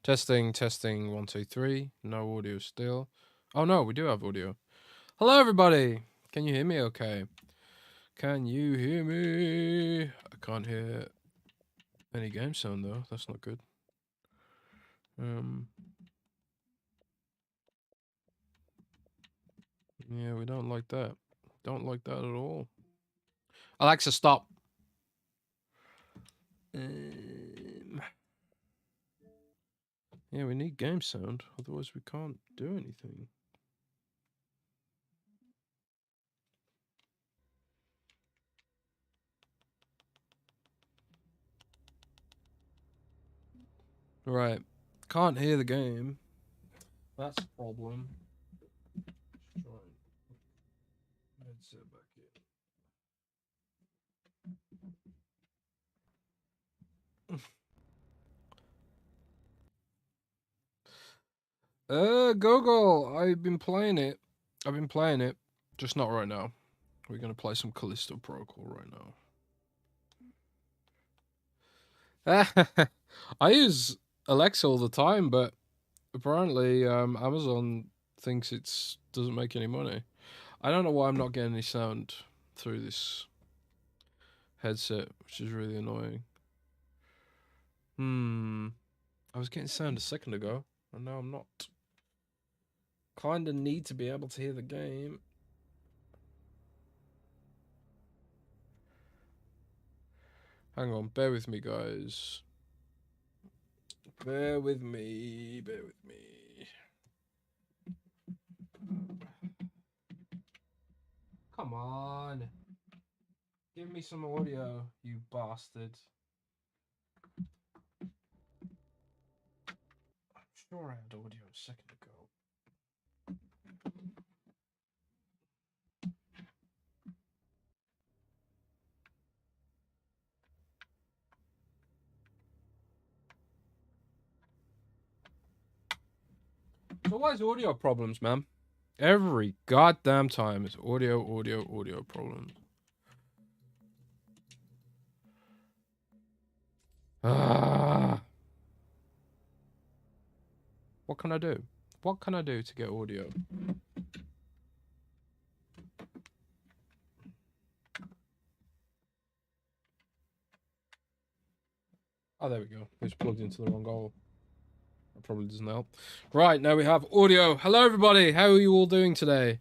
Testing, testing, 1, 2, 3. No audio still. Oh no, we do have audio. Hello everybody! Can you hear me okay? Can you hear me? I can't hear any game sound though, that's not good. Yeah, we don't like that. Don't like that at all. Alexa, stop. Yeah, we need game sound, otherwise we can't do anything. Right. Can't hear the game. That's a problem. Try and headset back in. Google, I've been playing it. Just not right now. We're gonna play some Callisto Protocol right now. I use Alexa all the time, but apparently Amazon thinks it doesn't make any money. I don't know why I'm not getting any sound through this headset, which is really annoying. I was getting sound a second ago, and now I'm not. Kinda need to be able to hear the game. Hang on, bear with me, guys. Bear with me. Come on. Give me some audio, you bastard. I'm sure I had audio a second ago. It's always audio problems, man. Every goddamn time it's audio problems. What can I do? What can I do to get audio? Oh, there we go. It's plugged into the wrong hole. That probably doesn't help. Right, now we have audio. Hello, everybody. How are you all doing today?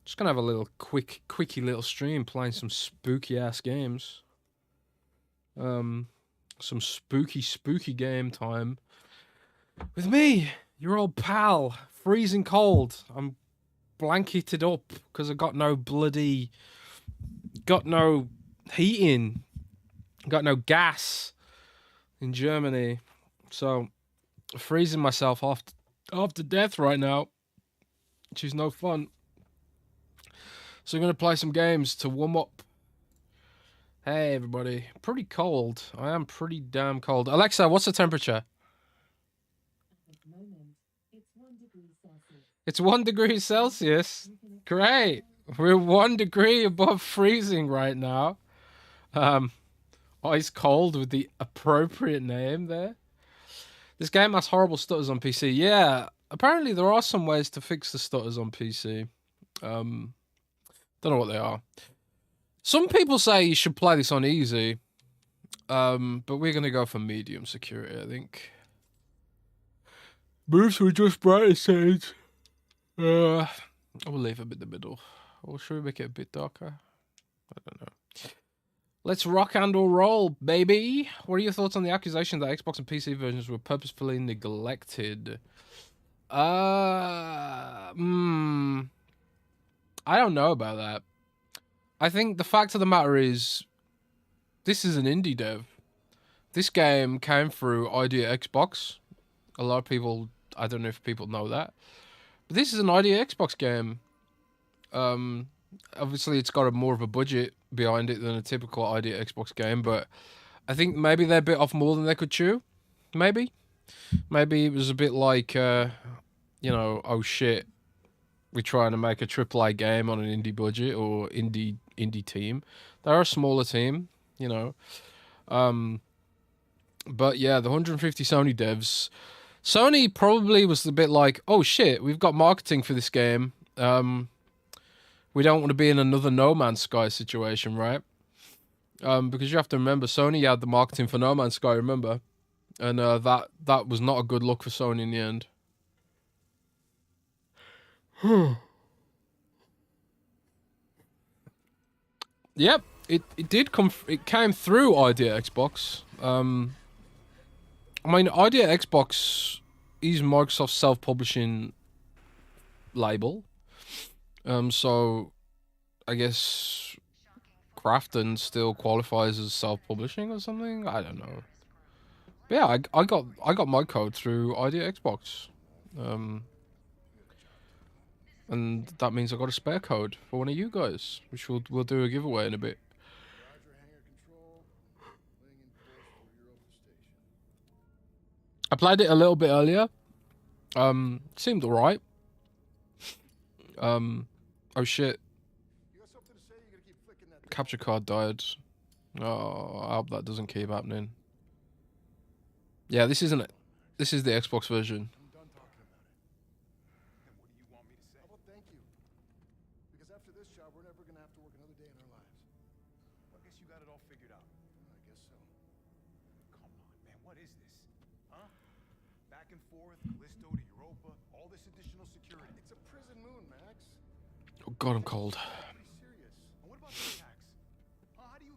Just gonna have a little quickie little stream playing some spooky ass games. Some spooky game time with me, your old pal. Freezing cold. I'm blanketed up because I got no heating, got no gas in Germany, so freezing myself off to death right now, which is no fun. So I'm gonna play some games to warm up. Hey everybody, pretty cold. I am pretty damn cold. Alexa, what's the temperature? It's 1 degree Celsius. Great. We're 1 degree above freezing right now. Ice cold with the appropriate name there. This game has horrible stutters on PC. Yeah, apparently there are some ways to fix the stutters on PC. Don't know what they are. Some people say you should play this on easy. But we're gonna go for medium security, I think. Moves were just brighter settings. I will leave it in the middle. Or should we make it a bit darker? I don't know. Let's rock and or roll, baby. What are your thoughts on the accusation that Xbox and PC versions were purposefully neglected? I don't know about that. I think the fact of the matter is, this is an indie dev. This game came through Idea Xbox. A lot of people, I don't know if people know that, but this is an Idea Xbox game. Obviously it's got more of a budget behind it than a typical Idea Xbox game, but I think maybe they bit off more than they could chew. Maybe it was a bit like, you know, oh shit, we're trying to make a AAA game on an indie budget or indie team. They're a smaller team, you know. But yeah, the 150 Sony devs. Sony probably was a bit like, oh shit, we've got marketing for this game. We don't want to be in another No Man's Sky situation, right? Because you have to remember, Sony had the marketing for No Man's Sky, remember? And that was not a good look for Sony in the end. Yep, it did come. It came through Idea Xbox. I mean, Idea Xbox is Microsoft's self-publishing label. So I guess Crafton still qualifies as self-publishing or something. I don't know. But yeah, I got my code through Idea Xbox. And that means I got a spare code for one of you guys, which we'll do a giveaway in a bit. I played it a little bit earlier. Seemed alright. Oh shit. Capture card died. Oh, I hope that doesn't keep happening. Yeah, this isn't it. This is the Xbox version. Oh god, I'm cold.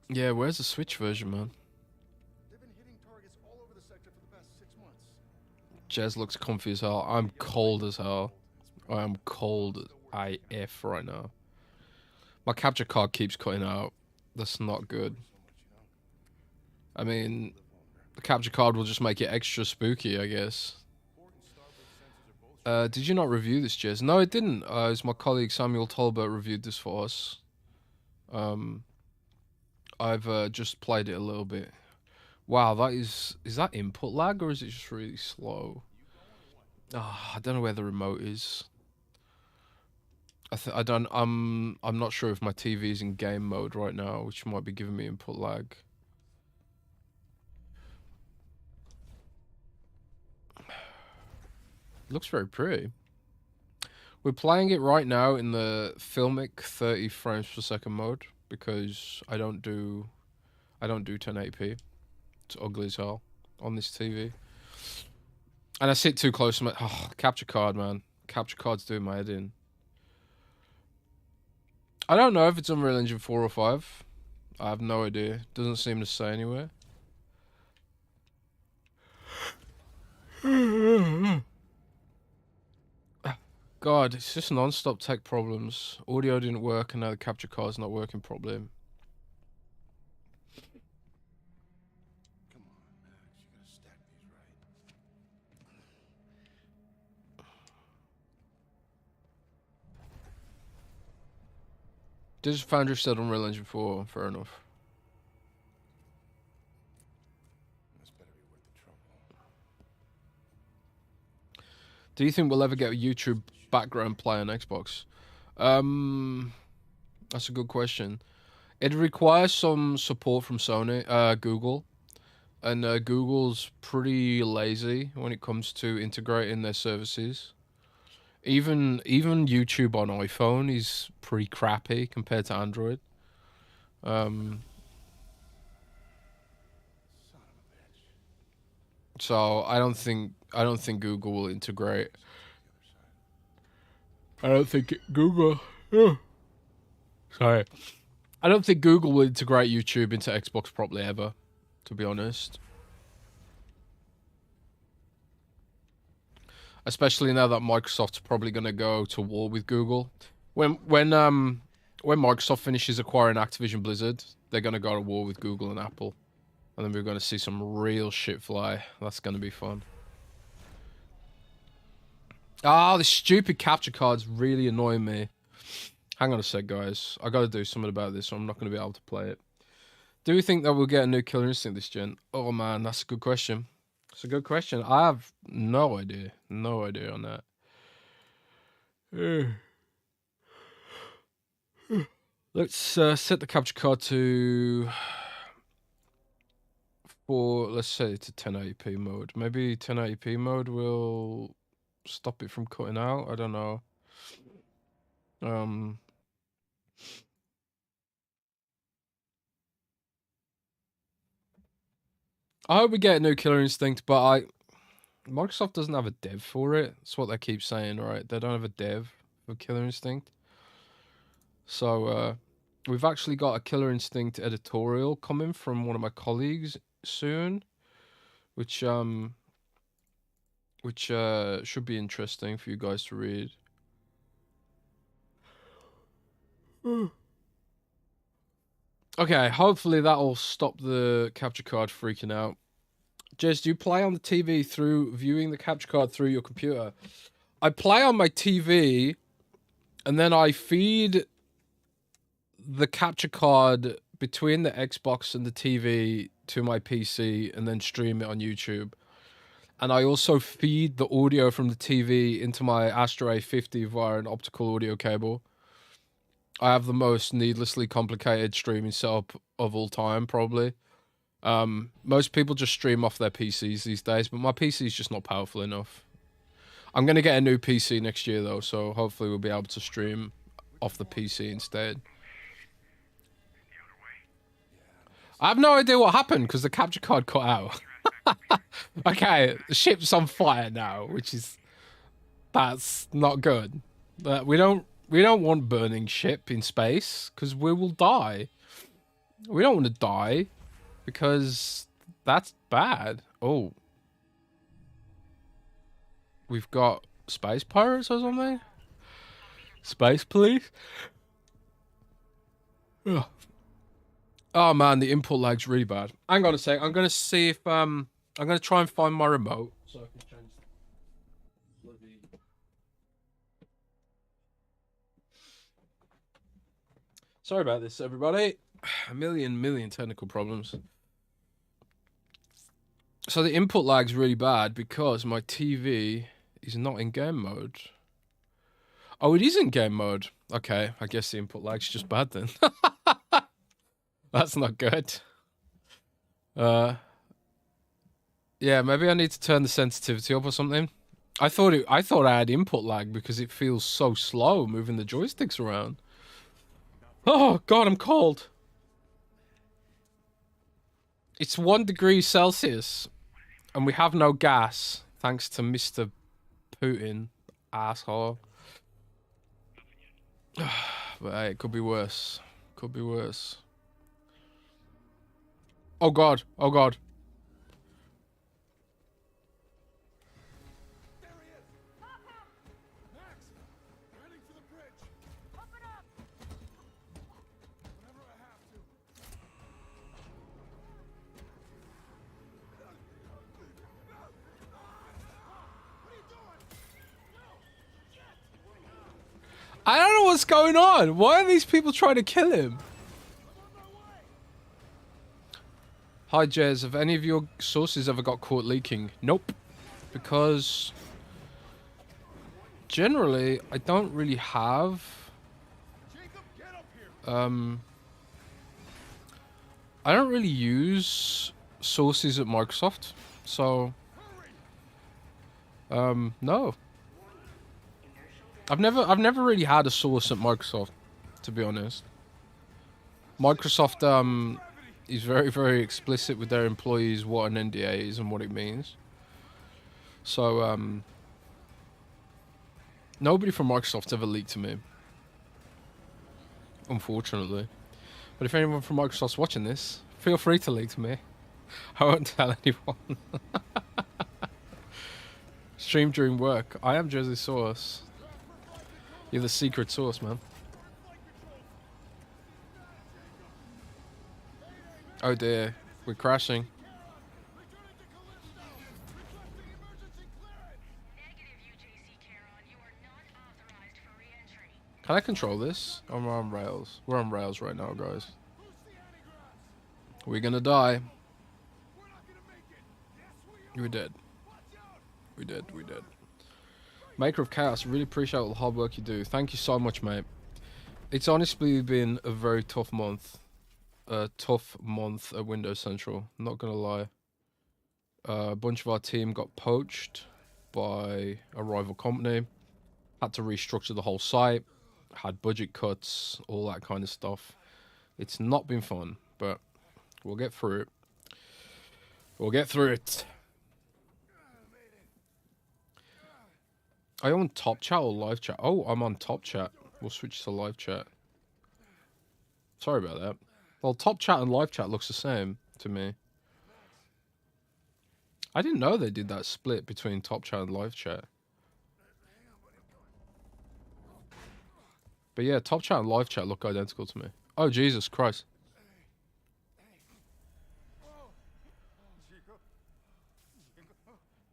Yeah, where's the Switch version, man? Jez looks comfy as hell. I'm cold as hell. I am cold AF right now. My capture card keeps cutting out. That's not good. I mean, the capture card will just make it extra spooky, I guess. Did you not review this, Jez? No, it didn't. It was my colleague Samuel Tolbert reviewed this for us. I've just played it a little bit. Wow, that is that input lag or is it just really slow? Oh, I don't know where the remote is. I'm not sure if my TV is in game mode right now, which might be giving me input lag. Looks very pretty. We're playing it right now in the Filmic 30 frames per second mode because I don't do 1080p. It's ugly as hell on this TV. And I sit too close to my capture card, man. Capture card's doing my head in. I don't know if it's Unreal Engine 4 or 5. I have no idea. Doesn't seem to say anywhere. God, it's just non-stop tech problems. Audio didn't work and now the capture card's not working properly. Digital Foundry said Unreal Engine 4, fair enough. Do you think we'll ever get a YouTube background play on Xbox? That's a good question. It requires some support from Sony, Google. And Google's pretty lazy when it comes to integrating their services. Even YouTube on iPhone is pretty crappy compared to Android. So I don't think Google will integrate. I don't think Google. Sorry. I don't think Google will integrate YouTube into Xbox properly ever, to be honest. Especially now that Microsoft's probably going to go to war with Google. When Microsoft finishes acquiring Activision Blizzard, they're going to go to war with Google and Apple. And then we're going to see some real shit fly. That's going to be fun. Ah, this stupid capture card's really annoying me. Hang on a sec, guys. I got to do something about this, or I'm not going to be able to play it. Do we think that we'll get a new Killer Instinct this gen? Oh, man, that's a good question. It's a good question. I have no idea. No idea on that. Let's set the capture card to for, let's say it's a 1080p mode. Maybe 1080p mode will stop it from cutting out. I don't know. I hope we get a new Killer Instinct, but Microsoft doesn't have a dev for it. That's what they keep saying, right? They don't have a dev for Killer Instinct. So we've actually got a Killer Instinct editorial coming from one of my colleagues soon, which should be interesting for you guys to read. Okay, hopefully that'll stop the capture card freaking out. Jez, do you play on the TV through viewing the capture card through your computer? I play on my TV, and then I feed the capture card between the Xbox and the TV to my PC, and then stream it on YouTube. And I also feed the audio from the TV into my Astro A50 via an optical audio cable. I have the most needlessly complicated streaming setup of all time, probably. Most people just stream off their PCs these days, but my PC is just not powerful enough. I'm going to get a new PC next year, though, so hopefully we'll be able to stream off the PC instead. I have no idea what happened, because the capture card cut out. Okay, the ship's on fire now, that's not good. We don't want burning ship in space, because we will die. We don't want to die, because that's bad. Oh. We've got space pirates or something? Space police? Ugh. Oh man, the input lag's really bad. Hang on a sec, I'm gonna see if, I'm gonna try and find my remote, so I can change bloody... Sorry about this, everybody. A million technical problems. So the input lag's really bad because my TV is not in game mode. Oh, it is in game mode. Okay, I guess the input lag's just bad then. That's not good. Yeah, maybe I need to turn the sensitivity up or something. I thought I had input lag because it feels so slow moving the joysticks around. Oh god, I'm cold. It's 1 degree Celsius, and we have no gas, thanks to Mr. Putin, asshole. But hey, it could be worse. Could be worse. Oh god, oh god. There he is. Max, I'm heading for the bridge. Open up. Whenever I have to. What are you doing? No. I don't know what's going on. Why are these people trying to kill him? Hi Jez, have any of your sources ever got caught leaking? Nope. Because generally I don't really have I don't really use sources at Microsoft, so no. I've never really had a source at Microsoft, to be honest. Microsoft is very explicit with their employees what an NDA is and what it means. So nobody from Microsoft's ever leaked to me, unfortunately. But if anyone from Microsoft's watching this, feel free to leak to me. I won't tell anyone. Stream during work. I am Jersey Source. You're the secret source, man. Oh dear, we're crashing. Can I control this? Oh, we're on rails. We're on rails right now, guys. We're gonna die. We're dead. We did. Maker of Chaos, really appreciate all the hard work you do. Thank you so much, mate. It's honestly been a very tough month. A tough month at Windows Central, not gonna lie. A bunch of our team got poached by a rival company. Had to restructure the whole site. Had budget cuts, all that kind of stuff. It's not been fun, but we'll get through it. We'll get through it. Are you on top chat or live chat? Oh, I'm on top chat. We'll switch to live chat. Sorry about that. Well, top chat and live chat looks the same to me. I didn't know they did that split between top chat and live chat. But yeah, top chat and live chat look identical to me. Oh, Jesus Christ.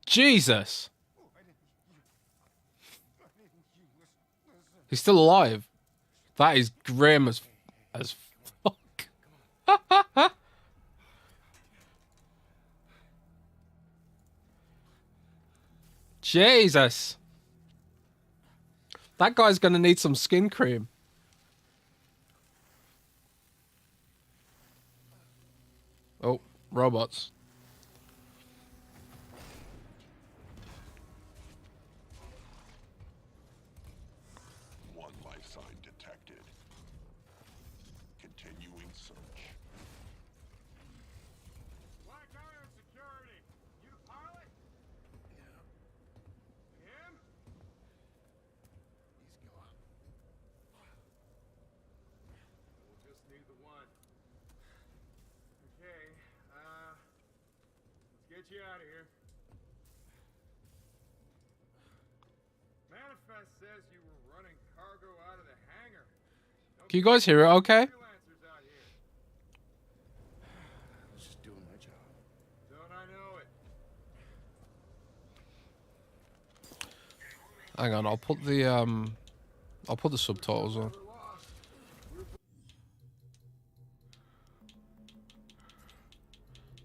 Jesus! He's still alive. That is grim as fuck. Jesus. That guy's gonna need some skin cream. Oh, robots. One life sign detected. Continuing search. Black Iron Security. You the pilot? Yeah. Him? He's gone. We'll just need the one. Okay, let's get you out of here. Manifest says you were running cargo out of the hangar. Can you guys hear it okay? Freelancers out here. I was just doing my job. Don't I know it? Hang on, I'll put the subtitles on.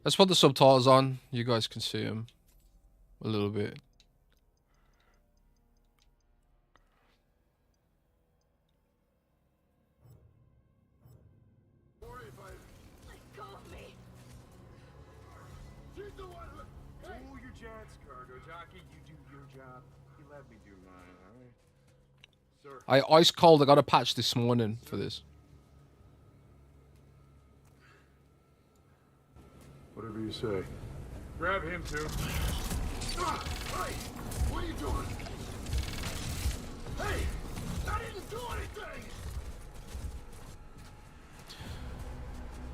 Let's put the subtitles on. You guys can see them a little bit. Let go of me. She's the one who... Cool your jets, cargo jockey. You do your job. You let me do mine, alright? Sir. Ice cold. I got a patch this morning for this. Whatever you say. Grab him, too. Hey! What are you doing? Hey! I didn't do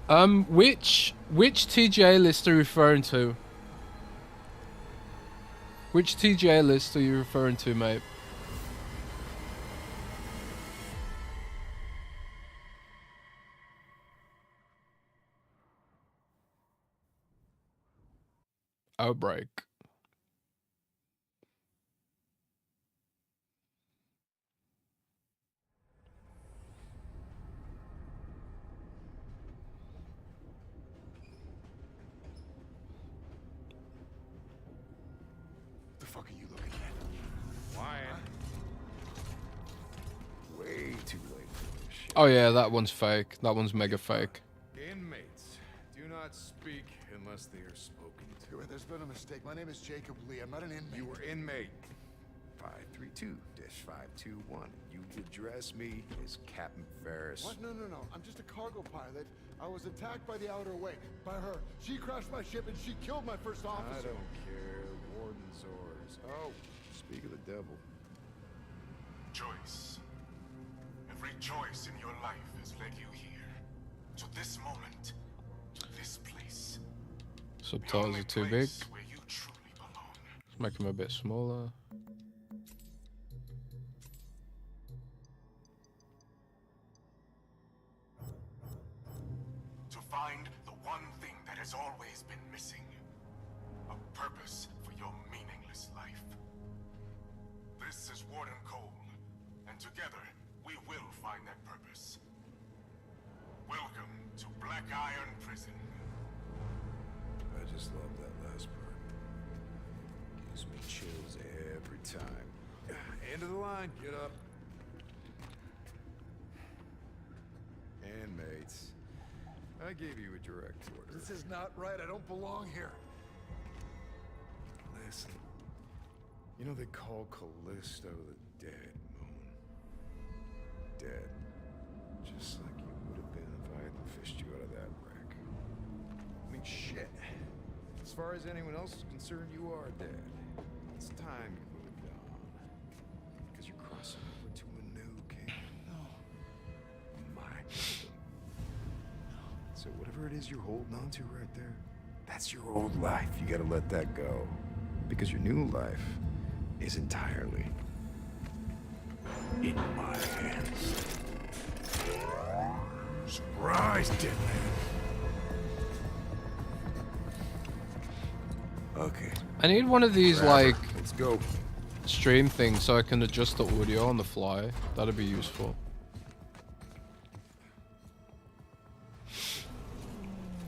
anything! Which TGA list are you referring to? Which TGA list are you referring to, mate? Outbreak. The fuck are you looking at? Why? Way too late for this shit. Oh yeah, that one's fake. That one's mega fake. Inmates, do not speak unless they are spoken to. There's been a mistake. My name is Jacob Lee. I'm not an inmate. You were inmate 532-521. You address me as Captain Ferris. What? No. I'm just a cargo pilot. I was attacked by the Outer Way. By her. She crashed my ship and she killed my first I officer. don't care. Warden's orders. Oh, speak of the devil. Choice. Every choice in your life has led you here. To this moment. To this place. The Subtitles only are too big. place where you truly belong. Let's make them a bit smaller. To find the one thing that has always been missing. A purpose for your meaningless life. This is Warden Cole, and together we will find that purpose. Welcome to Black Iron Prison. I just love that last part. Gives me chills every time. End of the line. Get up. Inmates. I gave you a direct order. This is not right. I don't belong here. listen. You know they call Callisto the dead, Moon. Dead. Just like you would have been if I hadn't fished you out of that wreck. I mean, shit. As far as anyone else is concerned, you are dead. It's time you moved on. Because you're crossing over to a new kingdom. No. My kingdom. So whatever it is you're holding on to right there, that's your old life. You gotta let that go. Because your new life is entirely in my hands. Surprise, Deadman. Okay. I need one of these, like, Let's go. stream things so I can adjust the audio on the fly. That'd be useful.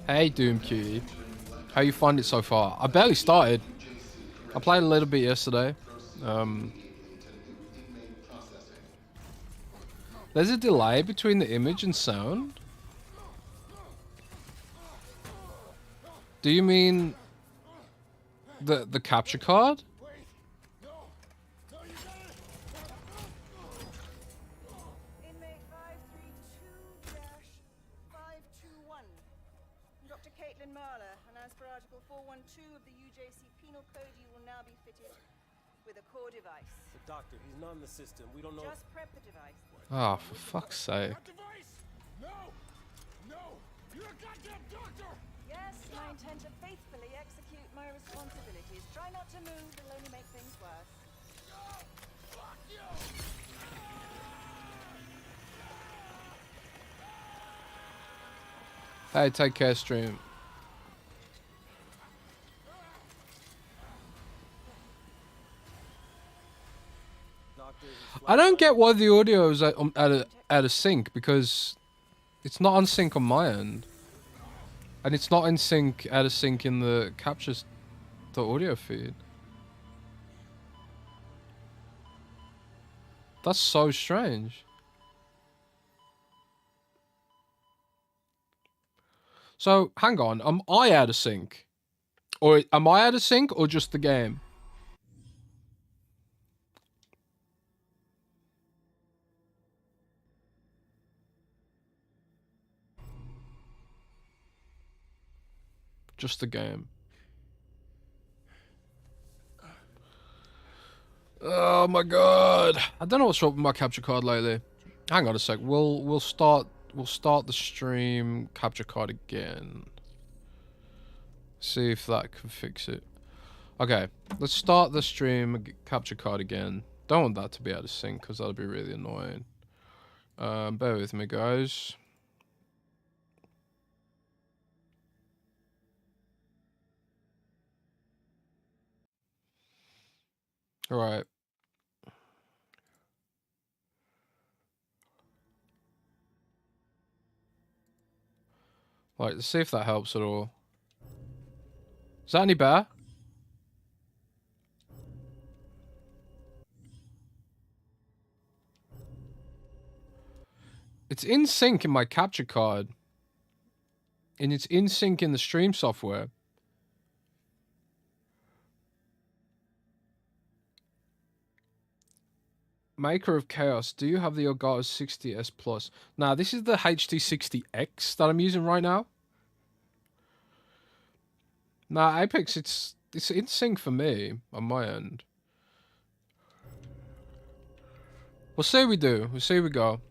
Hey, Doom Cutie. How you find it so far? I barely started. I played a little bit yesterday. There's a delay between the image and sound. Do you mean the capture card? Inmate 532-521. Dr. Caitlin Marler, and as per Article 412 of the UJC Penal Code, you will now be fitted with a core device. The doctor, he's not in the system. We don't know. Just prep the device. Oh, for fuck's sake. Device? No! No! You're a goddamn doctor! Yes, I intend to faithfully execute my responsibilities. Try not to move, it'll only make things worse. Fuck you! Hey, take care, stream. Doctor, I don't get why the audio is out of sync, because it's not on sync on my end. And it's not in sync, out of sync in the captures, the audio feed. That's so strange. So, hang on, am I out of sync? Or am I out of sync, or just the game? Just the game. Oh my god! I don't know what's wrong with my capture card lately. Hang on a sec. We'll start the stream capture card again. See if that can fix it. Okay, let's start the stream capture card again. Don't want that to be out of sync because that'll be really annoying. Bear with me, guys. All right. Right, let's see if that helps at all. Is that any better? It's in sync in my capture card. And it's in sync in the stream software. Maker of Chaos, do you have the Elgato 60S Plus? Nah, this is the HD60X that I'm using right now. Nah, Apex, it's in sync for me on my end. We'll see we do. We'll see we go.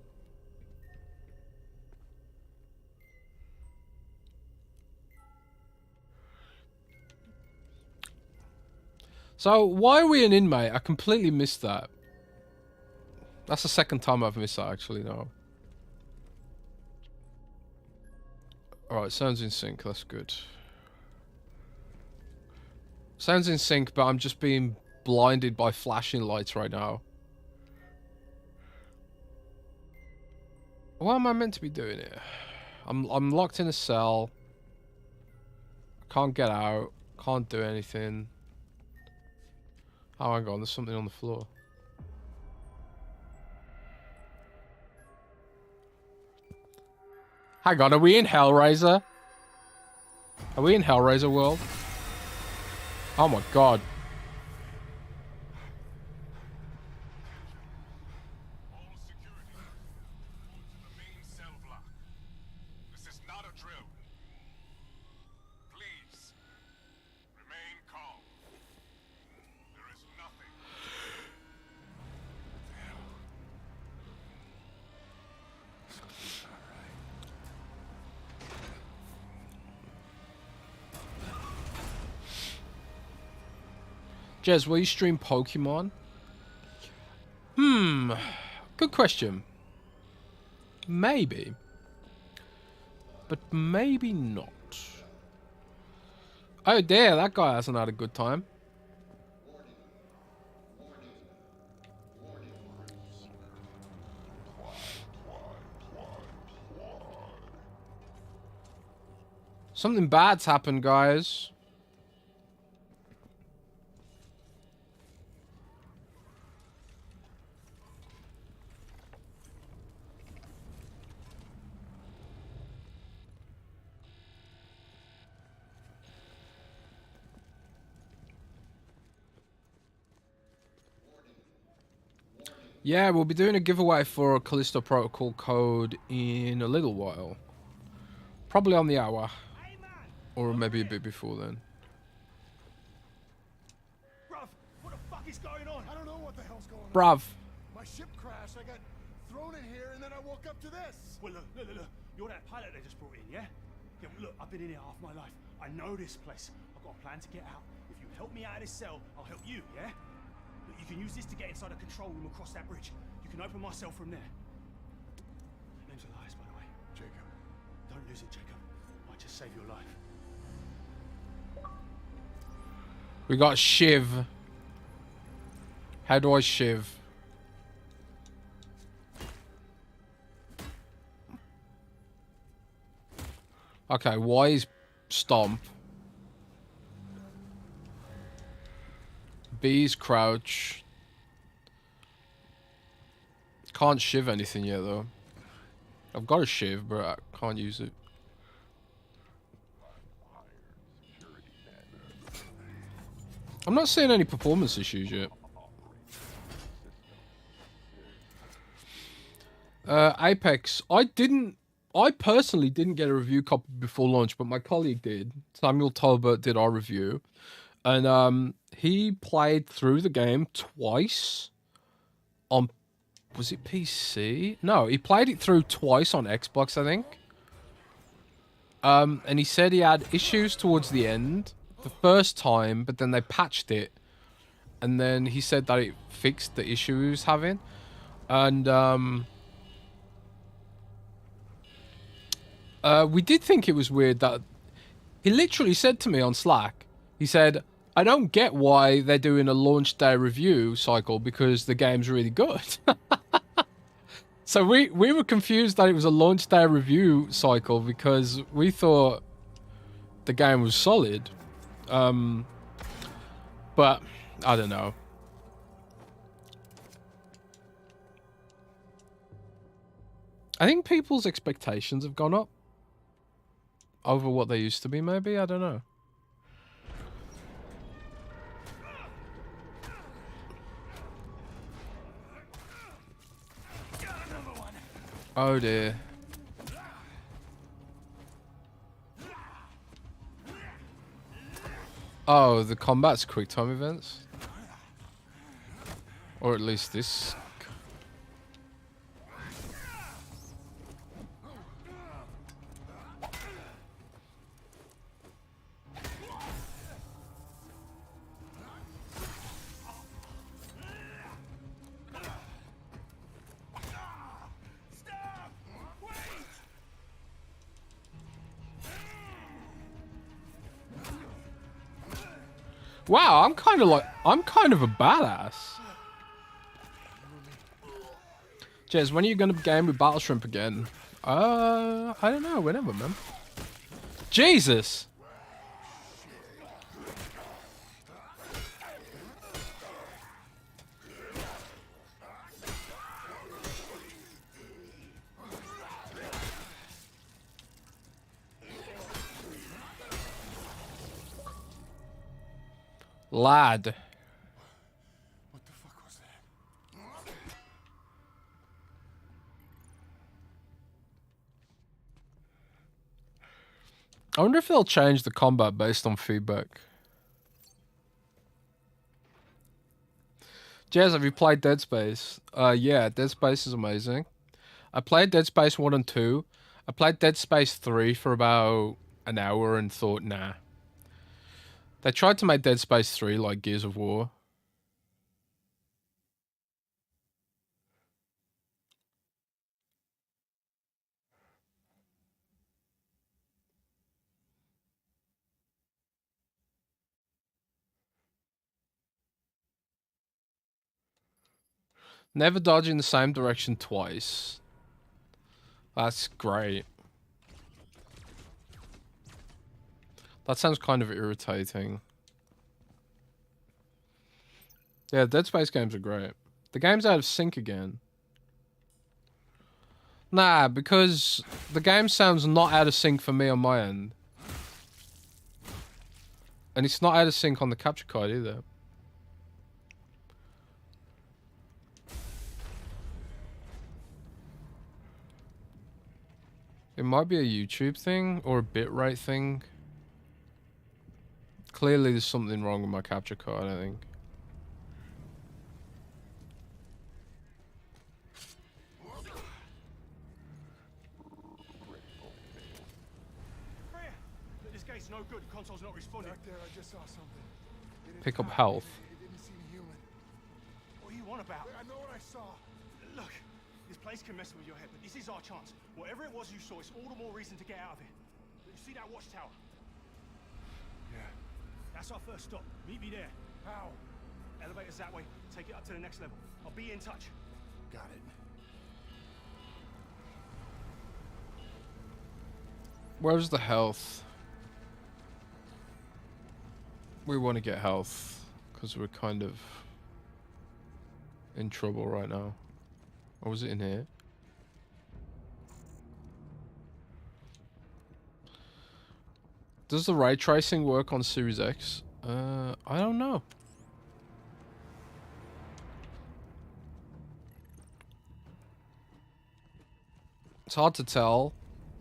So, why are we an inmate? I completely missed that. That's the second time I've missed that, actually, no. Alright, sounds in sync, that's good. Sounds in sync, but I'm just being blinded by flashing lights right now. What am I meant to be doing here? I'm locked in a cell. Can't get out. Can't do anything. Oh, hang on, there's something on the floor. Hang on, are we in Hellraiser? Are we in Hellraiser world? Oh my god. Jez, will you stream Pokemon? Good question. Maybe. But maybe not. Oh dear, that guy hasn't had a good time. Something bad's happened, guys. Yeah, we'll be doing a giveaway for a Callisto Protocol code in a little while. Probably on the hour. Or maybe a bit before then. Bruv, what the fuck is going on? I don't know what the hell's going on. Bruv. My ship crashed. I got thrown in here, and then I woke up to this. Well, look. You're that pilot they just brought in, yeah? Yeah, well, look, I've been in here half my life. I know this place. I've got a plan to get out. If you help me out of this cell, I'll help you, yeah? Look, you can use this to get inside the control room across that bridge. You can open my cell from there. Name's Elias, by the way. Jacob. Don't lose it, Jacob. Might just save your life. We got Shiv. How do I Shiv? Okay, Y is stomp. B is crouch. Can't Shiv anything yet though. I've got a Shiv, but I can't use it. I'm not seeing any performance issues yet. Apex. I personally didn't get a review copy before launch, but my colleague did. Samuel Tolbert did our review. And he played through the game twice on... Was it PC? No, he played it through twice on Xbox, I think. And he said he had issues towards the end. The first time, but then they patched it, and then he said that it fixed the issue he was having, and we did think it was weird that he literally said to me on Slack, he said, I don't get why they're doing a launch day review cycle because the game's really good. So we were confused that it was a launch day review cycle because we thought the game was solid. But I don't know. I think people's expectations have gone up over what they used to be, maybe. I don't know. Oh dear. Oh, the combat's quick time events? Or at least this. Wow, I'm kind of a badass. Jez, when are you gonna game with Battle Shrimp again? I don't know, whenever, man. Jesus! Lad. What the fuck was that? I wonder if they'll change the combat based on feedback. Jez, have you played Dead Space? Yeah, Dead Space is amazing. I played Dead Space 1 and 2. I played Dead Space 3 for about an hour and thought, nah. They tried to make Dead Space 3 like Gears of War. Never dodge in the same direction twice. That's great. That sounds kind of irritating. Yeah, Dead Space games are great. The game's out of sync again. Nah, because the game sounds not out of sync for me on my end. And it's not out of sync on the capture card either. It might be a YouTube thing or a bitrate thing. Clearly there's something wrong with my capture card, I think. This gate's no good. The console's not responding. Back there, I just saw something. Pick up health. It didn't seem human. What are you on about? I know what I saw. Look, this place can mess with your head, but this is our chance. Whatever it was you saw, it's all the more reason to get out of here. You see that watchtower? Yeah. That's our first stop. Meet me there. How? Elevator's that way. Take it up to the next level. I'll be in touch. Got it. Where's the health? We want to get health because we're kind of in trouble right now. Or was it in here? Does the ray tracing work on Series X? I don't know. It's hard to tell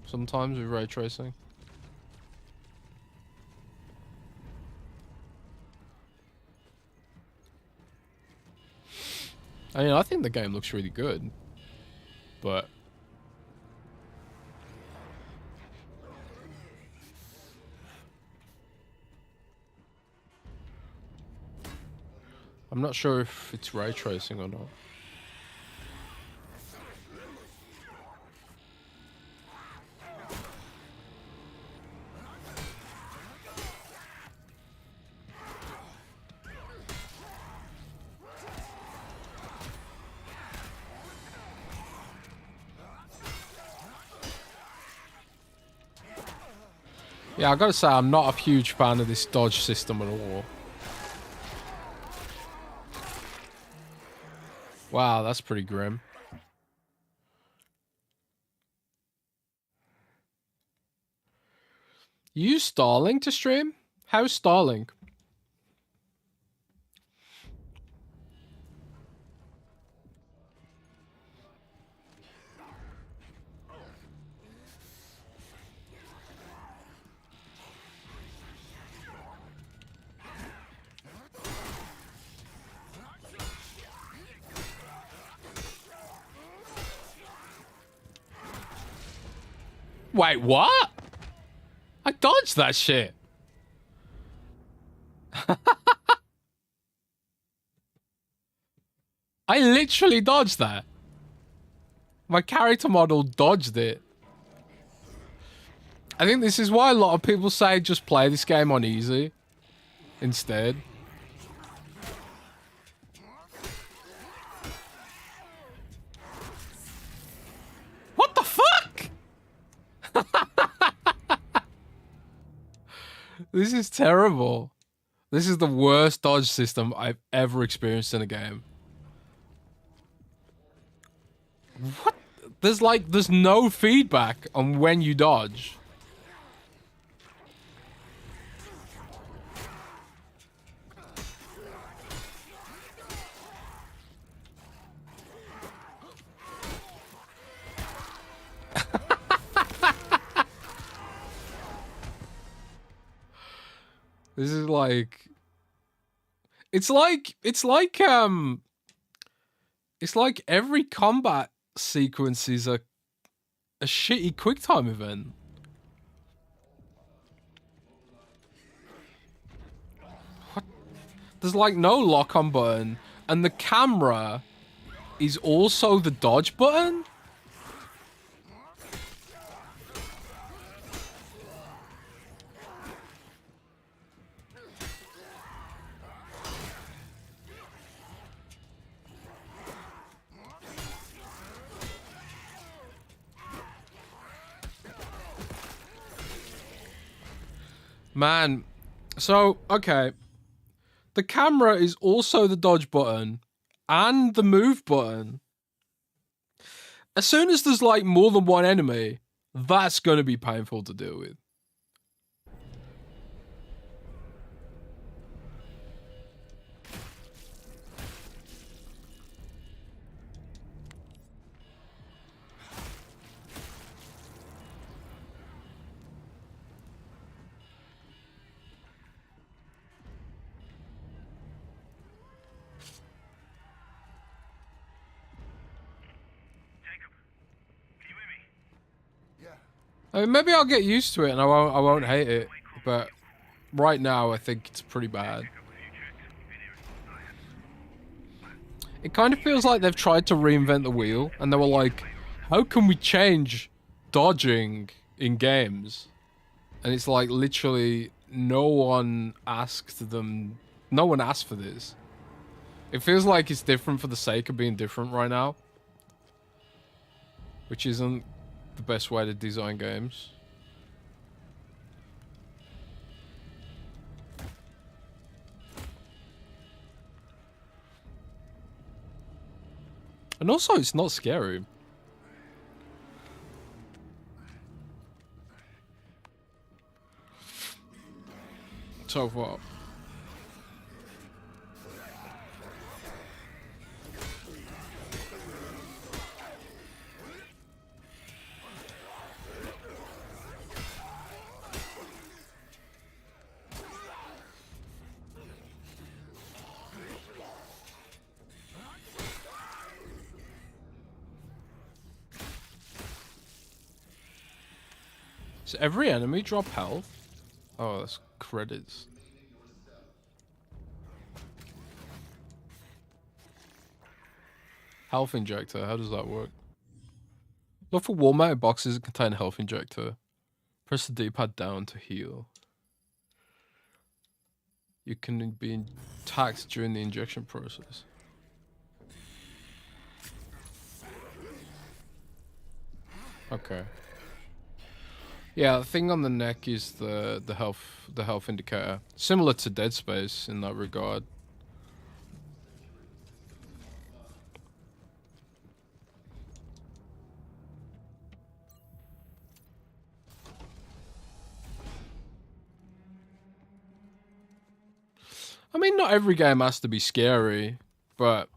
sometimes with ray tracing. I mean, I think the game looks really good, but I'm not sure if it's ray tracing or not. Yeah, I gotta say, I'm not a huge fan of this dodge system at all. Wow, that's pretty grim. You use Starlink to stream? How's Starlink? Wait, what? I dodged that shit. I literally dodged that. My character model dodged it. I think this is why a lot of people say just play this game on easy instead. What the fuck? This is terrible. This is the worst dodge system I've ever experienced in a game. What? There's no feedback on when you dodge. This is like, it's like every combat sequence is a shitty QuickTime event. there's like no lock on button, and the camera is also the dodge button. Man, so, okay. The camera is also the dodge button and the move button. As soon as there's like more than one enemy, that's going to be painful to deal with. I mean, maybe I'll get used to it and I won't hate it, but right now I think it's pretty bad. It kind of feels like they've tried to reinvent the wheel and they were like, how can we change dodging in games? And it's like literally no one asked them, no one asked for this. It feels like it's different for the sake of being different right now, which isn't the best way to design games. And also, it's not scary. So far. Does every enemy drop health? Oh, that's credits. Health injector, how does that work? Look for wall-mounted boxes that contain a health injector. Press the D-pad down to heal. You can be attacked during the injection process. Okay. Yeah, the thing on the neck is the health indicator. Similar to Dead Space in that regard. I mean, not every game has to be scary, but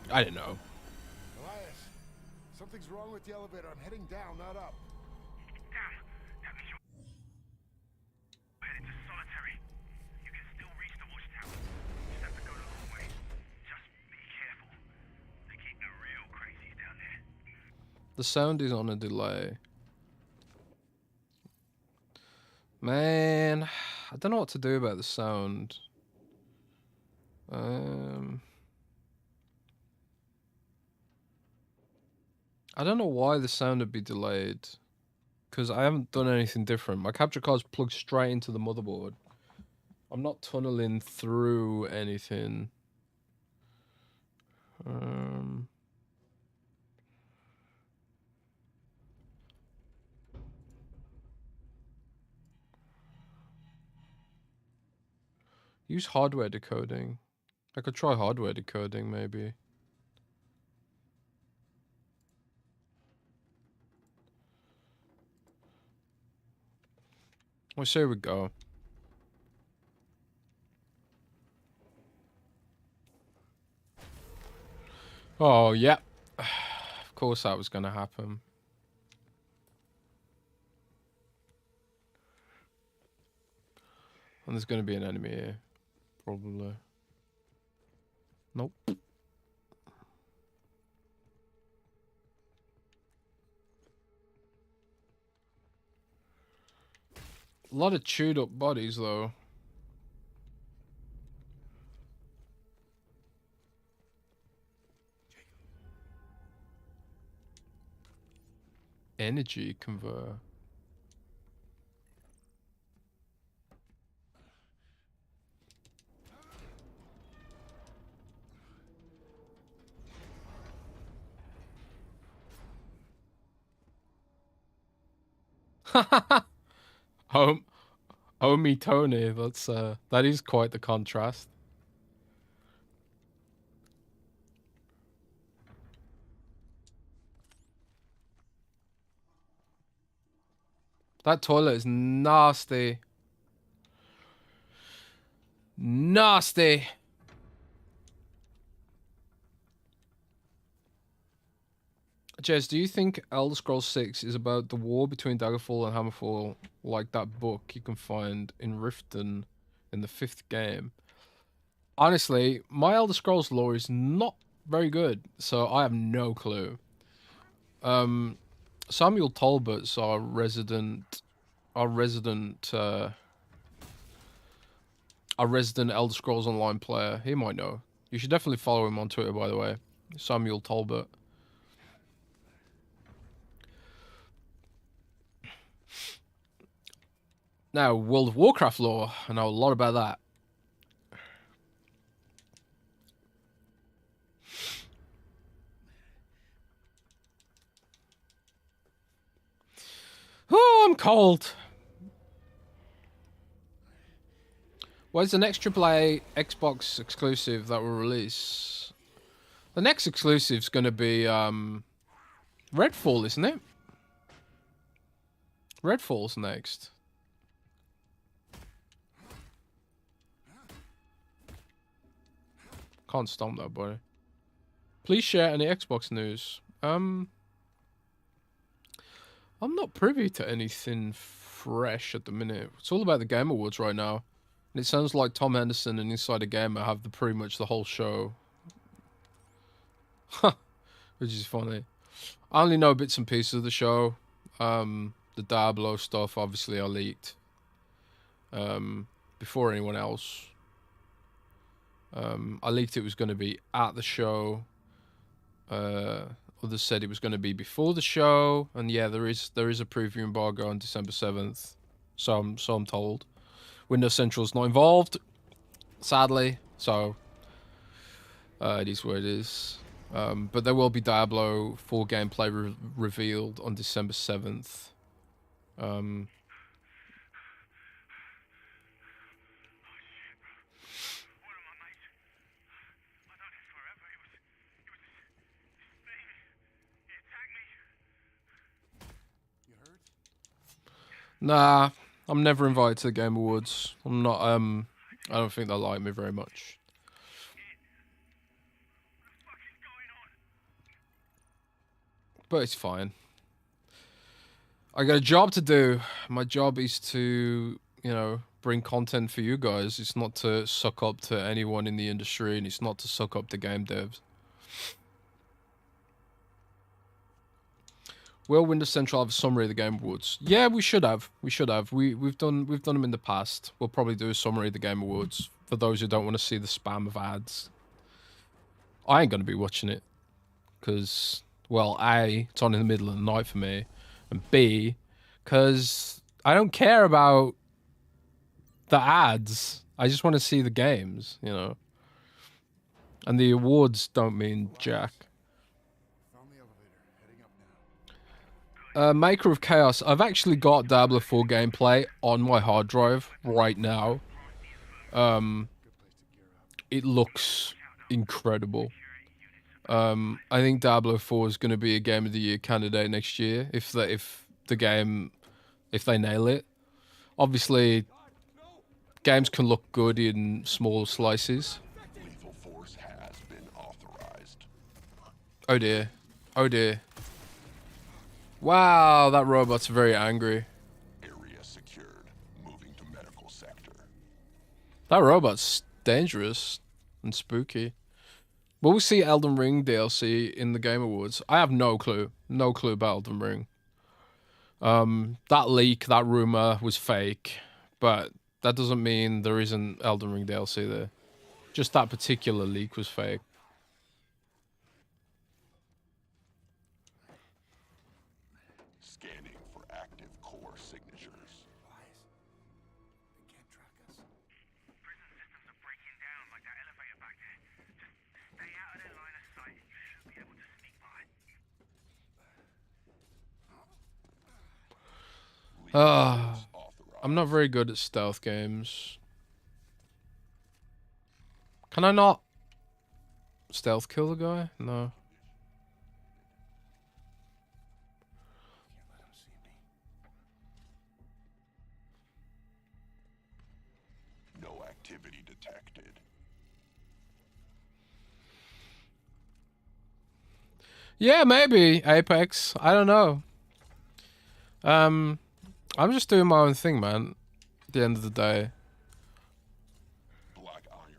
I don't know. Elias, something's wrong with the elevator. I'm heading down, not up. Damn, that means you're headed to solitary. You can still reach the watchtower. Just have to go the long way. Just be careful. They keep the real crazies down there. The sound is on a delay. Man, I don't know what to do about the sound. I don't know why the sound would be delayed. Because I haven't done anything different. My capture card's plugged straight into the motherboard. I'm not tunneling through anything. Use hardware decoding. I could try hardware decoding, maybe. Well, so here we go. Oh, yeah. Of course that was going to happen. And there's going to be an enemy here. Probably. Nope. A lot of chewed up bodies, though. energy converter. Homie Tony, that's that is quite the contrast. That toilet is nasty. Nasty. Jez, do you think Elder Scrolls 6 is about the war between Daggerfall and Hammerfall, like that book you can find in Riften in the 5th game? Honestly, my Elder Scrolls lore is not very good, so I have no clue. Samuel Talbot's our resident Elder Scrolls Online player. He might know. You should definitely follow him on Twitter, by the way. Samuel Talbot. Now, World of Warcraft lore. I know a lot about that. Oh, I'm cold. Where's the next AAA Xbox exclusive that will release? The next exclusive's going to be Redfall, isn't it? Redfall's next. Can't stomp that, buddy. Please share any Xbox news. I'm not privy to anything fresh at the minute. It's all about the Game Awards right now. And it sounds like Tom Henderson and Insider Gamer have pretty much the whole show. Which is funny. I only know bits and pieces of the show. The Diablo stuff, obviously, I leaked. Before anyone else. I leaked it was going to be at the show. Others said it was going to be before the show. And yeah, there is a preview embargo on December 7th. So I'm told. Windows Central's not involved, sadly. So it is what it is. But there will be Diablo 4 gameplay revealed on December 7th. Nah, I'm never invited to the Game Awards. I'm not, I don't think they like me very much. But it's fine. I got a job to do. My job is to, you know, bring content for you guys. It's not to suck up to anyone in the industry, and it's not to suck up to game devs. Will Windows Central have a summary of the Game Awards? Yeah, we should have. We should have. We've done them in the past. We'll probably do a summary of the Game Awards for those who don't want to see the spam of ads. I ain't gonna be watching it because, well, A, it's on in the middle of the night for me, and B, because I don't care about the ads. I just want to see the games, you know. And the awards don't mean jack. Maker of Chaos. I've actually got Diablo 4 gameplay on my hard drive right now. It looks incredible. I think Diablo 4 is going to be a Game of the Year candidate next year if they nail it. Obviously, games can look good in small slices. Lethal force has been authorized. Oh dear. Oh dear. Wow, that robot's very angry. Area secured. Moving to medical sector. That robot's dangerous and spooky. Will we see Elden Ring DLC in the Game Awards? I have no clue. No clue about Elden Ring. That leak, that rumor was fake, but that doesn't mean there isn't Elden Ring DLC there. Just that particular leak was fake. I'm not very good at stealth games. Can I not stealth kill the guy? No. No activity detected. Yeah, maybe Apex. I don't know. I'm just doing my own thing, man. At the end of the day, Black iron.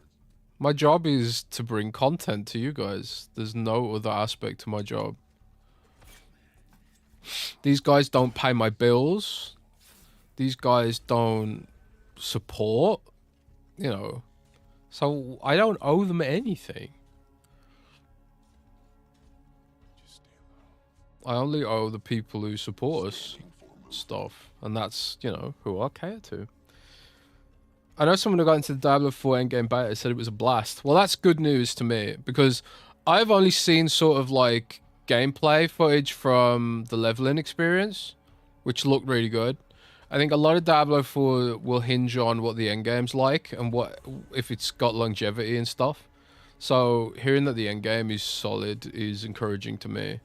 my job is to bring content to you guys. There's no other aspect to my job. These guys don't pay my bills. These guys don't support, you know. So I don't owe them anything. I only owe the people who support us stuff, and that's, you know, who I care to. I know someone who got into the Diablo 4 endgame beta said it was a blast. Well, that's good news to me, because I've only seen sort of like gameplay footage from the leveling experience, which looked really good. I think a lot of Diablo 4 will hinge on what the endgame's like and what if it's got longevity and stuff. So hearing that the endgame is solid is encouraging to me.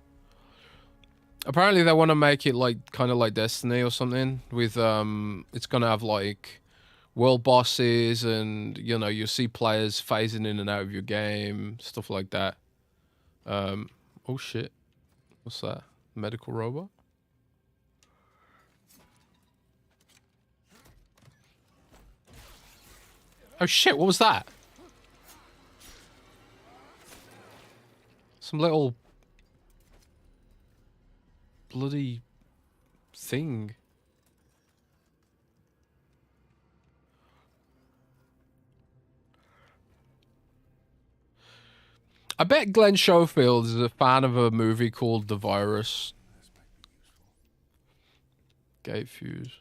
Apparently they want to make it like kind of like Destiny or something with it's gonna have like world bosses, and you know, you'll see players phasing in and out of your game, stuff like that. Oh shit, what's that? Medical robot? Oh shit, what was that? Some little bloody thing. I bet Glenn Schofield is a fan of a movie called The Virus. Gate fuse.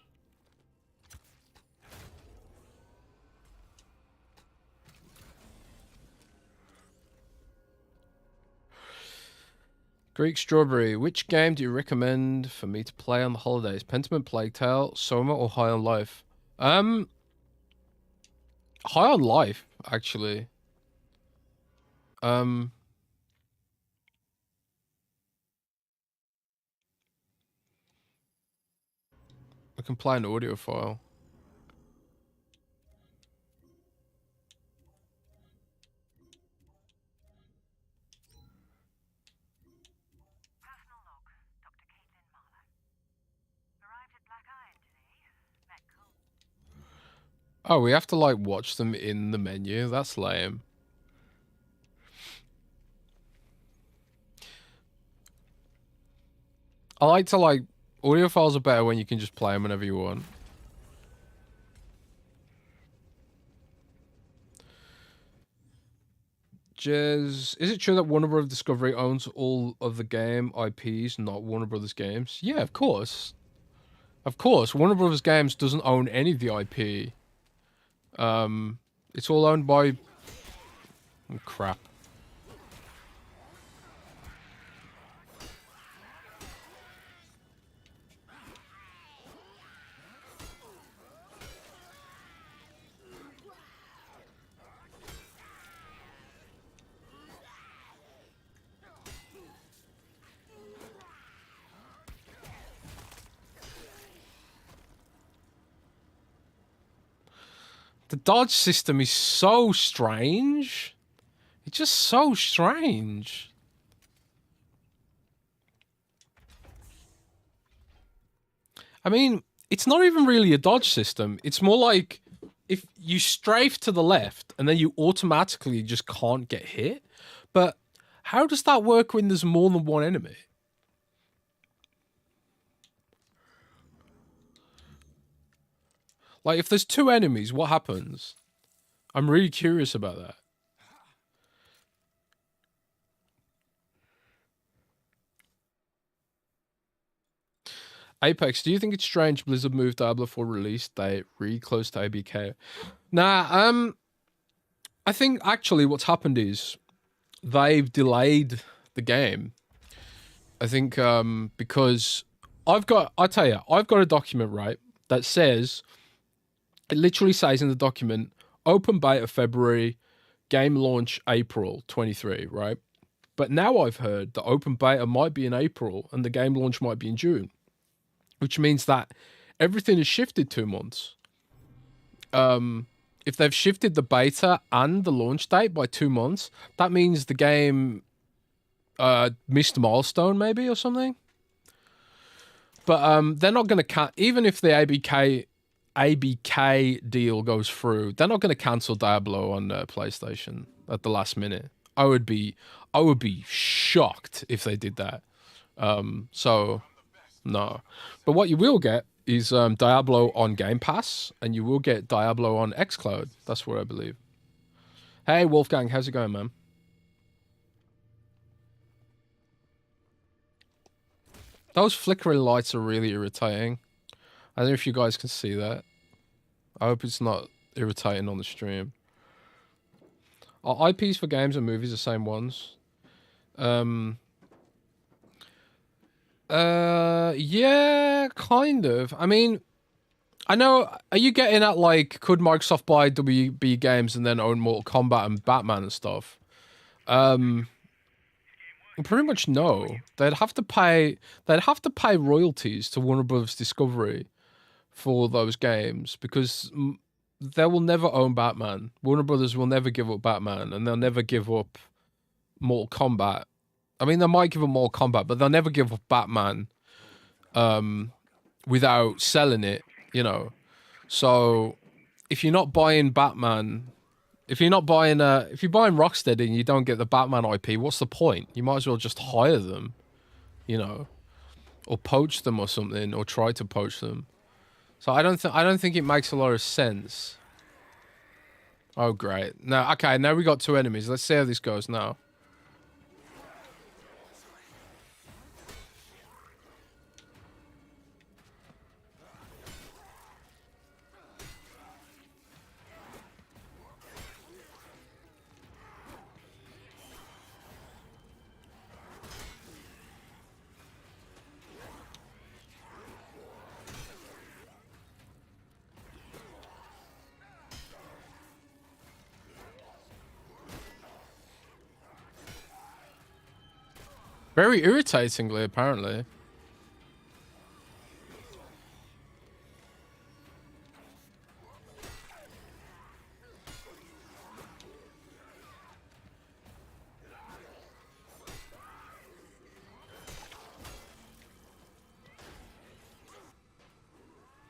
Greek Strawberry, which game do you recommend for me to play on the holidays? Pentiment, Plague Tale, Soma, or High on Life? High on Life, actually. I can play an audio file. Oh, we have to like watch them in the menu. That's lame. I like to like audio files are better when you can just play them whenever you want. Jez, is it true that Warner Bros. Discovery owns all of the game IPs, not Warner Brothers games? Yeah, of course. Of course, Warner Brothers Games doesn't own any of the IP. It's all owned by... Oh, crap. The dodge system is so strange. It's just so strange. I mean, it's not even really a dodge system. It's more like if you strafe to the left and then you automatically just can't get hit. But how does that work when there's more than one enemy? Like, if there's two enemies, what happens? I'm really curious about that. Apex, do you think it's strange Blizzard moved Diablo 4 release date really close to ABK? Nah, I think actually what's happened is they've delayed the game. I think because I tell you, I've got a document, right, that says, it literally says in the document, open beta February, game launch April 23, right? But now I've heard the open beta might be in April and the game launch might be in June, which means that everything is shifted 2 months. If they've shifted the beta and the launch date by 2 months, that means the game missed a milestone maybe or something. But they're not going to even if the ABK deal goes through, they're not going to cancel Diablo on PlayStation at the last minute. I would be shocked if they did that. So no. But what you will get is Diablo on Game Pass, and you will get Diablo on xCloud. That's what I believe. Hey Wolfgang, how's it going, man? Those flickering lights are really irritating. I don't know if you guys can see that. I hope it's not irritating on the stream. Are IPs for games and movies the same ones? Yeah, kind of. I mean, I know, are you getting at, like, could Microsoft buy WB Games and then own Mortal Kombat and Batman and stuff? Pretty much no. They'd have to pay royalties to Warner Bros. Discovery for those games, because they will never own Batman. Warner Brothers will never give up Batman, and they'll never give up Mortal Kombat. I mean, they might give up Mortal Kombat, but they'll never give up Batman without selling it, you know. So if you're not buying Batman, if you're buying Rocksteady and you don't get the Batman IP, what's the point? You might as well just hire them, you know, or poach them or something, or try to poach them. So I don't think it makes a lot of sense. Oh great. Now now we got 2 enemies. Let's see how this goes now. Very irritatingly, apparently.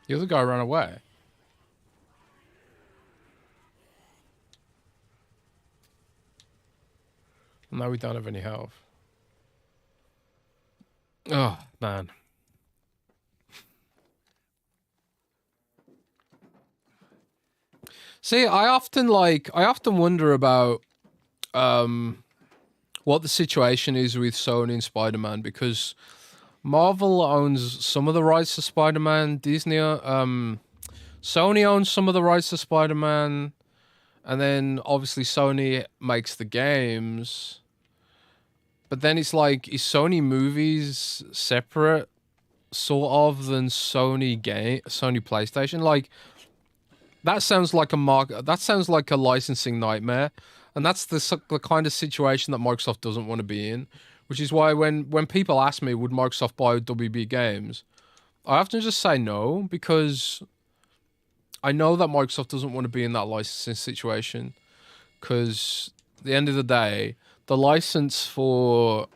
The other guy ran away. Now we don't have any health. Oh, man. See, I often wonder about what the situation is with Sony and Spider-Man, because Marvel owns some of the rights to Spider-Man, Disney, Sony owns some of the rights to Spider-Man, and then obviously Sony makes the games. But then it's like, is Sony movies separate, sort of, than Sony PlayStation? Like, that sounds like a licensing nightmare, and that's the kind of situation that Microsoft doesn't want to be in. Which is why when people ask me, would Microsoft buy WB Games, I often just say no, because I know that Microsoft doesn't want to be in that licensing situation. Because at the end of the day, the license for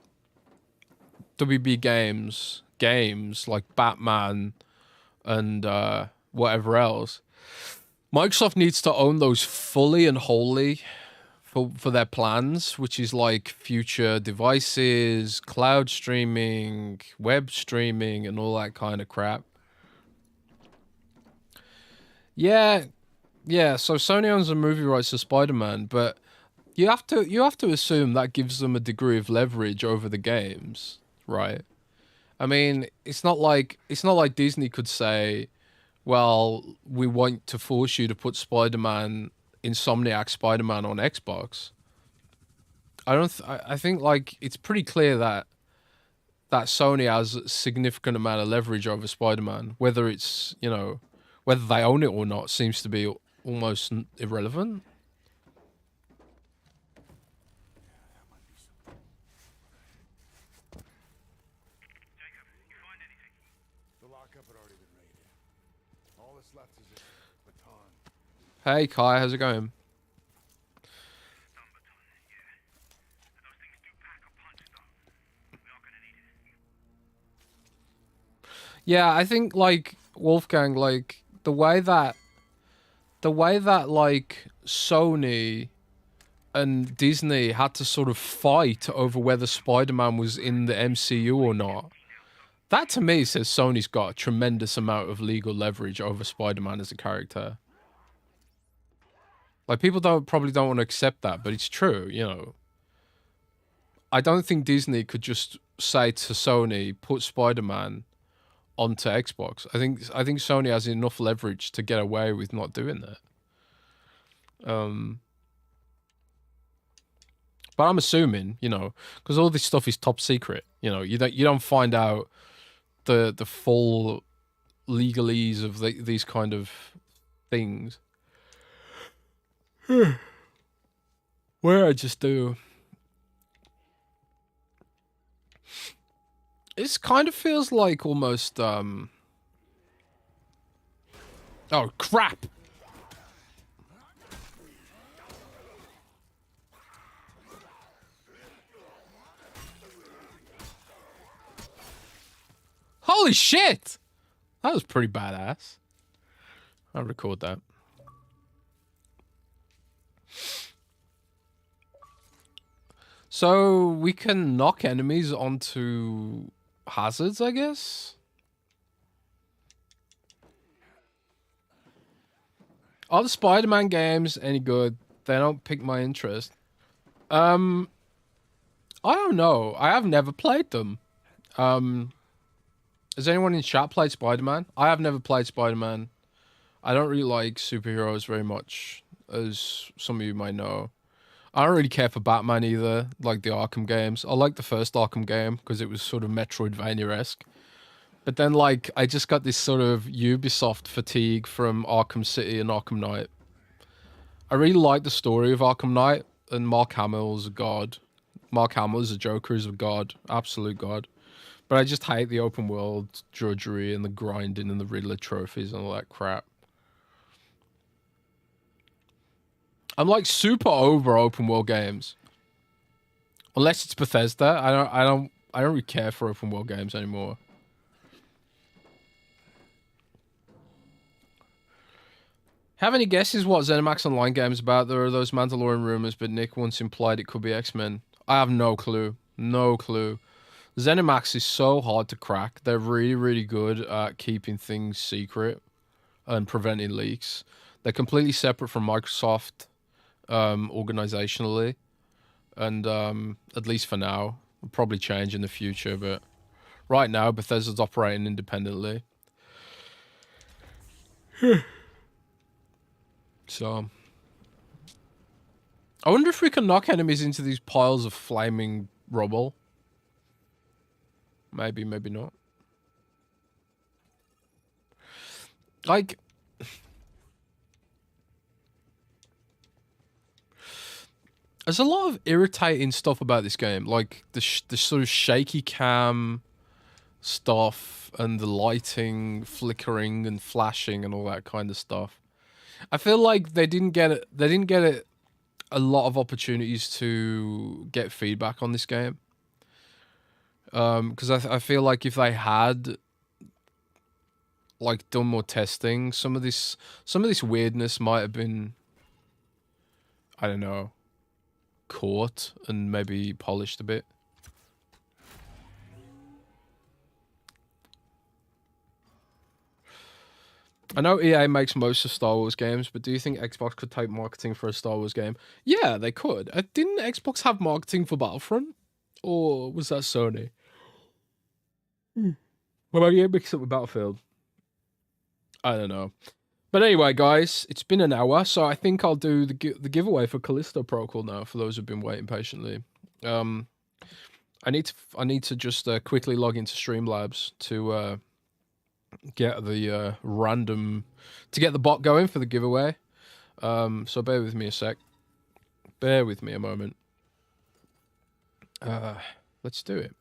WB games like Batman and whatever else, Microsoft needs to own those fully and wholly for their plans, which is like future devices, cloud streaming, web streaming, and all that kind of crap. Yeah. So Sony owns the movie rights to Spider-Man, but you have to assume that gives them a degree of leverage over the games, right? I mean, it's not like Disney could say, well, we want to force you to put Insomniac Spider-Man on Xbox. I think like it's pretty clear that that Sony has a significant amount of leverage over Spider-Man. Whether it's, you know, whether they own it or not seems to be almost irrelevant. The lockup had already been raided. All that's left is this baton. Hey Kai, how's it going? Yeah, I think like Wolfgang, like the way that like Sony and Disney had to sort of fight over whether Spider-Man was in the MCU or not. That to me says Sony's got a tremendous amount of legal leverage over Spider-Man as a character. Like people probably don't want to accept that, but it's true, you know. I don't think Disney could just say to Sony, put Spider-Man onto Xbox. I think Sony has enough leverage to get away with not doing that. But I'm assuming, you know, because all this stuff is top secret. You know, you don't find out the full legalese of these kind of things. Where I just do. This kind of feels like almost, oh, crap! Holy shit! That was pretty badass. I'll record that. So we can knock enemies onto hazards, I guess? Are the Spider-Man games any good? They don't pique my interest. I don't know. I have never played them. Has anyone in chat played Spider-Man? I have never played Spider-Man. I don't really like superheroes very much, as some of you might know. I don't really care for Batman either, like the Arkham games. I like the first Arkham game because it was sort of Metroidvania-esque. But then, like, I just got this sort of Ubisoft fatigue from Arkham City and Arkham Knight. I really like the story of Arkham Knight, and Mark Hamill's a god. Mark Hamill as a Joker is a god, absolute god. But I just hate the open world drudgery and the grinding and the Riddler trophies and all that crap. I'm like super over open world games. Unless it's Bethesda, I don't really care for open world games anymore. Have any guesses what ZeniMax Online game is about? There are those Mandalorian rumors, but Nick once implied it could be X-Men. I have no clue. No clue. ZeniMax is so hard to crack. They're really, really good at keeping things secret and preventing leaks. They're completely separate from Microsoft organizationally. And at least for now. It'll probably change in the future, but right now Bethesda's operating independently. So I wonder if we can knock enemies into these piles of flaming rubble. Maybe, maybe not. Like, there's a lot of irritating stuff about this game, like the sort of shaky cam stuff and the lighting flickering and flashing and all that kind of stuff. I feel like they didn't get it. They didn't get it a lot of opportunities to get feedback on this game. Because I feel like if they had like done more testing, some of this weirdness might have been, I don't know, caught and maybe polished a bit. I know EA makes most of Star Wars games, but do you think Xbox could take marketing for a Star Wars game? Yeah, they could. Didn't Xbox have marketing for Battlefront? Or was that Sony? Well, maybe you mix it with Battlefield. I don't know. But anyway, guys, it's been an hour, so I think I'll do the giveaway for Callisto Protocol now, for those who've been waiting patiently. I need to just quickly log into Streamlabs to get the to get the bot going for the giveaway. So bear with me a sec. Bear with me a moment. Let's do it.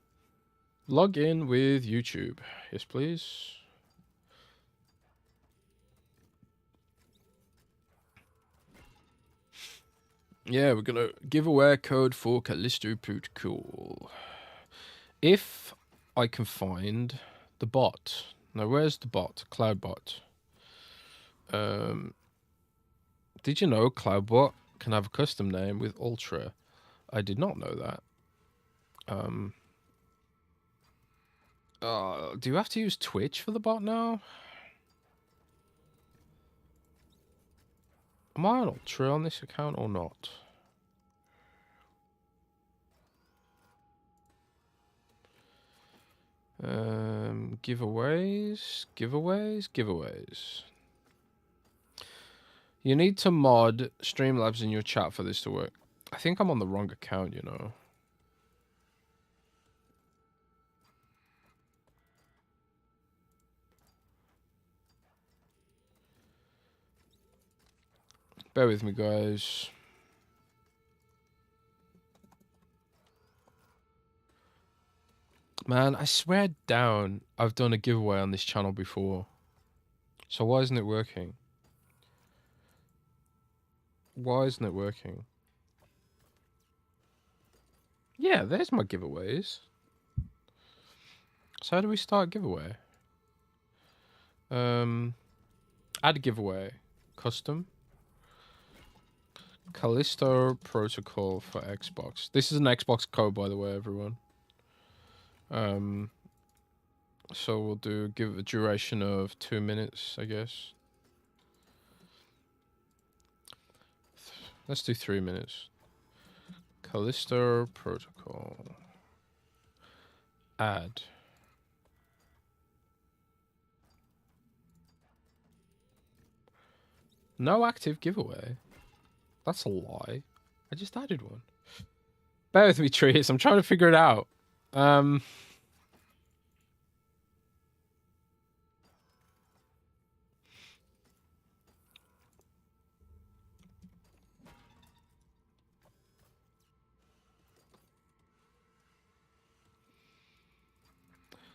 Log in with YouTube. Yes, please. Yeah, we're gonna give away a code for Callisto Protocol. If I can find the bot. Now, where's the bot? Cloudbot. Did you know Cloudbot can have a custom name with Ultra? I did not know that. Do you have to use Twitch for the bot now? Am I on Ultra on this account or not? Giveaways. You need to mod Streamlabs in your chat for this to work. I think I'm on the wrong account, you know. Bear with me, guys. Man, I swear down, I've done a giveaway on this channel before. So why isn't it working? Why isn't it working? Yeah, there's my giveaways. So how do we start a giveaway? Add giveaway. Custom. Callisto Protocol for Xbox. This is an Xbox code, by the way, everyone. So we'll give a duration of 2 minutes, I guess. Let's do 3 minutes. Callisto Protocol. Add. No active giveaway. That's a lie. I just added one. Bear with me, Trees. I'm trying to figure it out.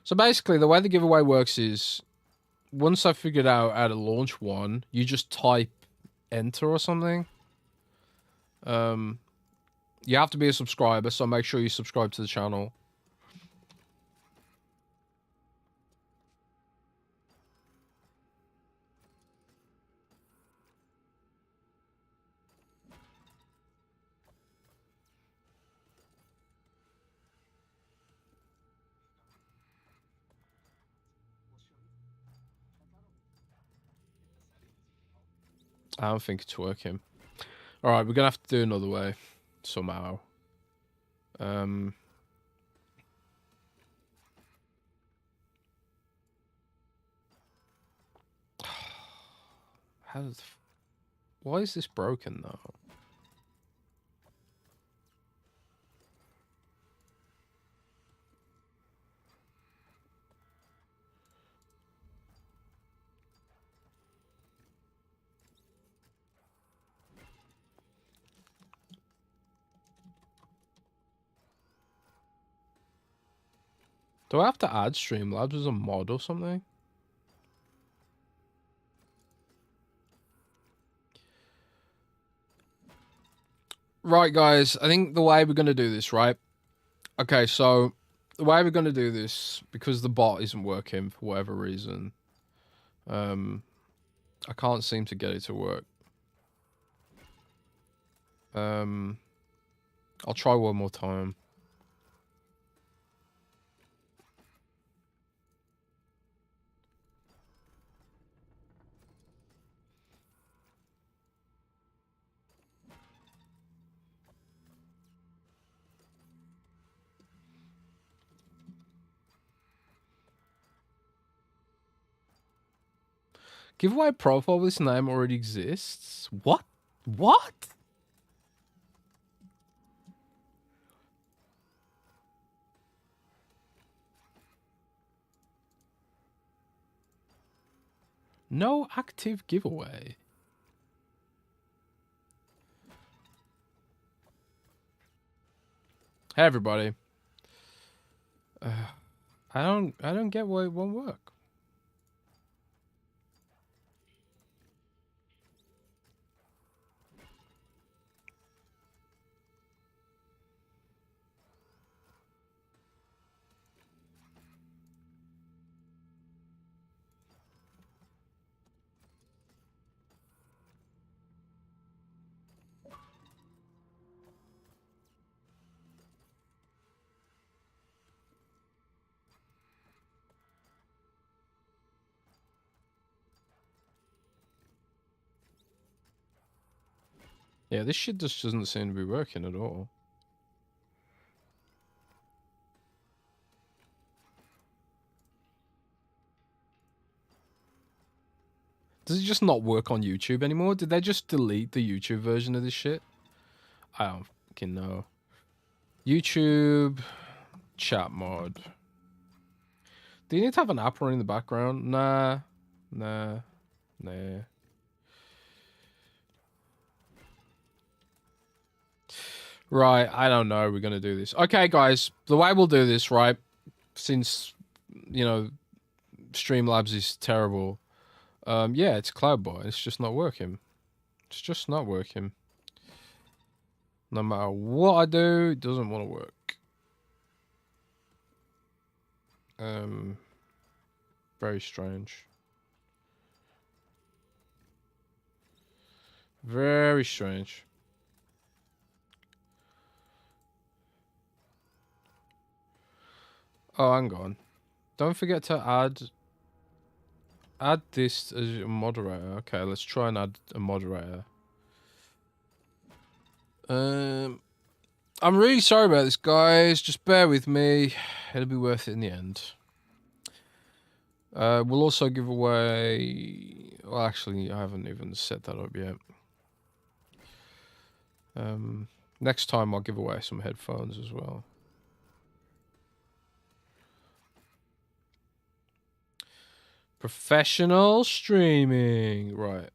So basically, the way the giveaway works is, once I figured out how to launch one, you just type enter or something. You have to be a subscriber, so make sure you subscribe to the channel. I don't think it's working. Alright, we're gonna have to do another way. Somehow. Why is this broken though? Do I have to add Streamlabs as a mod or something? Right, guys. I think the way we're going to do this, right? Okay, so the way we're going to do this, because the bot isn't working for whatever reason, I can't seem to get it to work. I'll try one more time. Giveaway profile with this name already exists? What? What? No active giveaway. Hey everybody. I don't get why it won't work. Yeah, this shit just doesn't seem to be working at all. Does it just not work on YouTube anymore? Did they just delete the YouTube version of this shit? I don't fucking know. YouTube chat mod. Do you need to have an app running in the background? Nah. Right, I don't know. We're gonna do this. Okay, guys. The way we'll do this, right? Since, you know, Streamlabs is terrible. Yeah, it's Cloudboy. It's just not working. It's just not working. No matter what I do, it doesn't want to work. Very strange. Very strange. Oh, hang on. Don't forget to add this as a moderator. Okay, let's try and add a moderator. I'm really sorry about this, guys. Just bear with me. It'll be worth it in the end. We'll also give away... Well, actually, I haven't even set that up yet. Next time I'll give away some headphones as well. Professional streaming. Right.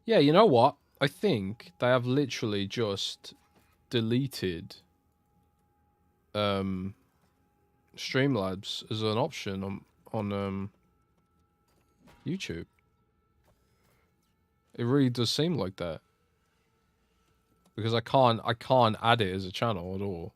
Yeah, you know what? I think they have literally just deleted Streamlabs as an option on YouTube. It really does seem like that. Because I can't add it as a channel at all.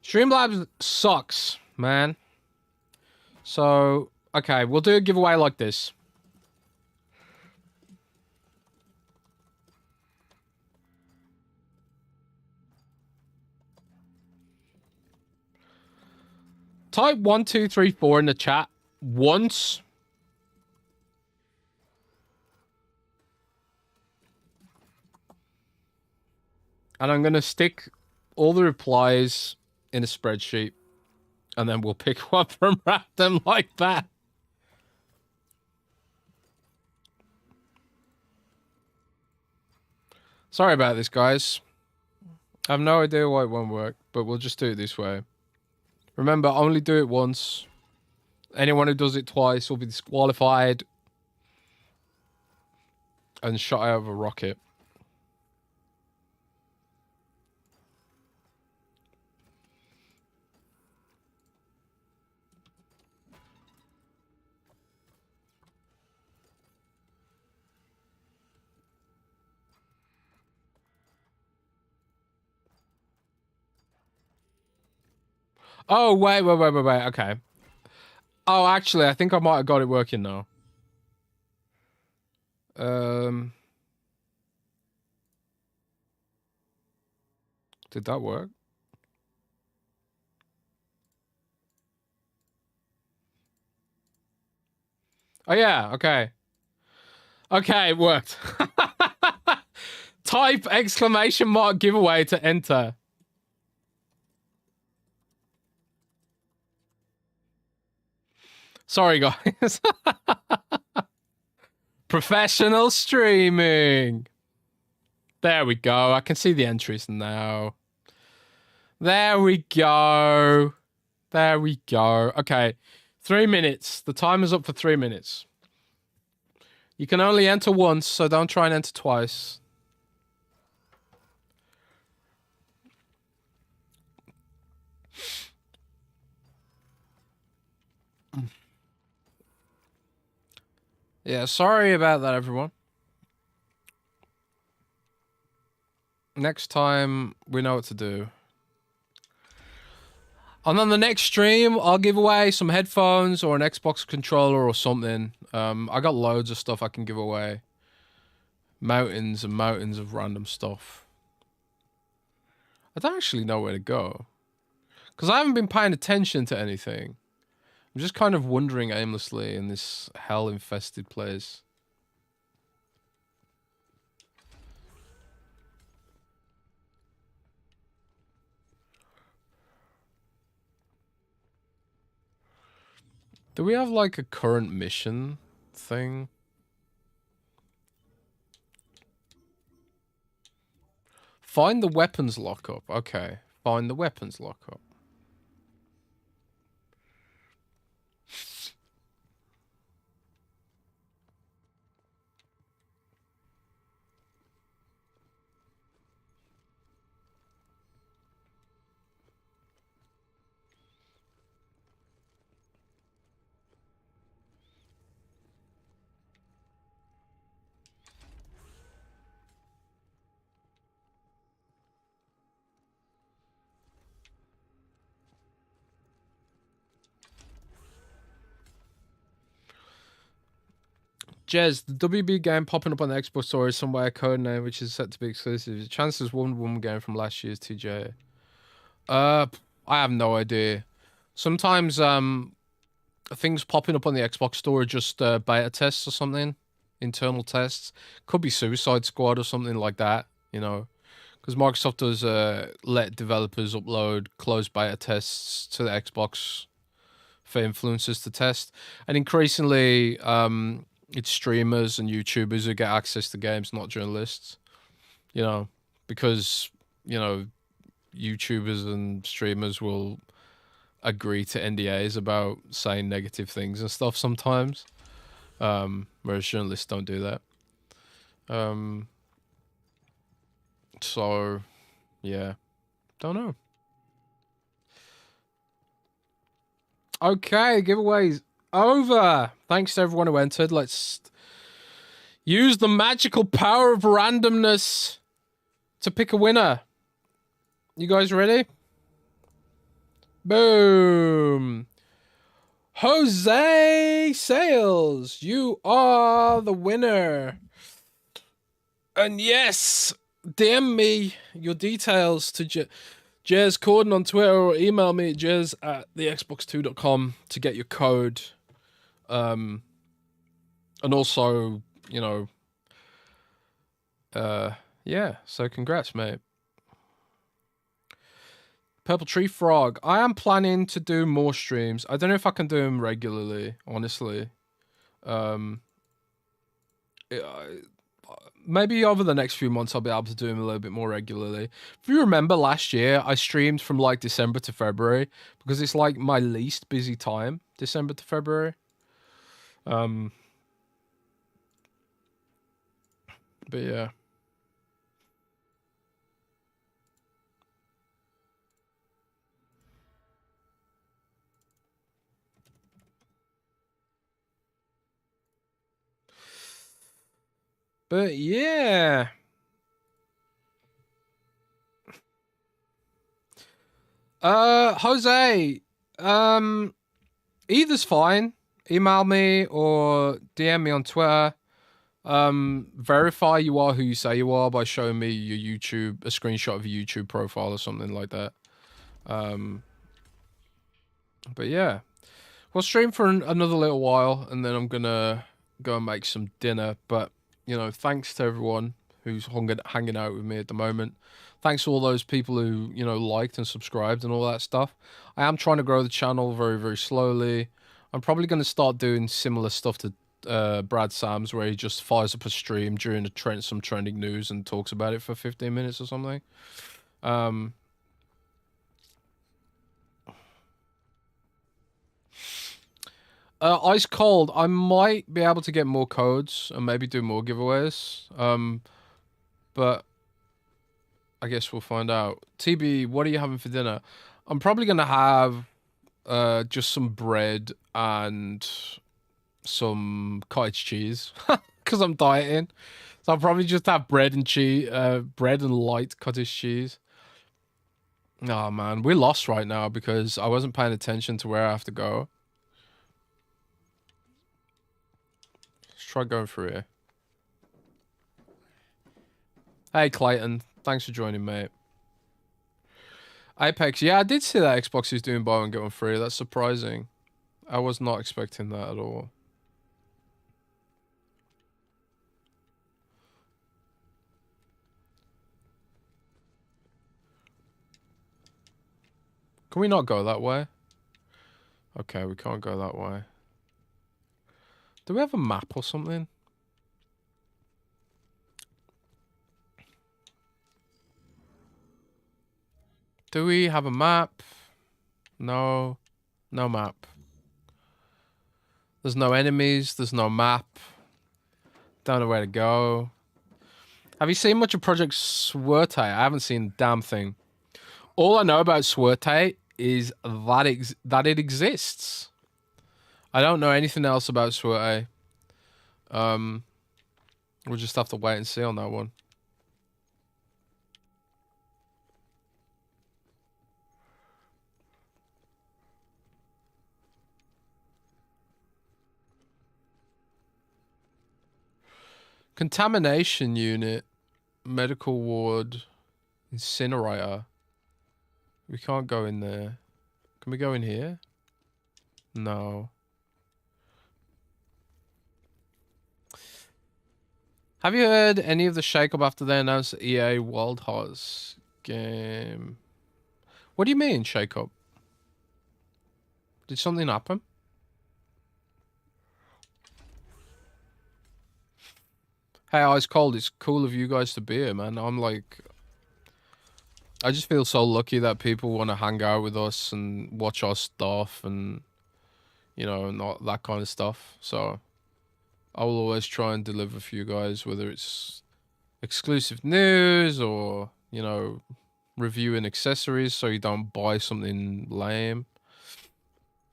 Streamlabs sucks, man. So, okay, we'll do a giveaway like this. Type 1234 in the chat once. And I'm going to stick all the replies in a spreadsheet. And then we'll pick one from random like that. Sorry about this, guys. I have no idea why it won't work, but we'll just do it this way. Remember, only do it once. Anyone who does it twice will be disqualified and shot out of a rocket. Oh, wait. Okay. Oh, actually, I think I might have got it working now. Did that work? Oh, yeah. Okay. Okay, it worked. Type exclamation mark giveaway to enter. Sorry, guys. Professional streaming. There we go. I can see the entries now. There we go. There we go. Okay. 3 minutes. The timer's up for 3 minutes. You can only enter once, so don't try and enter twice. Yeah, sorry about that, everyone. Next time, we know what to do. And on the next stream, I'll give away some headphones or an Xbox controller or something. I got loads of stuff I can give away. Mountains and mountains of random stuff. I don't actually know where to go. Because I haven't been paying attention to anything. I'm just kind of wandering aimlessly in this hell-infested place. Do we have like a current mission thing? Find the weapons lockup. Okay. Find the weapons lockup. Jez, the WB game popping up on the Xbox Store is somewhere code name which is set to be exclusive. The chances Wonder Woman game from last year's TJ. I have no idea. Sometimes things popping up on the Xbox Store are just beta tests or something, internal tests. Could be Suicide Squad or something like that, you know, because Microsoft does let developers upload closed beta tests to the Xbox for influencers to test, and increasingly it's streamers and YouTubers who get access to games, not journalists, you know, because, you know, YouTubers and streamers will agree to NDAs about saying negative things and stuff sometimes, whereas journalists don't do that. So, yeah, don't know. Okay, giveaways over. Thanks to everyone who entered. Let's use the magical power of randomness to pick a winner. You guys ready? Boom. Jose Sales, you are the winner. And yes, DM me your details to Jez Corden on Twitter, or email me at jez@thexbox2.com to get your code. And also, you know, yeah, so congrats, mate. Purple Tree Frog, I am planning to do more streams. I don't know if I can do them regularly, honestly. Maybe over the next few months I'll be able to do them a little bit more regularly. If you remember last year, I streamed from like December to February because it's like my least busy time, December to February. But yeah. But yeah. Jose, either's fine. Email me or DM me on Twitter. Verify you are who you say you are by showing me your YouTube, a screenshot of your YouTube profile or something like that. But yeah, we'll stream for another little while, and then I'm gonna go and make some dinner. But you know, thanks to everyone who's hanging out with me at the moment. Thanks to all those people who, you know, liked and subscribed and all that stuff. I am trying to grow the channel very, very slowly. I'm probably going to start doing similar stuff to Brad Sams, where he just fires up a stream during some trending news and talks about it for 15 minutes or something. Ice Cold, I might be able to get more codes and maybe do more giveaways. But I guess we'll find out. TB, what are you having for dinner? I'm probably going to have just some bread and some cottage cheese because I'm dieting. So I'll probably just have bread and cheese, bread and light cottage cheese. Oh man, we're lost right now because I wasn't paying attention to where I have to go. Let's try going through here. Hey Clayton, thanks for joining, mate. Apex, yeah, I did see that Xbox is doing buy one get one free. That's surprising. I was not expecting that at all. Can we not go that way? Okay, we can't go that way. Do we have a map or something? Do we have a map? No. No map. There's no enemies. There's no map. Don't know where to go. Have you seen much of Project Swerte? I haven't seen a damn thing. All I know about Swerte is that it exists. I don't know anything else about Swerte. We'll just have to wait and see on that one. Contamination unit, medical ward, incinerator. We can't go in there. Can we go in here? No. Have you heard any of the shake-up after they announced the EA Wild Hearts game? What do you mean, shake-up? Did something happen? Hey, Ice Cold, it's cool of you guys to be here, man. I'm like... I just feel so lucky that people want to hang out with us and watch our stuff and, you know, not that kind of stuff. So, I will always try and deliver for you guys, whether it's exclusive news or, you know, reviewing accessories so you don't buy something lame.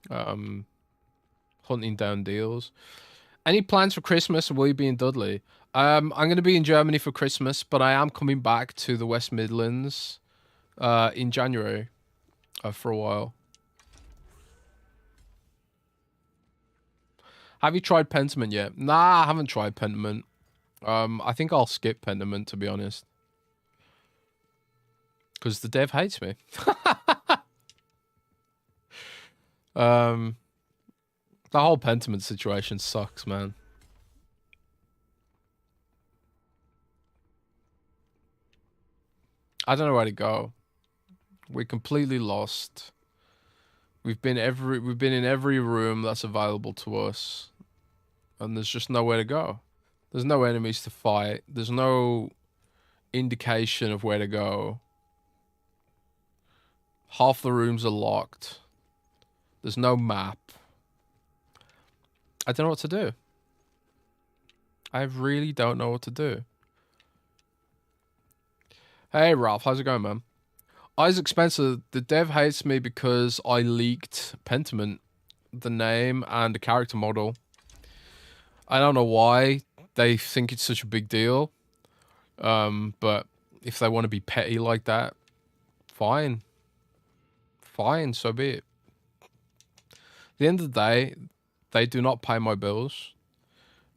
Hunting down deals. Any plans for Christmas, or will you be in Dudley? I'm going to be in Germany for Christmas, but I am coming back to the West Midlands in January for a while. Have you tried Pentiment yet? Nah, I haven't tried Pentiment. I think I'll skip Pentiment, to be honest. Because the dev hates me. The whole Pentiment situation sucks, man. I don't know where to go. We're completely lost. We've been in every room that's available to us, and there's just nowhere to go. There's no enemies to fight. There's no indication of where to go. Half the rooms are locked. There's no map. I don't know what to do. I really don't know what to do. Hey, Ralph. How's it going, man? Isaac Spencer, the dev hates me because I leaked Pentiment, the name and the character model. I don't know why they think it's such a big deal. But if they want to be petty like that, fine. fine, so be it. At the end of the day, they do not pay my bills.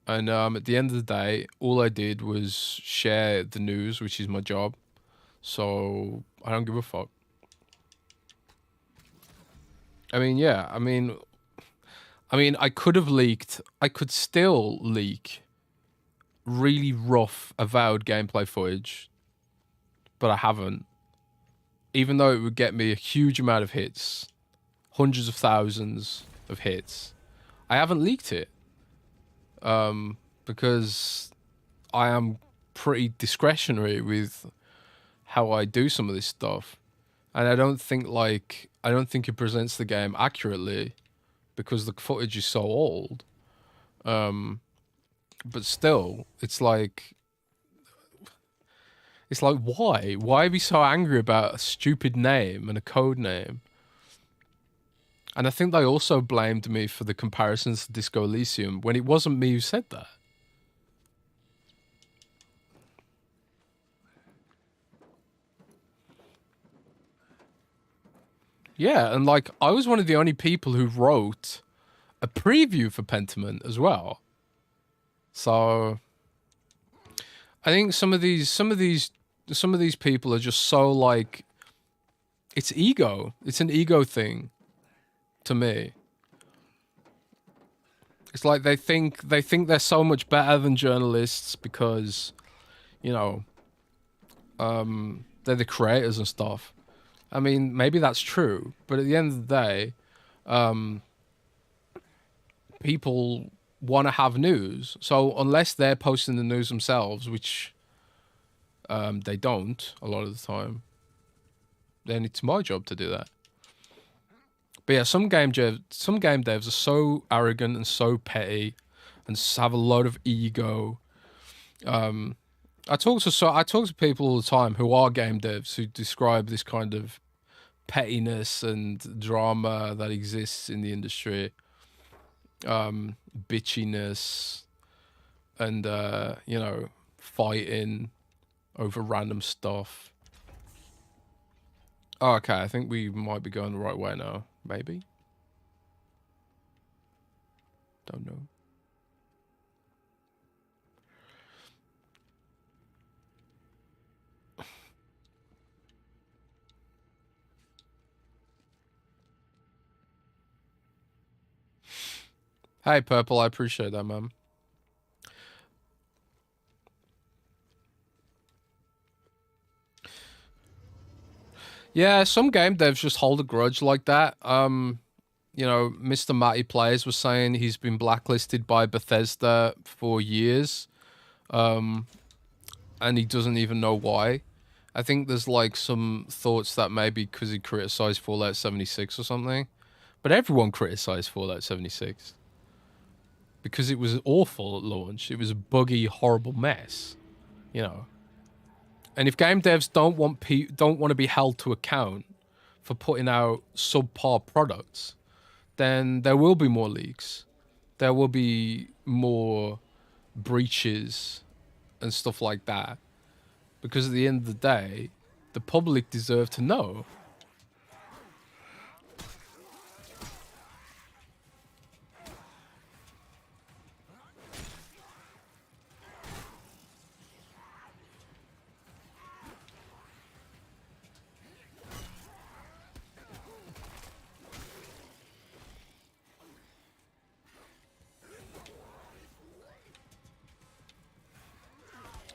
And at the end of the day, all I did was share the news, which is my job. So I don't give a fuck. I mean, yeah, I mean, I could have leaked, I could still leak really rough, avowed gameplay footage, but I haven't. Even though it would get me a huge amount of hits, hundreds of thousands of hits, I haven't leaked it. Because I am pretty discretionary with how I do some of this stuff. And I don't think it presents the game accurately because the footage is so old. But still, it's like why? Why be so angry about a stupid name and a code name? And I think they also blamed me for the comparisons to Disco Elysium when it wasn't me who said that. Yeah, and like I was one of the only people who wrote a preview for Pentiment as well. So I think some of these people are just so like, it's ego. It's an ego thing to me. It's like they think they're so much better than journalists because, you know, they're the creators and stuff. I mean, maybe that's true, but at the end of the day, people want to have news. So unless they're posting the news themselves, which they don't a lot of the time, then it's my job to do that. But yeah, some game devs are so arrogant and so petty and have a lot of ego. I talk to people all the time who are game devs who describe this kind of pettiness and drama that exists in the industry, bitchiness, and you know, fighting over random stuff. Oh, okay, I think we might be going the right way now. Maybe. Don't know. Hey, Purple, I appreciate that, man. Yeah, some game devs just hold a grudge like that. You know, Mr. Matty Plays was saying he's been blacklisted by Bethesda for years. And he doesn't even know why. I think there's like some thoughts that maybe because he criticized Fallout 76 or something. But everyone criticized Fallout 76. Because it was awful at launch. It was a buggy, horrible mess. You know. And if game devs don't want to be held to account for putting out subpar products, then there will be more leaks. There will be more breaches and stuff like that. Because at the end of the day, the public deserve to know.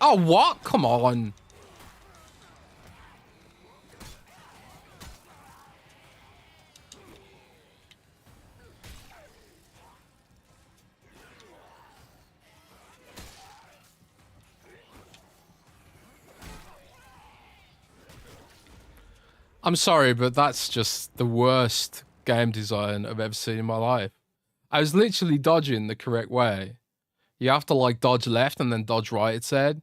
Oh, what? Come on. I'm sorry, but that's just the worst game design I've ever seen in my life. I was literally dodging the correct way. You have to like dodge left and then dodge right, it said.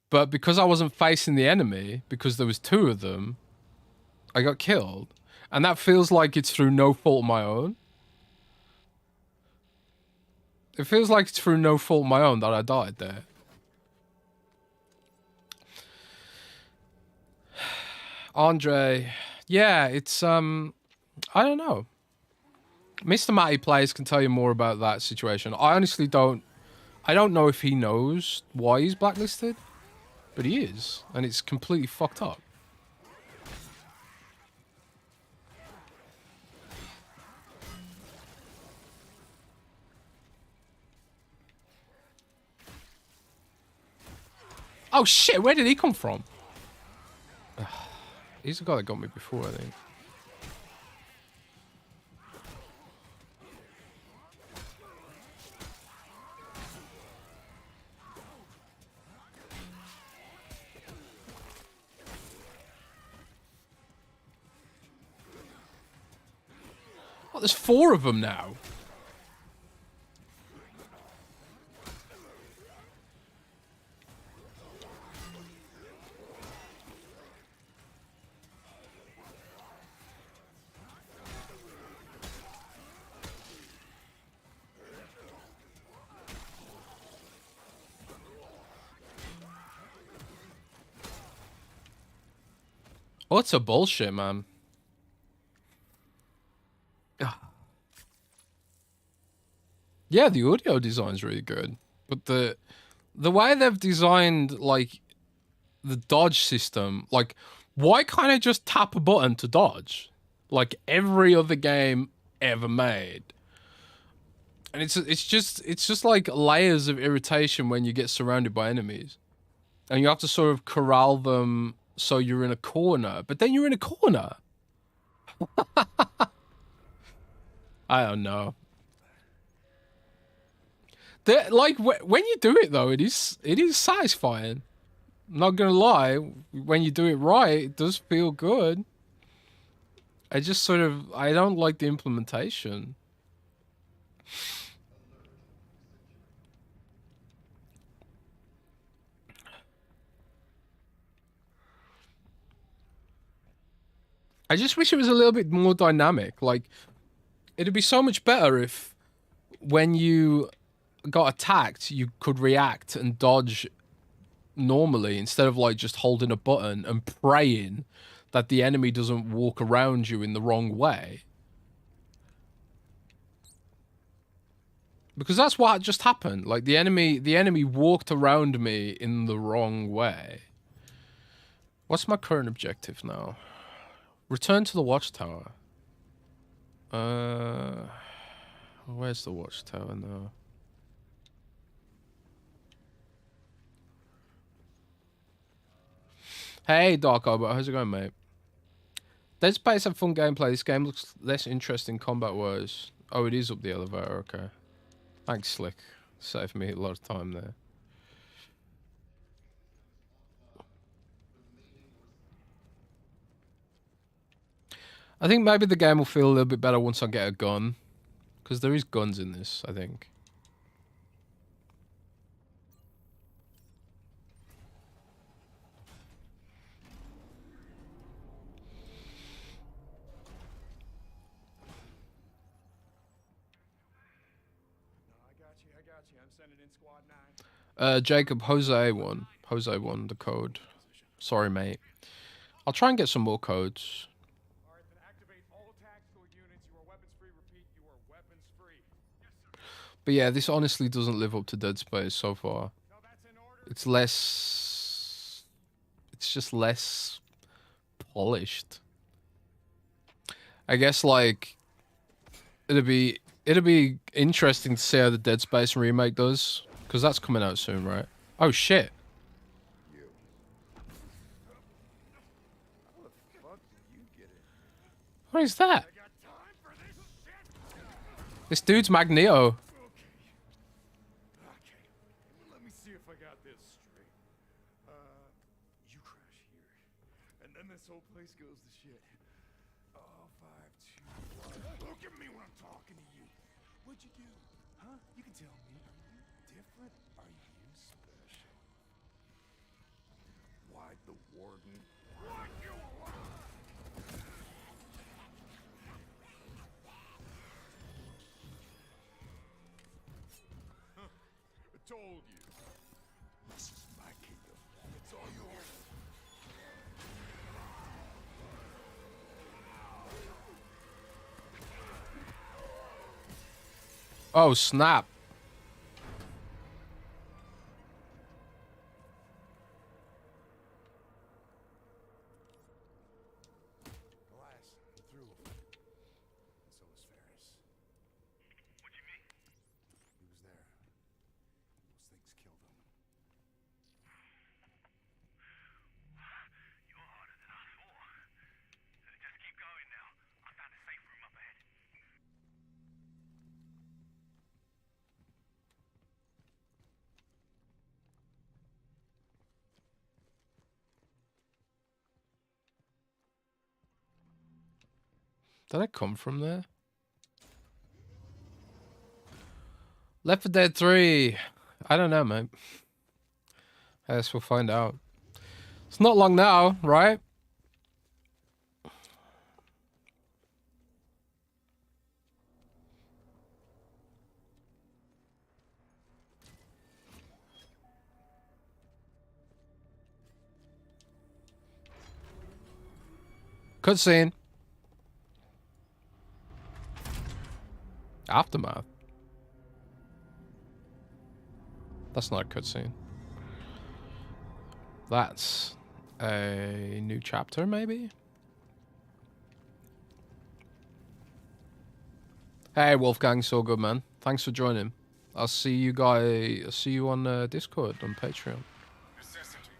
But because I wasn't facing the enemy, because there was two of them, I got killed. And that feels like it's through no fault of my own. It feels like it's through no fault of my own that I died there. Andre, yeah, it's I don't know. Mr. Matty Plays can tell you more about that situation. I honestly don't. I don't know if he knows why he's blacklisted, but he is, and it's completely fucked up. Oh shit, where did he come from? He's the guy that got me before, I think. Oh, there's 4 of them now. Oh, it's a bullshit, man. Yeah, the audio design's really good, but the way they've designed like the dodge system, like why can't I just tap a button to dodge, like every other game ever made? And it's just like layers of irritation when you get surrounded by enemies, and you have to sort of corral them so you're in a corner, but then you're in a corner. I don't know. Like when you do it though, it is satisfying. I'm not gonna lie, when you do it right, it does feel good. I just sort of I don't like the implementation. I just wish it was a little bit more dynamic. Like, it'd be so much better if when you got attacked, you could react and dodge normally instead of like just holding a button and praying that the enemy doesn't walk around you in the wrong way. Because that's what just happened. Like the enemy walked around me in the wrong way. What's my current objective now? Return to the watchtower. Where's the watchtower now? Hey, Dark Arbor, how's it going, mate? Dead Space had fun gameplay. This game looks less interesting combat-wise. Oh, it is up the elevator, okay. Thanks, Slick. Saved me a lot of time there. I think maybe the game will feel a little bit better once I get a gun. Because there is guns in this, I think. Jacob, Jose won. Jose won the code. Sorry, mate. I'll try and get some more codes. But yeah, this honestly doesn't live up to Dead Space so far. It's less... It's just less polished. I guess, like... It'd be interesting to see how the Dead Space remake does. Because that's coming out soon, right? Oh, shit. What is that? This dude's Magneto. Let me see if I got this straight. You crash here, and then this whole place goes to shit. Oh, 5, 2, 1. Look at me when I'm talking to you. What'd you do? Huh? You can tell me. Are you different? Are you special? Why'd the warden want you alive? I told you. This is my kingdom. It's all yours. Oh, snap. Alas, I'm through. And so was Ferris. What do you mean? He was there. Those things killed him. You're harder than I thought. So just keep going now. I found a safe room up ahead. Did I come from there? Left 4 Dead 3. I don't know, mate. I guess we'll find out. It's not long now, right? Cutscene. Aftermath. That's not a cutscene. That's a new chapter, maybe? Hey, Wolfgang, so good, man. Thanks for joining. I'll see you guys. I'll see you on Discord, on Patreon. Necessity.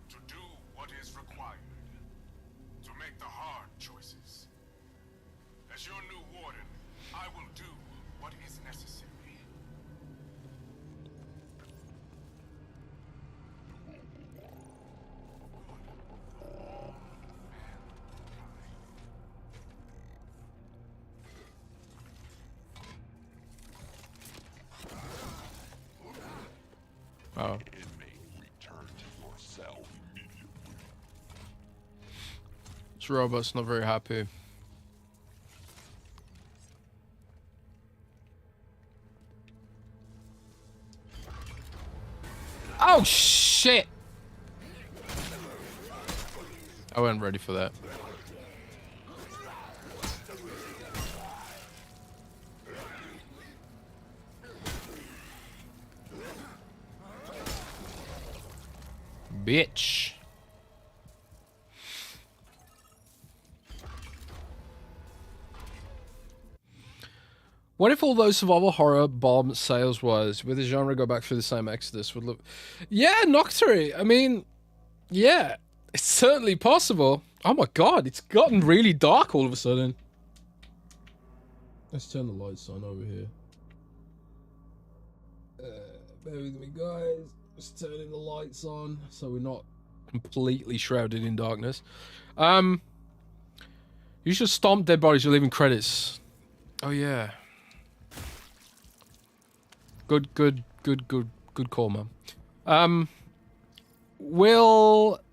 To do what is required. To make the hard choices. As your new warden, I will do what is necessary. Oh. Inmate, return to yourself. This robot's not very happy. Oh, shit! I wasn't ready for that. Bitch. What if all those survival horror bomb sales was, with the genre go back through the same exodus, would look... Yeah, Nocturne. I mean, yeah, it's certainly possible. Oh my god, it's gotten really dark all of a sudden. Let's turn the lights on over here. Bear with me, guys. Just turning the lights on so we're not completely shrouded in darkness. You should stomp dead bodies. You're leaving credits. Oh yeah. Good call, man.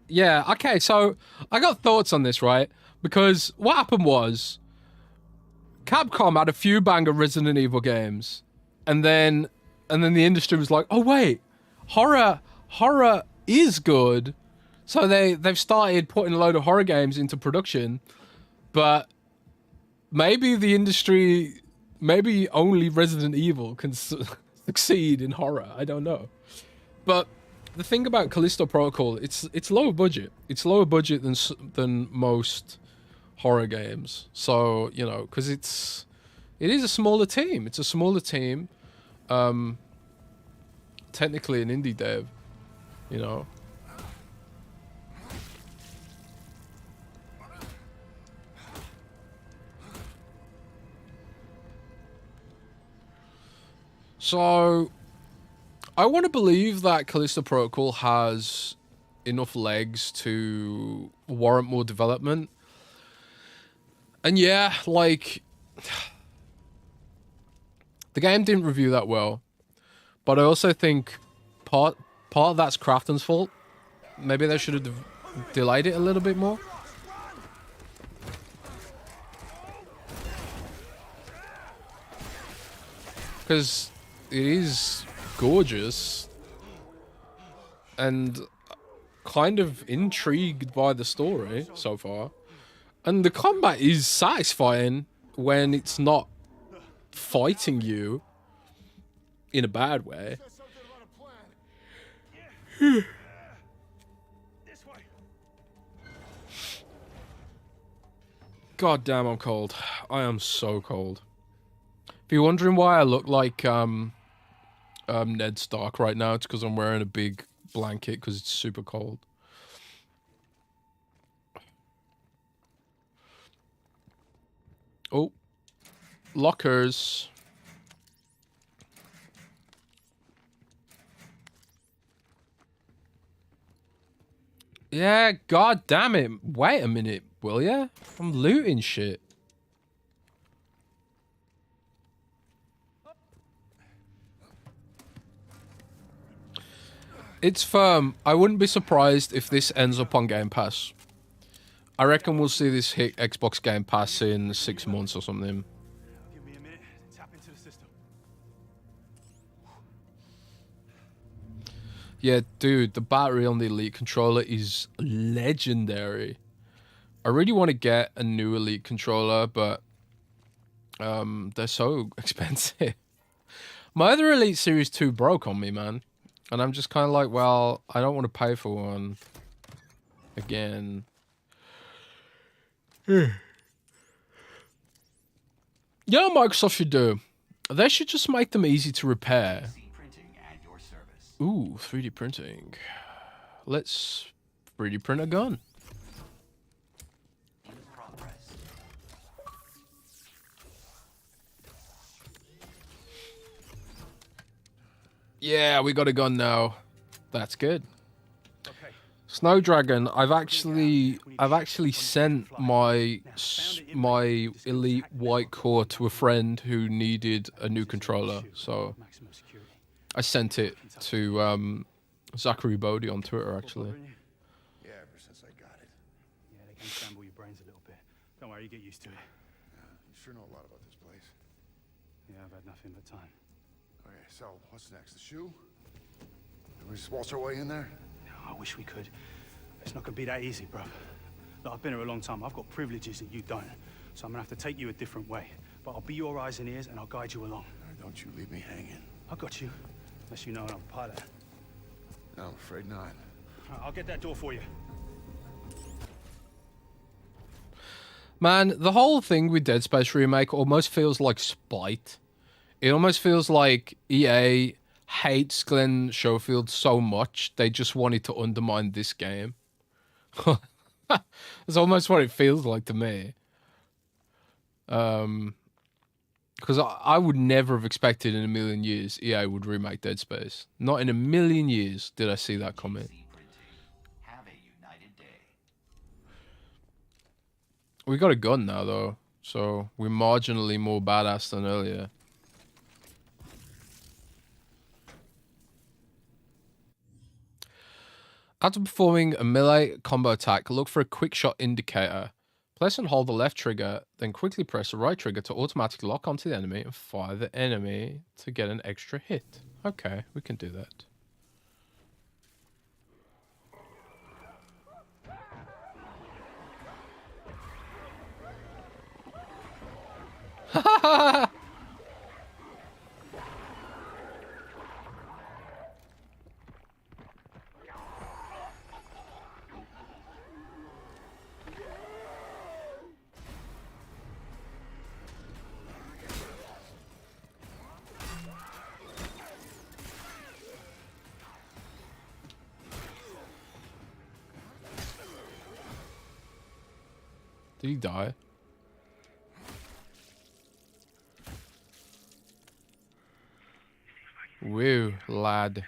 Yeah, okay, so I got thoughts on this, right? Because what happened was Capcom had a few banger Resident Evil games, and then the industry was like, oh wait, horror is good. So they've started putting a load of horror games into production, but maybe the industry, maybe only Resident Evil can succeed in horror. I don't know. But the thing about Callisto Protocol, it's lower budget. It's lower budget than most horror games. So, you know, because it is a smaller team. It's a smaller team. Technically an indie dev, you know. So, I want to believe that Callisto Protocol has enough legs to warrant more development. And yeah, like, the game didn't review that well, but I also think part of that's Crafton's fault. Maybe they should have delayed it a little bit more. Because it is gorgeous and kind of intrigued by the story so far. And the combat is satisfying when it's not fighting you in a bad way. Said something about a plan. This way. God damn, I'm cold. I am so cold. If you're wondering why I look like Ned Stark right now, it's because I'm wearing a big blanket because it's super cold. Oh, lockers. Yeah, god damn it. Wait a minute, will ya? I'm looting shit. It's firm. I wouldn't be surprised if this ends up on Game Pass. I reckon we'll see this hit Xbox Game Pass in 6 months or something. Give me a minute to tap into the system. Yeah, dude, the battery on the Elite controller is legendary. I really want to get a new Elite controller, but they're so expensive. My other Elite Series 2 broke on me, man. And I'm just kind of like, well, I don't want to pay for one again. You know what Microsoft should do? They should just make them easy to repair. Ooh, 3D printing. Let's 3D print a gun. Yeah, we got a gun now. That's good. Okay. Snow Dragon, I've actually sent my Elite White Core to a friend who needed a new controller. So Maximum security. I sent it to Zachary Bodie on Twitter actually. Yeah, ever since I got it. Yeah, they can scramble your brains a little bit. Don't worry, you get used to it. You sure know a lot about this place. Yeah, I've had nothing but time. Okay, so what's next? The shoe? Can we just waltz our way in there? I wish we could. It's not gonna be that easy, bro. Look, I've been here a long time. I've got privileges that you don't. So I'm gonna have to take you a different way. But I'll be your eyes and ears and I'll guide you along. Don't you leave me hanging. I got you. Unless you know I'm a pilot. No, I'm afraid not. Right, I'll get that door for you. Man, the whole thing with Dead Space Remake almost feels like spite. It almost feels like EA hates Glenn Schofield so much, they just wanted to undermine this game. That's almost what it feels like to me. Because I would never have expected in a million years EA would remake Dead Space. Not in a million years did I see that coming. We got a gun now, though, so we're marginally more badass than earlier. After performing a melee combo attack, look for a quick shot indicator. Press and hold the left trigger, then quickly press the right trigger to automatically lock onto the enemy and fire the enemy to get an extra hit. Okay, we can do that. Ha ha ha! Did he die? Woo, lad.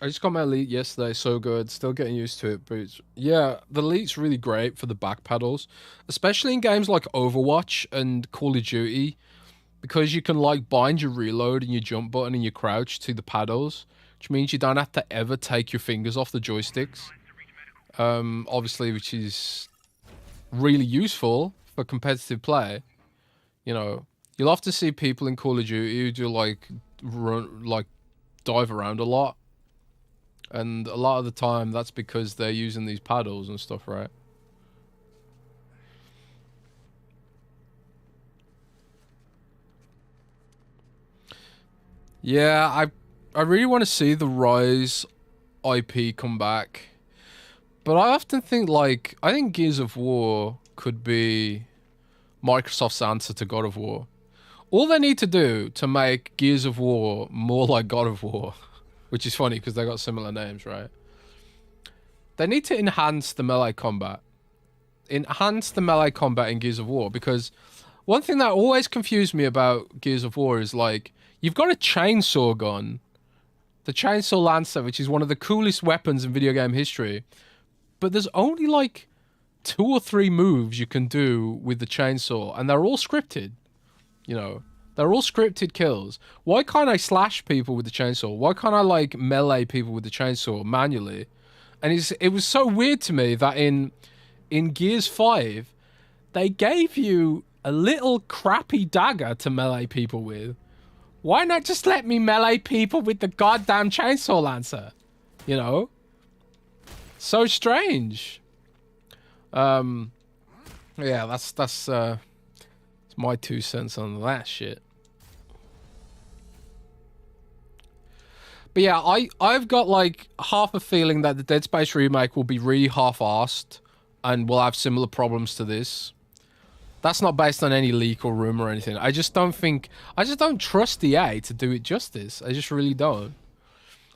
I just got my Elite yesterday, so good. Still getting used to it, but it's, yeah, the Elite's really great for the back pedals, especially in games like Overwatch and Call of Duty, because you can like bind your reload and your jump button and your crouch to the paddles, which means you don't have to ever take your fingers off the joysticks. Obviously, which is really useful for competitive play. You know, you'll often see people in Call of Duty who do like dive around a lot. And a lot of the time, that's because they're using these paddles and stuff, right? Yeah, I really want to see the Rise IP come back. But I often think, like, I think Gears of War could be Microsoft's answer to God of War. All they need to do to make Gears of War more like God of War, which is funny because they got similar names, right? They need to enhance the melee combat. Enhance the melee combat in Gears of War, because one thing that always confused me about Gears of War is, like, you've got a chainsaw gun, the Chainsaw Lancer, which is one of the coolest weapons in video game history, but there's only like 2 or 3 moves you can do with the chainsaw, and they're all scripted. You know, they're all scripted kills. Why can't I slash people with the chainsaw? Why can't I, like, melee people with the chainsaw manually? And it was so weird to me that in Gears 5, they gave you a little crappy dagger to melee people with. Why not just let me melee people with the goddamn Chainsaw Lancer? You know? So strange. Yeah, that's my 2 cents on that shit. But yeah, I've got, like, half a feeling that the Dead Space remake will be really half-assed and will have similar problems to this. That's not based on any leak or rumor or anything. I just don't trust EA to do it justice. I just really don't.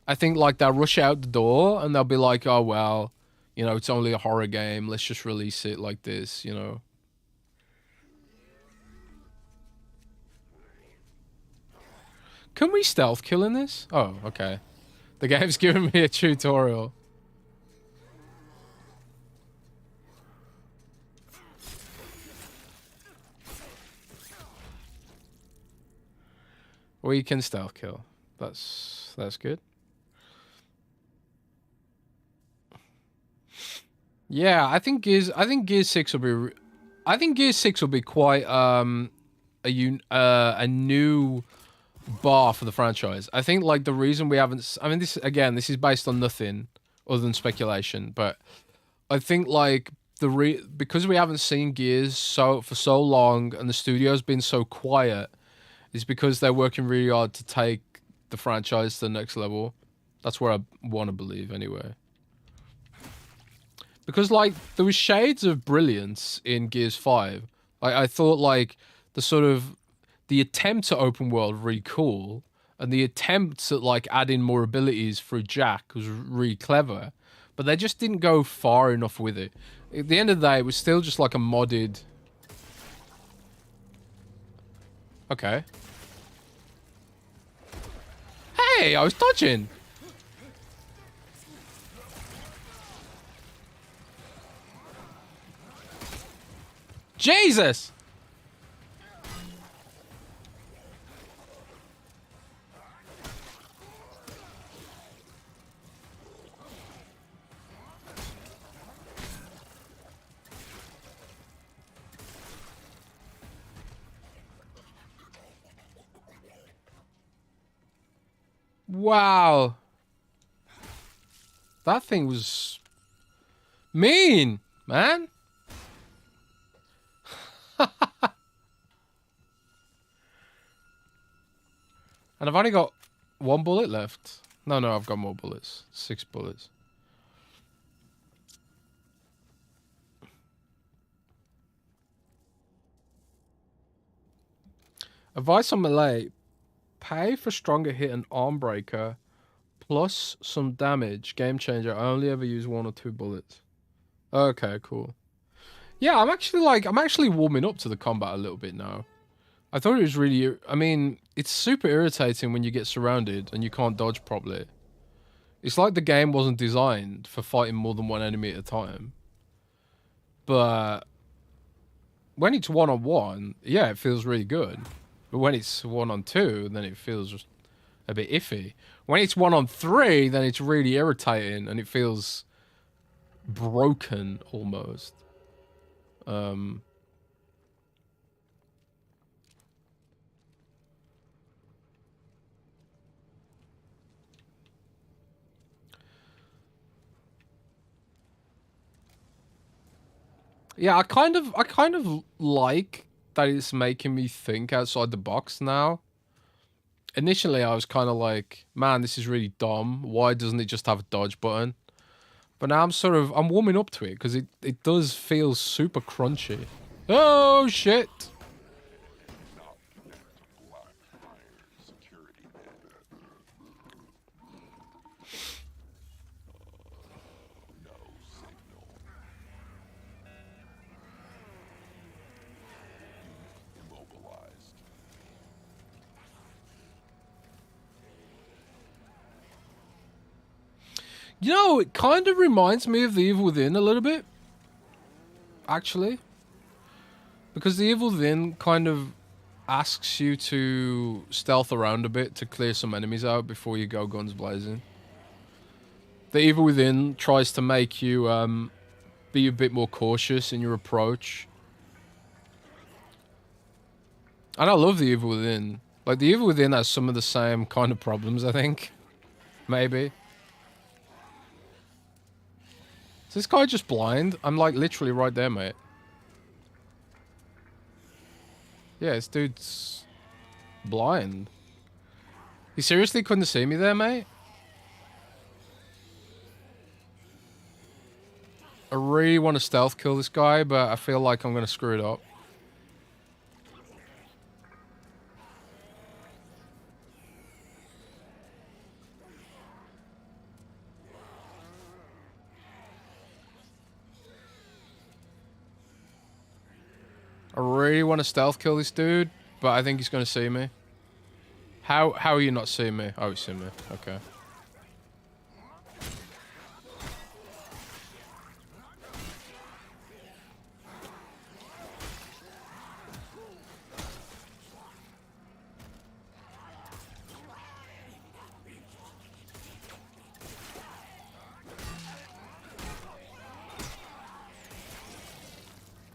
I think, like, they'll rush out the door and they'll be like, oh, well, you know, it's only a horror game. Let's just release it like this, you know. Can we stealth kill in this? Oh, okay. The game's giving me a tutorial. We can stealth kill. That's good. Yeah, I think Gears 6 will be quite a new bar for the franchise. I think, like, the reason we haven't, I mean, this is based on nothing other than speculation, but I think, like, because we haven't seen Gears for so long and the studio's been so quiet, is because they're working really hard to take the franchise to the next level. That's where I want to believe, anyway. Because, like, there was shades of brilliance in Gears 5. I thought, like, the attempt to open world really cool, and the attempt at, like, adding more abilities through Jack was really clever, but they just didn't go far enough with it. At the end of the day, it was still just like a modded... Okay. Hey, I was dodging! Jesus! Wow. That thing was mean, man. And I've only got 1 bullet left. No, I've got more bullets. 6 bullets. Advice on melee. Pay for stronger hit and arm breaker, plus some damage. Game changer. I only ever use 1 or 2 bullets. Okay, cool. Yeah, I'm actually warming up to the combat a little bit now. I thought it was really... I mean, it's super irritating when you get surrounded and you can't dodge properly. It's like the game wasn't designed for fighting more than 1 enemy at a time. But when it's 1-on-1, yeah, it feels really good. But when it's 1-on-2, then it feels just a bit iffy. When it's 1-on-3, then it's really irritating and it feels broken almost. Yeah, I kind of like that it's making me think outside the box now. initially I was kind of like, man, this is really dumb. Why doesn't it just have a dodge button? But now I'm warming up to it because it does feel super crunchy. Oh shit! You know, it kind of reminds me of The Evil Within a little bit. Actually. Because The Evil Within kind of asks you to stealth around a bit to clear some enemies out before you go guns blazing. The Evil Within tries to make you be a bit more cautious in your approach. And I love The Evil Within. Like, The Evil Within has some of the same kind of problems, I think. Maybe. Is this guy just blind? I'm like literally right there, mate. Yeah, this dude's blind. You seriously couldn't see me there, mate? I really want to stealth kill this guy, but I feel like I'm going to screw it up. I really want to stealth kill this dude, but I think he's going to see me. How are you not seeing me? Oh, he's seeing me. Okay.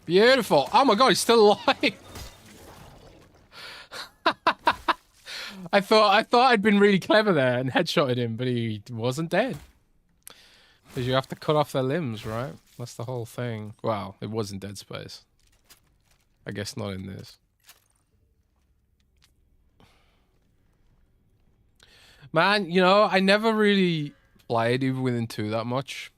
Beautiful. Oh my god, he's still alive. I thought I'd been really clever there and headshotted him, but he wasn't dead. Because you have to cut off their limbs, right? That's the whole thing. Wow, it was in Dead Space. I guess not in this. Man, you know, I never really played Evil Within 2 that much.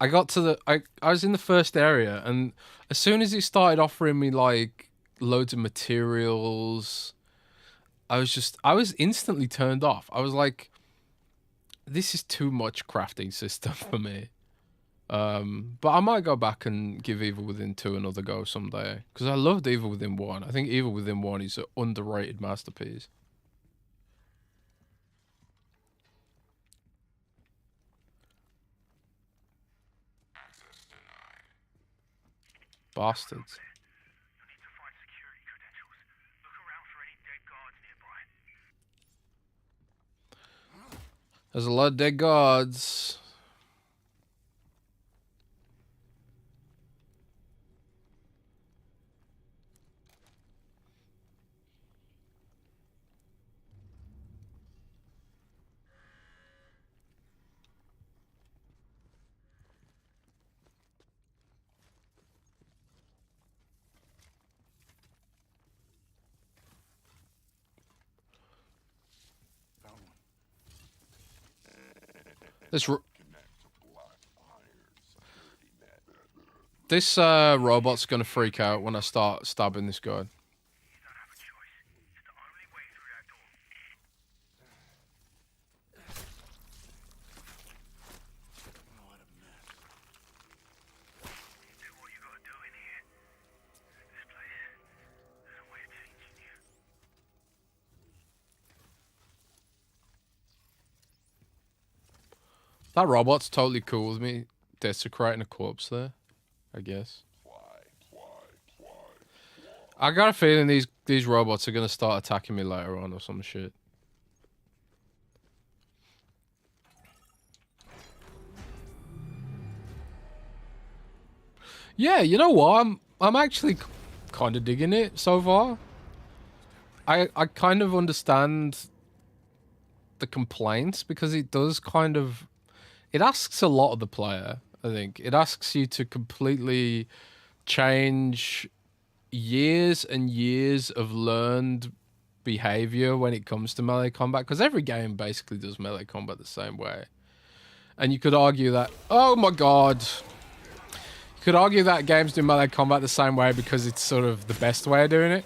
I got to the... I was in the first area, and as soon as it started offering me, like, loads of materials, I was instantly turned off. I was like, this is too much crafting system for me. But I might go back and give Evil Within 2 another go someday. Because I loved Evil Within 1. I think Evil Within 1 is an underrated masterpiece. Bastards. There's a lot of dead guards. This robot's gonna freak out when I start stabbing this guy. That robot's totally cool with me desecrating a corpse there, I guess. I got a feeling these robots are gonna start attacking me later on or some shit. Yeah, you know what? I'm actually kind of digging it so far. I kind of understand the complaints because it does kind of... It asks a lot of the player, I think. It asks you to completely change years and years of learned behavior when it comes to melee combat, because every game basically does melee combat the same way. And you could argue that, oh my god, you could argue that games do melee combat the same way because it's sort of the best way of doing it.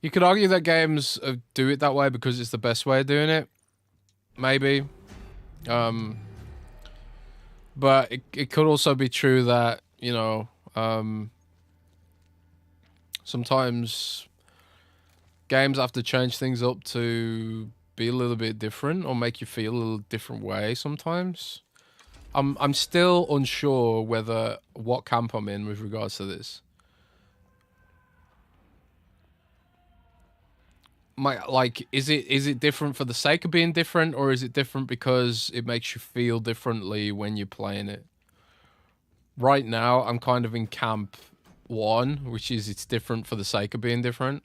You could argue that games do it that way because it's the best way of doing it. Maybe. But it could also be true that, you know, sometimes games have to change things up to be a little bit different or make you feel a little different way sometimes. I'm still unsure whether what camp I'm in with regards to this. Is it different for the sake of being different, or is it different because it makes you feel differently when you're playing it? Right now, I'm kind of in camp 1, which is it's different for the sake of being different.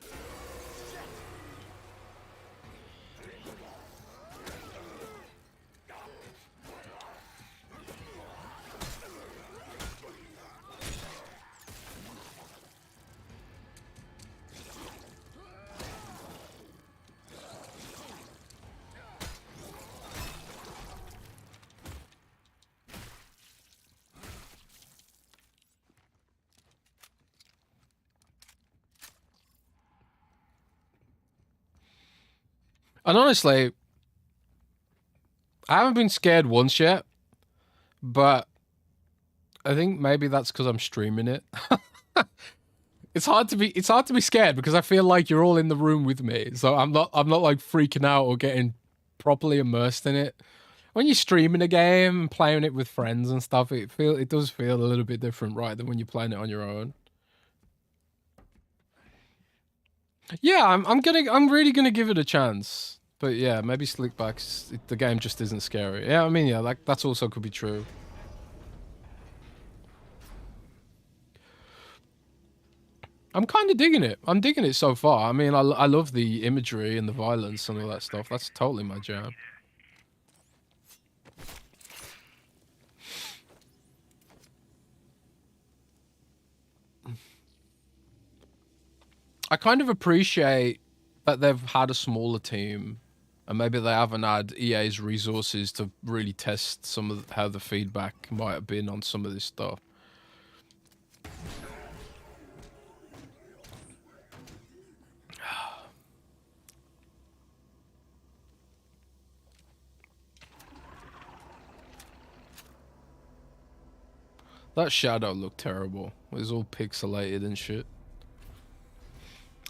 And honestly, I haven't been scared once yet, but I think maybe that's because I'm streaming it. It's hard to be scared because I feel like you're all in the room with me, so I'm not like freaking out or getting properly immersed in it. When you're streaming a game and playing it with friends and stuff, it does feel a little bit different, right, than when you're playing it on your own. Yeah, I'm really gonna give it a chance. But yeah, maybe Slickbacks, the game just isn't scary. Yeah, I mean, yeah, that's also could be true. I'm kind of digging it. I'm digging it so far. I mean, I love the imagery and the violence and all that stuff. That's totally my jam. I kind of appreciate that they've had a smaller team, and maybe they haven't had EA's resources to really test some of how the feedback might have been on some of this stuff. That shadow looked terrible. It was all pixelated and shit.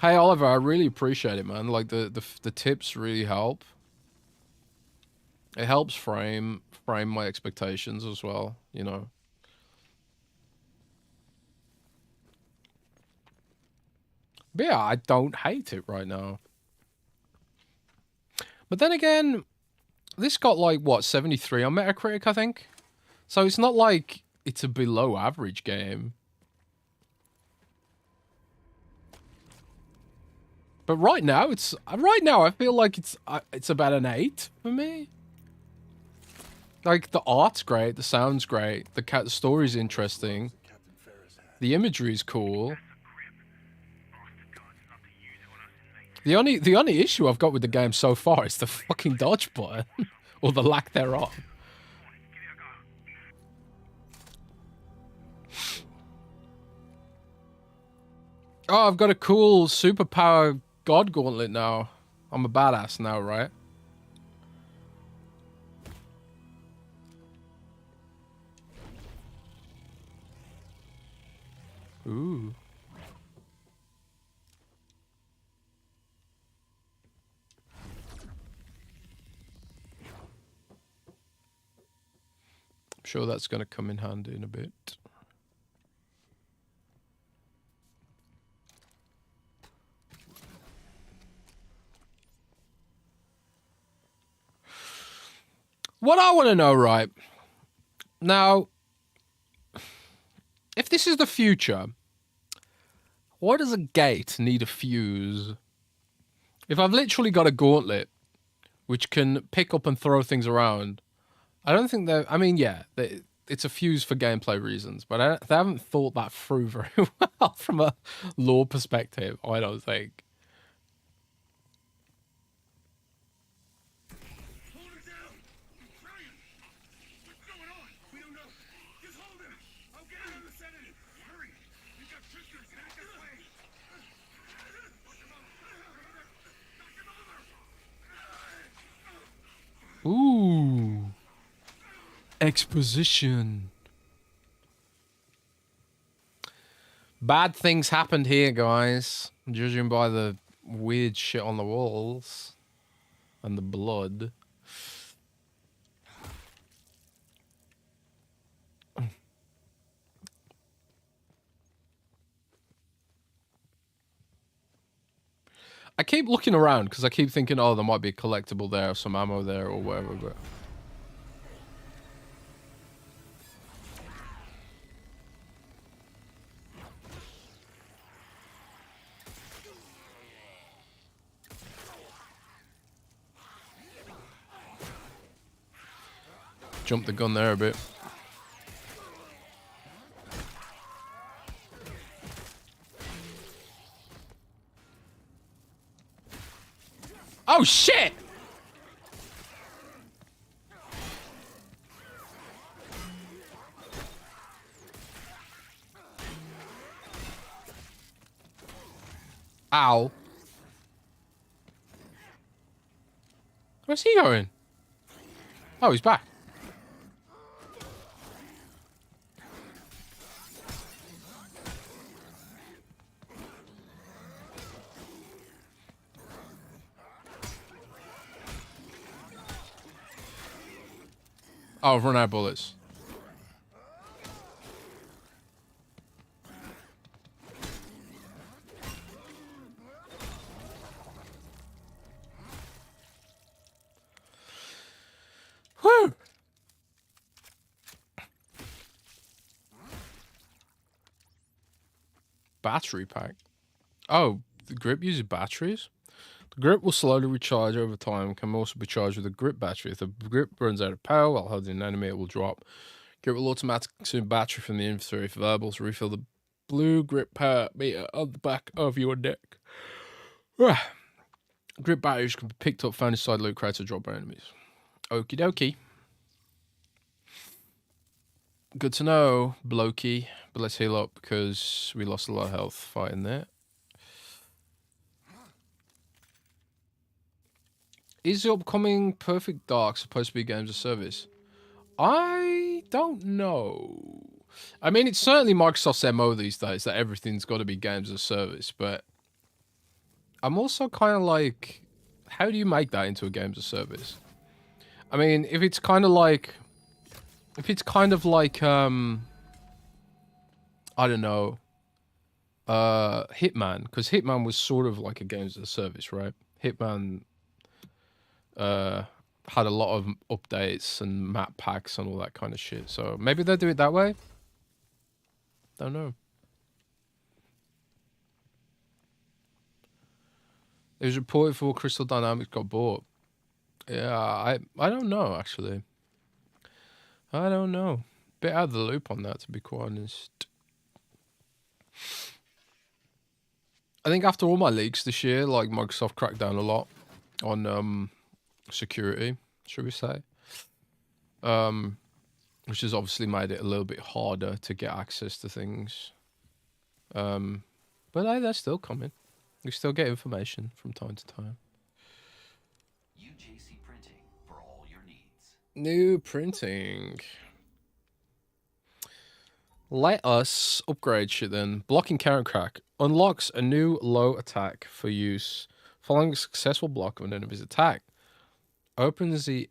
Hey Oliver, I really appreciate it, man. Like the tips really help. It helps frame my expectations as well, you know. But yeah, I don't hate it right now. But then again, this got like what, 73 on Metacritic, I think. So it's not like it's a below average game. But right now, I feel like it's about an 8 for me. Like the art's great, the sound's great, the story's interesting, the imagery is cool. The only issue I've got with the game so far is the fucking dodge button, or the lack thereof. Oh, I've got a cool superpower god gauntlet now. I'm a badass now, right? Ooh. I'm sure that's going to come in handy in a bit. What I want to know, right, now, if this is the future, why does a gate need a fuse? If I've literally got a gauntlet, which can pick up and throw things around. I don't think they're... I mean, yeah, it's a fuse for gameplay reasons, but they haven't thought that through very well from a lore perspective, I don't think. Hold it down! I'm trying! What's going on? We don't know. Just hold him! I'll get another sedative! Hurry! We've got prisoners headed this way! Knock him over! Ooh. Exposition. Bad things happened here, guys. Judging by the weird shit on the walls. And the blood. I keep looking around because I keep thinking, oh, there might be a collectible there, or some ammo there, or whatever, but... Jump the gun there a bit. Oh shit! Ow. Where's he going? Oh, he's back. Oh, I've run out of bullets. Whew! Battery pack. Oh, the grip uses batteries? The grip will slowly recharge over time. Can also be charged with a grip battery. If the grip runs out of power while holding an enemy, it will drop. Grip will automatically consume battery from the inventory. If available, to refill the blue grip power meter on the back of your neck. Grip batteries can be picked up, found inside loot crates, or dropped by enemies. Okie dokie. Good to know, blokey. But let's heal up because we lost a lot of health fighting there. Is the upcoming Perfect Dark supposed to be games of service? I don't know. I mean, it's certainly Microsoft's MO these days that everything's got to be games of service, but I'm also kind of like, how do you make that into a games of service? I mean, if it's kind of like, I don't know, Hitman, because Hitman was sort of like a games of service, right? Hitman had a lot of updates and map packs and all that kind of shit. So maybe they'll do it that way. Don't know. It was reported for Crystal Dynamics got bought. Yeah, I don't know, actually. I don't know. Bit out of the loop on that, to be quite honest. I think after all my leaks this year, like, Microsoft cracked down a lot on security, should we say. Which has obviously made it a little bit harder to get access to things. But hey, they're still coming. We still get information from time to time. UJC Printing for all your needs. New printing. Let us upgrade shit then. Blocking counter crack unlocks a new low attack for use following a successful block of an enemy's attack. Opens the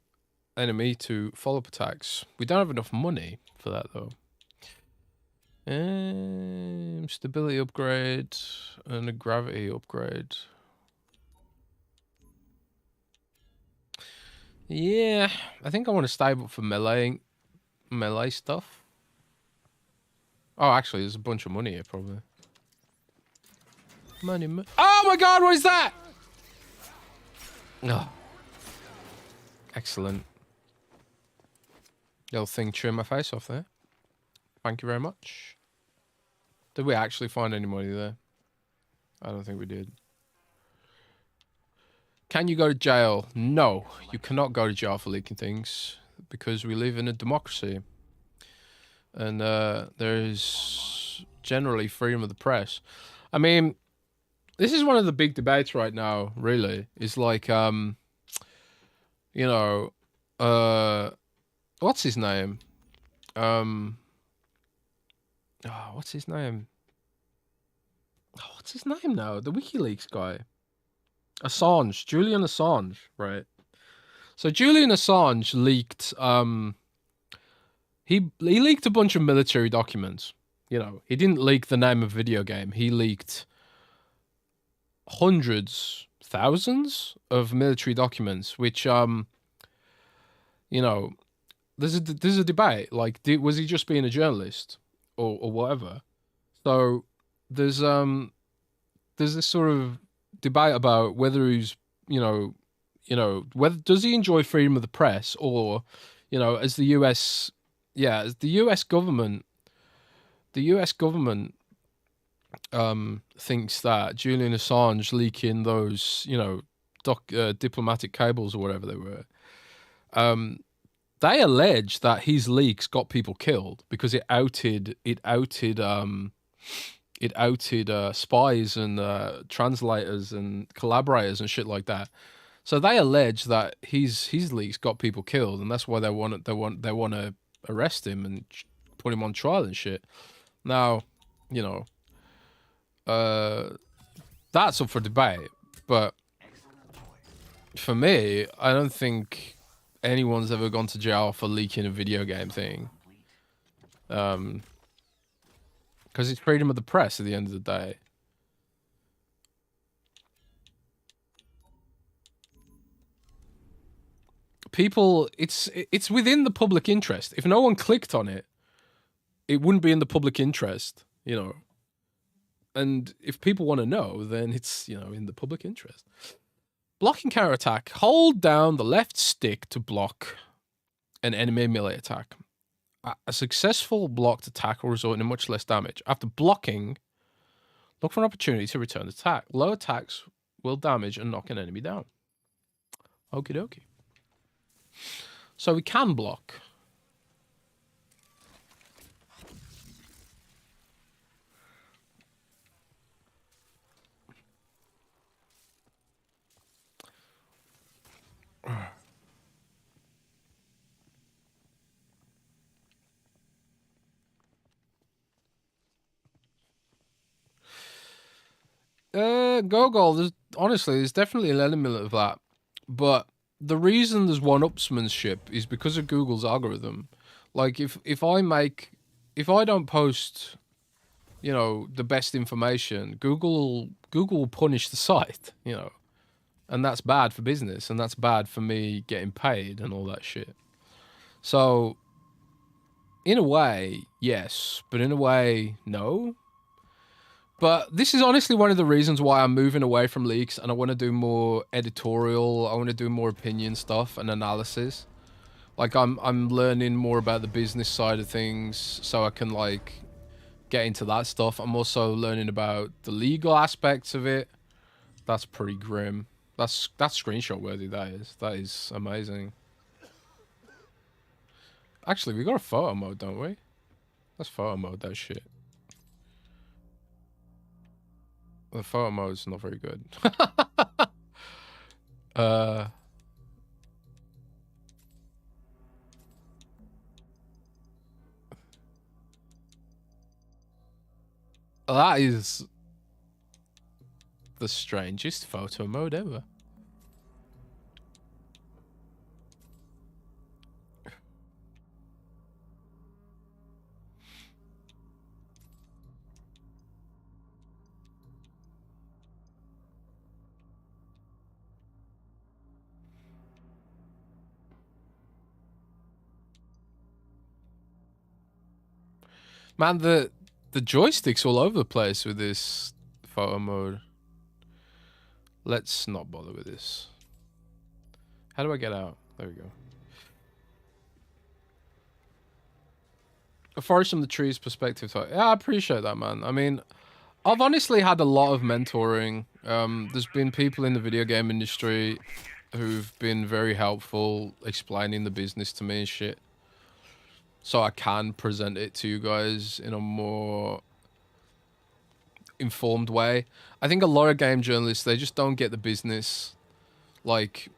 enemy to follow-up attacks. We don't have enough money for that though. Stability upgrade and a gravity upgrade. Yeah, I think I want to stable up for melee stuff. Oh, actually, there's a bunch of money here, probably. Money. Oh my God, what is that? Oh. Excellent. Little thing trim my face off there. Thank you very much. Did we actually find any money there? I don't think we did. Can you go to jail? No, you cannot go to jail for leaking things because we live in a democracy. And there is generally freedom of the press. I mean, this is one of the big debates right now, really. Is like, you know, what's his name? What's his name? Oh, what's his name now? The WikiLeaks guy. Assange. Julian Assange, right? So Julian Assange leaked, he leaked a bunch of military documents. You know, he didn't leak the name of a video game. He leaked hundreds, thousands of military documents, which, you know, there's a debate. Like, was he just being a journalist or whatever? So there's this sort of debate about whether he's, you know, whether does he enjoy freedom of the press, or, you know, as the US, yeah, as the US government thinks that Julian Assange leaking those, you know, diplomatic cables or whatever they were, they allege that his leaks got people killed because it outed spies and translators and collaborators and shit like that. So they allege that his leaks got people killed, and that's why they want to arrest him and put him on trial and shit. Now, you know, that's up for debate, but for me, I don't think anyone's ever gone to jail for leaking a video game thing. Because it's freedom of the press at the end of the day. People, it's within the public interest. If no one clicked on it, it wouldn't be in the public interest, you know. And if people want to know, then it's, you know, in the public interest. Blocking counterattack. Hold down the left stick to block an enemy melee attack. A successful blocked attack will result in much less damage. After blocking, look for an opportunity to return the attack. Low attacks will damage and knock an enemy down. Okie dokie. So we can block. Gogol, there's definitely an element of that, but the reason there's one-upsmanship is because of Google's algorithm. Like, if I don't post, you know, the best information, Google will punish the site, you know, and that's bad for business, and that's bad for me getting paid and all that shit. So, in a way, yes, but in a way, no. But this is honestly one of the reasons why I'm moving away from leaks, and I want to do more editorial. I want to do more opinion stuff and analysis. Like, I'm learning more about the business side of things, so I can, like, get into that stuff. I'm also learning about the legal aspects of it. That's pretty grim. That's screenshot worthy. That is amazing. Actually, we got a photo mode, don't we? Let's photo mode that shit. The photo mode's not very good. That is the strangest photo mode ever. Man, the joystick's all over the place with this photo mode. Let's not bother with this. How do I get out? There we go. A forest from the trees perspective. So, yeah, I appreciate that, man. I mean, I've honestly had a lot of mentoring. There's been people in the video game industry who've been very helpful explaining the business to me and shit. So I can present it to you guys in a more informed way. I think a lot of game journalists, they just don't get the business. Like,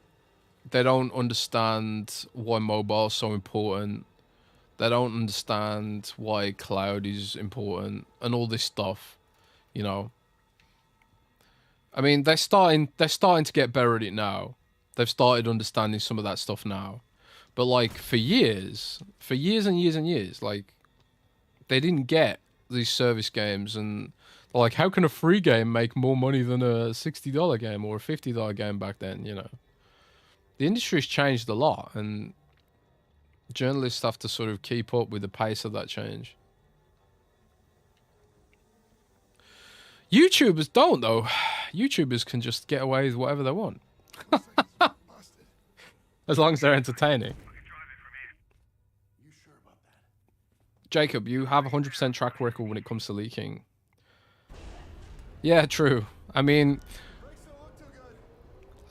they don't understand why mobile is so important. They don't understand why cloud is important and all this stuff, you know. I mean, they're starting to get better at it now. They've started understanding some of that stuff now. But like for years and years and years, like they didn't get these service games, and like, how can a free game make more money than a $60 game or a $50 game back then, you know? The industry's changed a lot, and journalists have to sort of keep up with the pace of that change. YouTubers don't, though. YouTubers can just get away with whatever they want. As long as they're entertaining. Jacob, you have 100% track record when it comes to leaking. Yeah, true. I mean,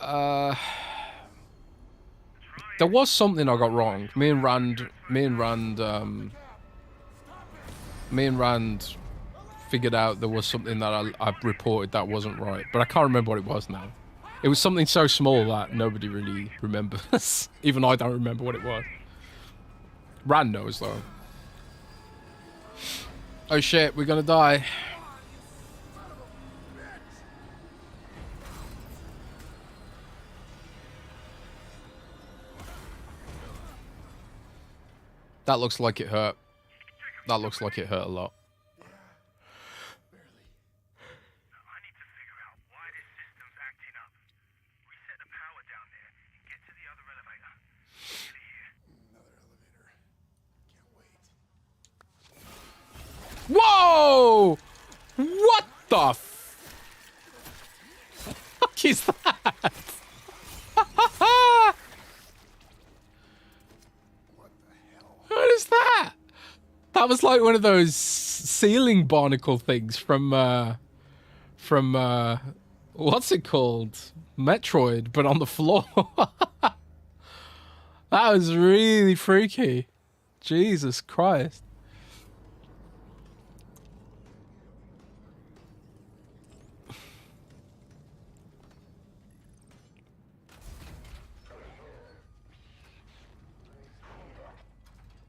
there was something I got wrong. Me and Rand figured out there was something that I reported that wasn't right, but I can't remember what it was now. It was something so small that nobody really remembers. Even I don't remember what it was. Rand knows though. Oh shit, we're gonna die. That looks like it hurt. That looks like it hurt a lot. Whoa! What the fuck is that? What is that? That was like one of those ceiling barnacle things from what's it called? Metroid, but on the floor. That was really freaky. Jesus Christ.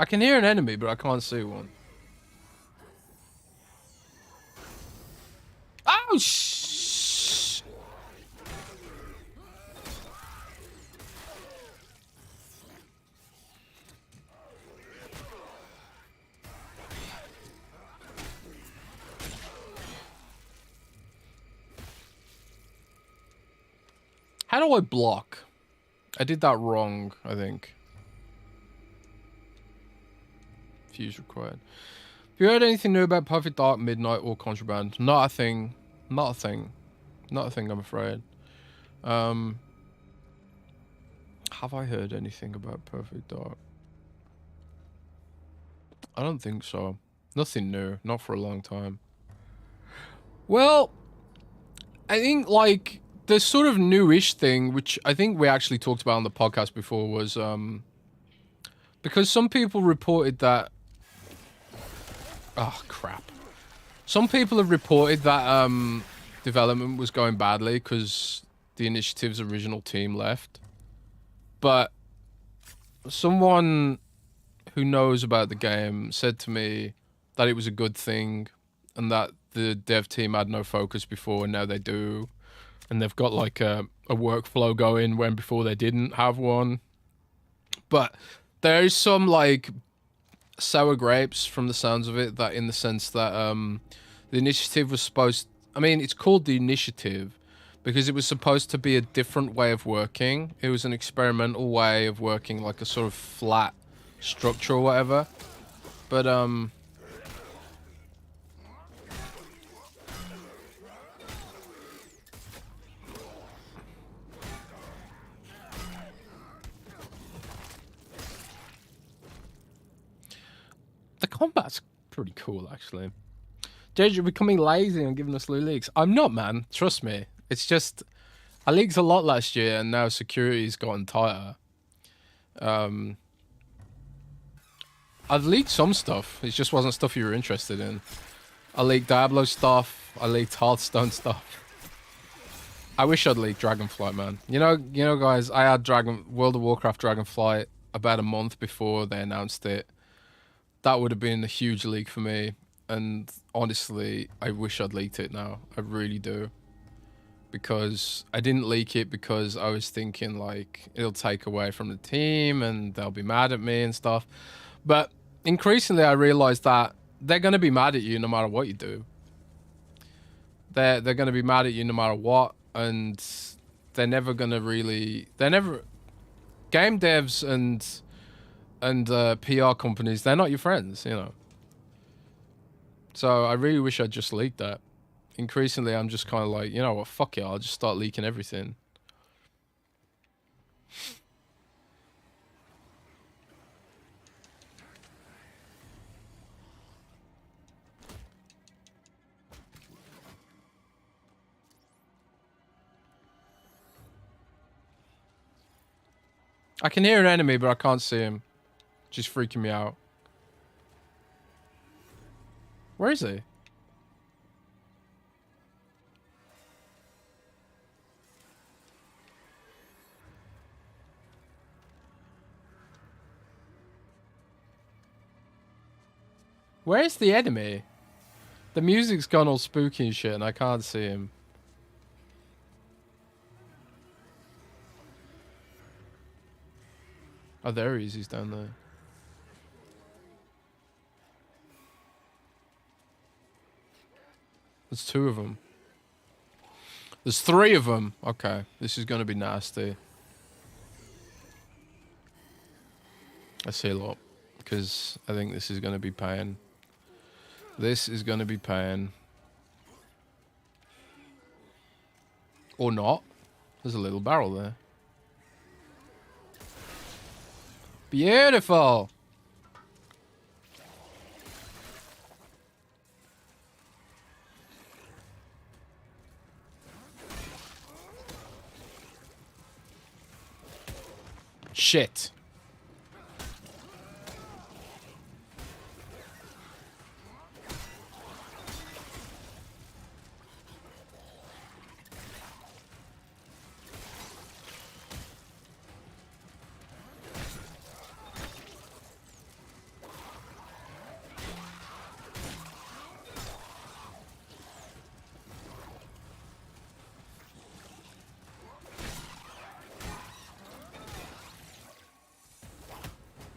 I can hear an enemy, but I can't see one. Oh, shh! How do I block? I did that wrong, I think. Required. Have you heard anything new about Perfect Dark, Midnight, or Contraband? Not a thing. Not a thing. Not a thing, I'm afraid. Have I heard anything about Perfect Dark? I don't think so. Nothing new. Not for a long time. Well, I think, like, the sort of newish thing, which I think we actually talked about on the podcast before, was, because some people reported that oh, crap. Some people have reported that development was going badly because the initiative's original team left. But someone who knows about the game said to me that it was a good thing and that the dev team had no focus before and now they do. And they've got like a workflow going when before they didn't have one. But there is some like sour grapes from the sounds of it, that in the sense that the initiative was supposed, I mean, it's called the initiative because it was supposed to be a different way of working. It was an experimental way of working, like a sort of flat structure or whatever. But combat's pretty cool, actually. Jade, you're becoming lazy and giving us loot leaks. I'm not, man. Trust me. It's just I leaked a lot last year, and now security's gotten tighter. I've leaked some stuff. It just wasn't stuff you were interested in. I leaked Diablo stuff. I leaked Hearthstone stuff. I wish I'd leaked Dragonflight, man. You know, guys. I had World of Warcraft Dragonflight about a month before they announced it. That would have been a huge leak for me. And honestly, I wish I'd leaked it now. I really do. Because I didn't leak it because I was thinking like it'll take away from the team and they'll be mad at me and stuff. But increasingly I realized that they're going to be mad at you no matter what you do. They're going to be mad at you no matter what, and they're never going to really... Game devs and PR companies, they're not your friends, you know. So I really wish I'd just leaked that. Increasingly, I'm just kind of like, you know what, fuck it, I'll just start leaking everything. I can hear an enemy, but I can't see him. Just freaking me out. Where is he? Where's the enemy? The music's gone all spooky and shit, and I can't see him. Oh, there he is. He's down there. There's 2 of them. There's 3 of them. Okay, this is going to be nasty. I see a lot, because I think this is going to be pain. This is going to be pain. Or not. There's a little barrel there. Beautiful! Shit.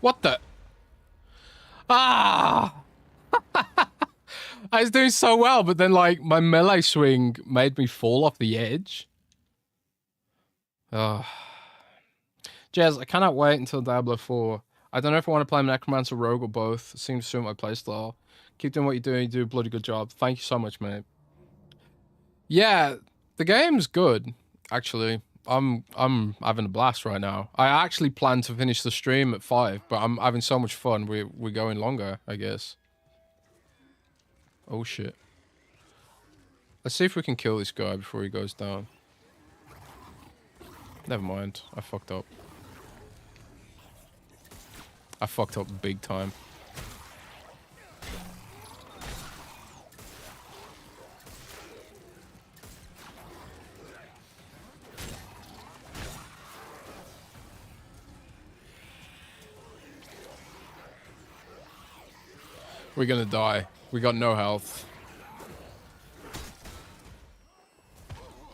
What the? Ah! I was doing so well, but then, like, my melee swing made me fall off the edge. Oh. Jez, I cannot wait until Diablo 4. I don't know if I want to play Necromancer, Rogue, or both. It seems to suit my playstyle. Keep doing what you're doing. You do a bloody good job. Thank you so much, mate. Yeah, the game's good, actually. I'm having a blast right now. I actually plan to finish the stream at 5, but I'm having so much fun. We're going longer, I guess. Oh shit. Let's see if we can kill this guy before he goes down. Never mind. I fucked up. I fucked up big time. We're gonna die. We got no health.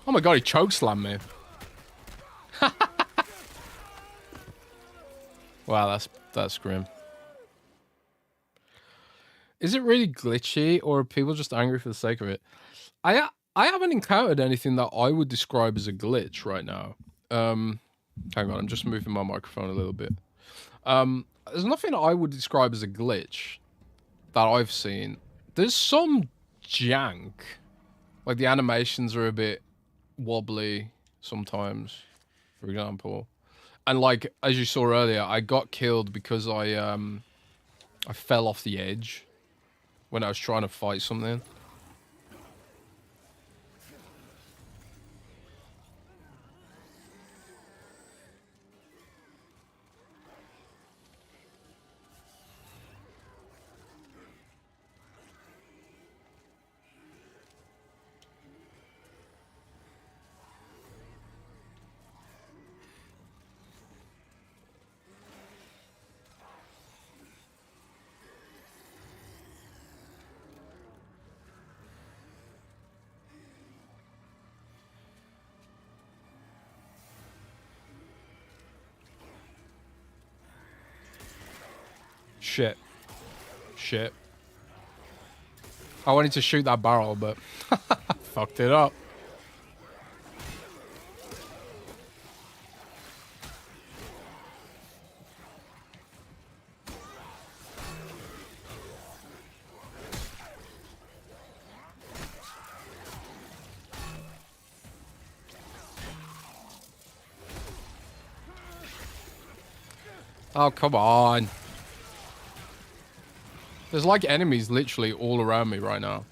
Oh my god, he chokeslammed me. Wow, that's grim. Is it really glitchy, or are people just angry for the sake of it? I haven't encountered anything that I would describe as a glitch right now. Hang on, I'm just moving my microphone a little bit. There's nothing I would describe as a glitch that I've seen. There's some jank. Like, the animations are a bit wobbly sometimes, for example. And, like, as you saw earlier, I got killed because I I fell off the edge when I was trying to fight something. Shit. Shit. I wanted to shoot that barrel, but fucked it up. Oh, come on. There's like enemies literally all around me right now.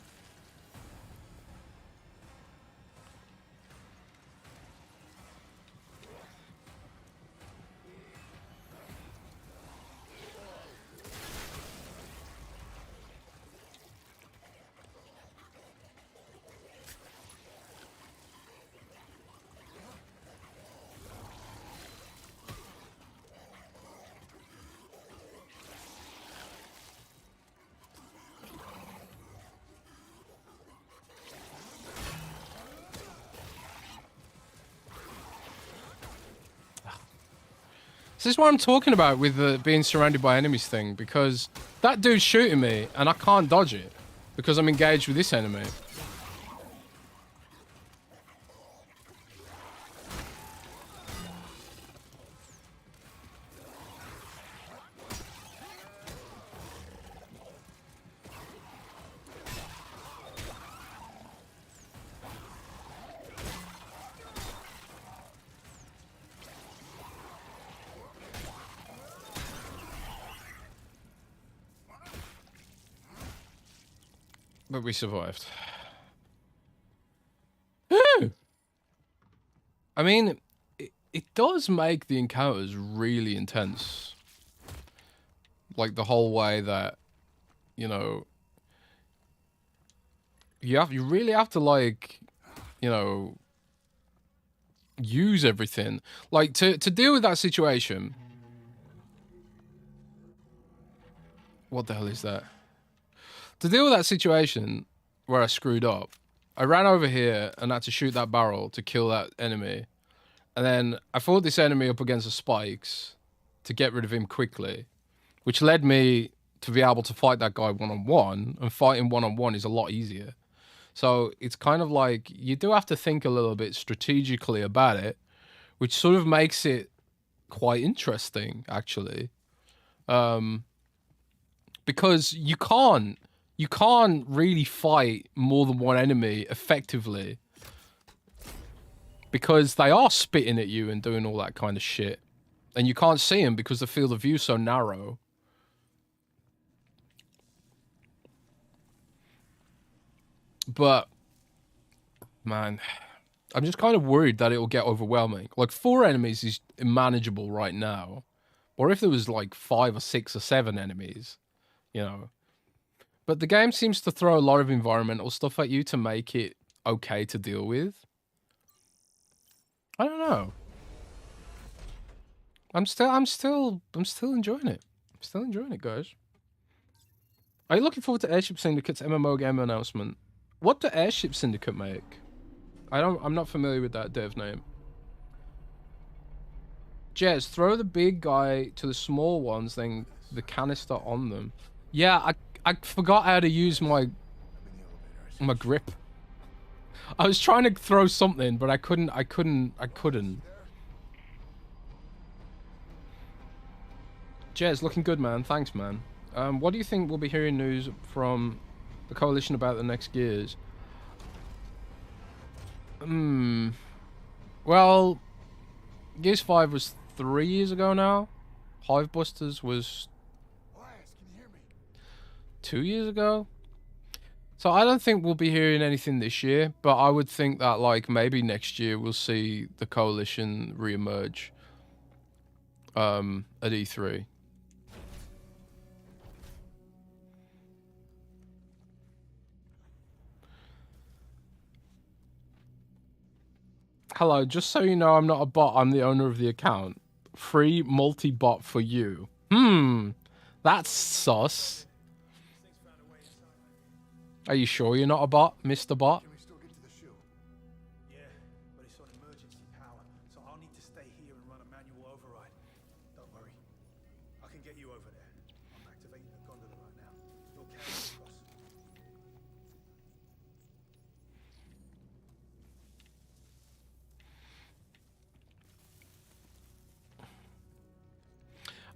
This is what I'm talking about with the being surrounded by enemies thing, because that dude's shooting me and I can't dodge it because I'm engaged with this enemy. But we survived. I mean, it does make the encounters really intense. Like the whole way that, you know, you really have to, like, you know, use everything. Like to deal with that situation. What the hell is that? To deal with that situation where I screwed up, I ran over here and had to shoot that barrel to kill that enemy. And then I fought this enemy up against the spikes to get rid of him quickly, which led me to be able to fight that guy one-on-one, and fighting one-on-one is a lot easier. So it's kind of like you do have to think a little bit strategically about it, which sort of makes it quite interesting, actually. Because you can't really fight more than one enemy effectively, because they are spitting at you and doing all that kind of shit, and you can't see them because the field of view is so narrow. But man, I'm just kind of worried that it will get overwhelming. Like 4 enemies is manageable right now, or if there was like 5 or 6 or 7 enemies, you know. But the game seems to throw a lot of environmental stuff at you to make it okay to deal with. I don't know. I'm still enjoying it. I'm still enjoying it, guys. Are you looking forward to Airship Syndicate's MMO game announcement? What do Airship Syndicate make? I'm not familiar with that dev name. Jez, throw the big guy to the small ones, then the canister on them. Yeah, I forgot how to use my grip. I was trying to throw something, but I couldn't. Jez, looking good, man. Thanks, man. What do you think we'll be hearing news from the Coalition about the next Gears? Well, Gears 5 was 3 years ago now. Hivebusters was... Elias, can you hear me? 2 years ago. So I don't think we'll be hearing anything this year, but I would think that like maybe next year we'll see the coalition reemerge at E3. Hello, just so you know, I'm not a bot, I'm the owner of the account. Free multi-bot for you. That's sus. Are you sure you're not a bot, Mr. Bot? Can we still get to the shoe? Yeah, but it's on emergency power, so I'll need to stay here and run a manual override. Don't worry. I can get you over there. I'm activating the gondola right now. You'll carry me across.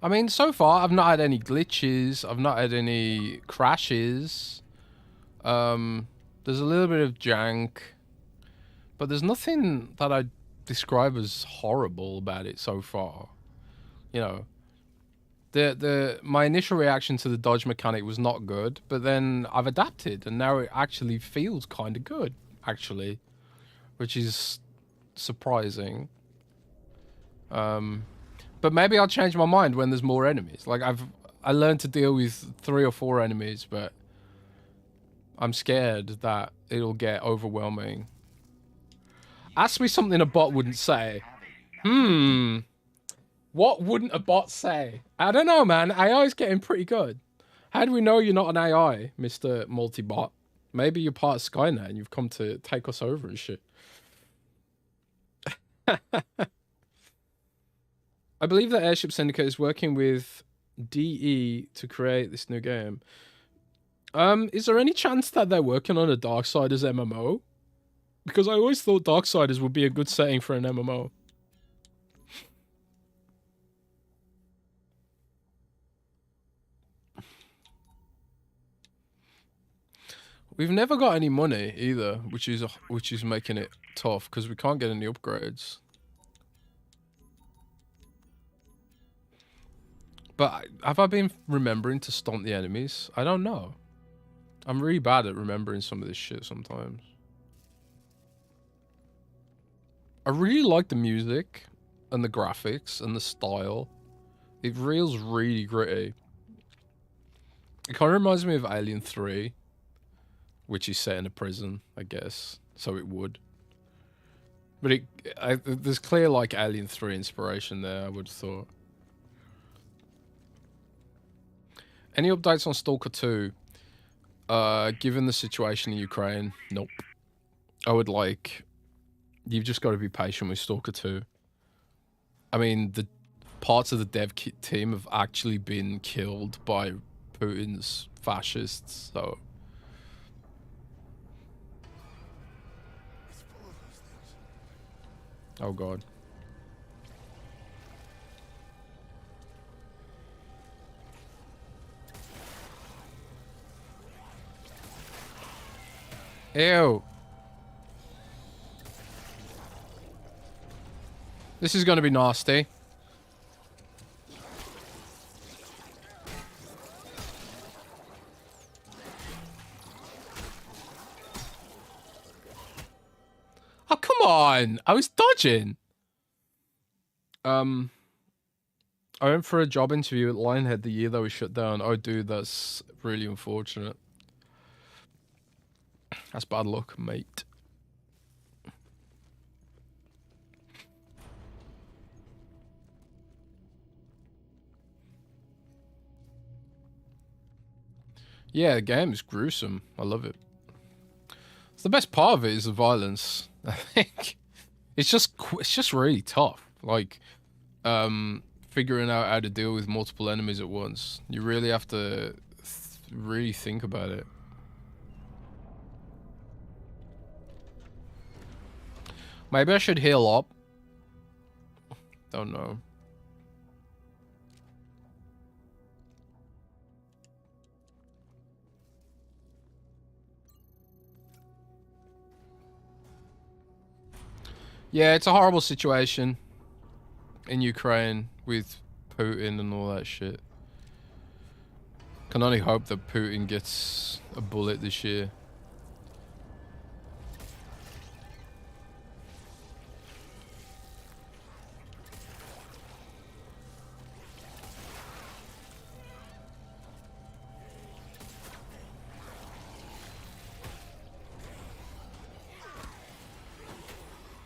I mean, so far, I've not had any glitches. I've not had any crashes. There's a little bit of jank. But there's nothing that I describe as horrible about it so far. You know, my initial reaction to the dodge mechanic was not good. But then I've adapted. And now it actually feels kind of good, actually. Which is surprising. But maybe I'll change my mind when there's more enemies. Like I learned to deal with 3 or 4 enemies, but I'm scared that it'll get overwhelming. Ask me something a bot wouldn't say. What wouldn't a bot say? I don't know, man. AI's getting pretty good. How do we know you're not an AI, Mr. Multibot? Maybe you're part of Skynet and you've come to take us over and shit. I believe that Airship Syndicate is working with DE to create this new game. Is there any chance that they're working on a Darksiders MMO? Because I always thought Darksiders would be a good setting for an MMO. We've never got any money either, which is making it tough because we can't get any upgrades. But have I been remembering to stomp the enemies? I don't know. I'm really bad at remembering some of this shit sometimes. I really like the music and the graphics and the style. It feels really gritty. It kind of reminds me of Alien 3, which is set in a prison, I guess. So it would. But there's clear like Alien 3 inspiration there, I would have thought. Any updates on Stalker 2? Given the situation in Ukraine, nope. I would like... You've just got to be patient with Stalker 2. I mean, the parts of the dev team have actually been killed by Putin's fascists, so... Oh god. Ew. This is going to be nasty. Oh, come on. I was dodging. I went for a job interview at Lionhead the year that was shut down. Oh, dude, that's really unfortunate. That's bad luck, mate. Yeah, the game is gruesome. I love it. The best part of it is the violence. I think it's just really tough. Like, figuring out how to deal with multiple enemies at once. You really have to really think about it. Maybe I should heal up. Don't know. Yeah, it's a horrible situation in Ukraine with Putin and all that shit. Can only hope that Putin gets a bullet this year.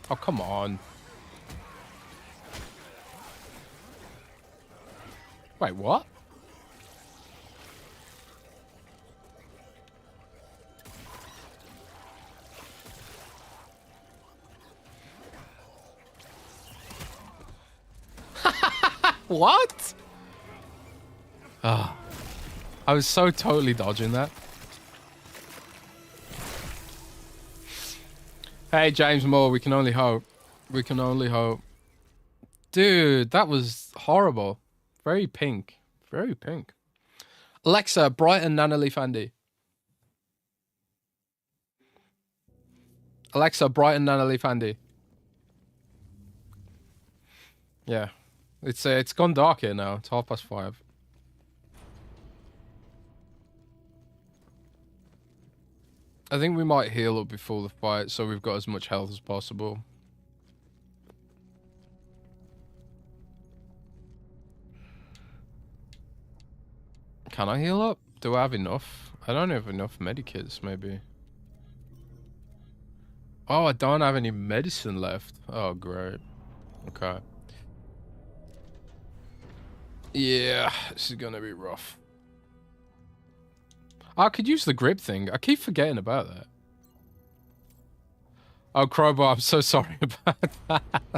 Oh, come on. Wait, what? What? Ah, I was so totally dodging that. Hey, James Moore, we can only hope. We can only hope. Dude, that was horrible. Very pink. Very pink. Alexa, brighten Nanaleaf Andy. Alexa, brighten Nanaleaf Andy. Yeah. It's gone dark here now. It's 5:30. I think we might heal up before the fight so we've got as much health as possible. Can I heal up? Do I have enough? I don't have enough medikits, maybe. Oh, I don't have any medicine left. Oh, great. Okay. Yeah, this is gonna be rough. I could use the grip thing. I keep forgetting about that. Oh, Crowbar, I'm so sorry about that.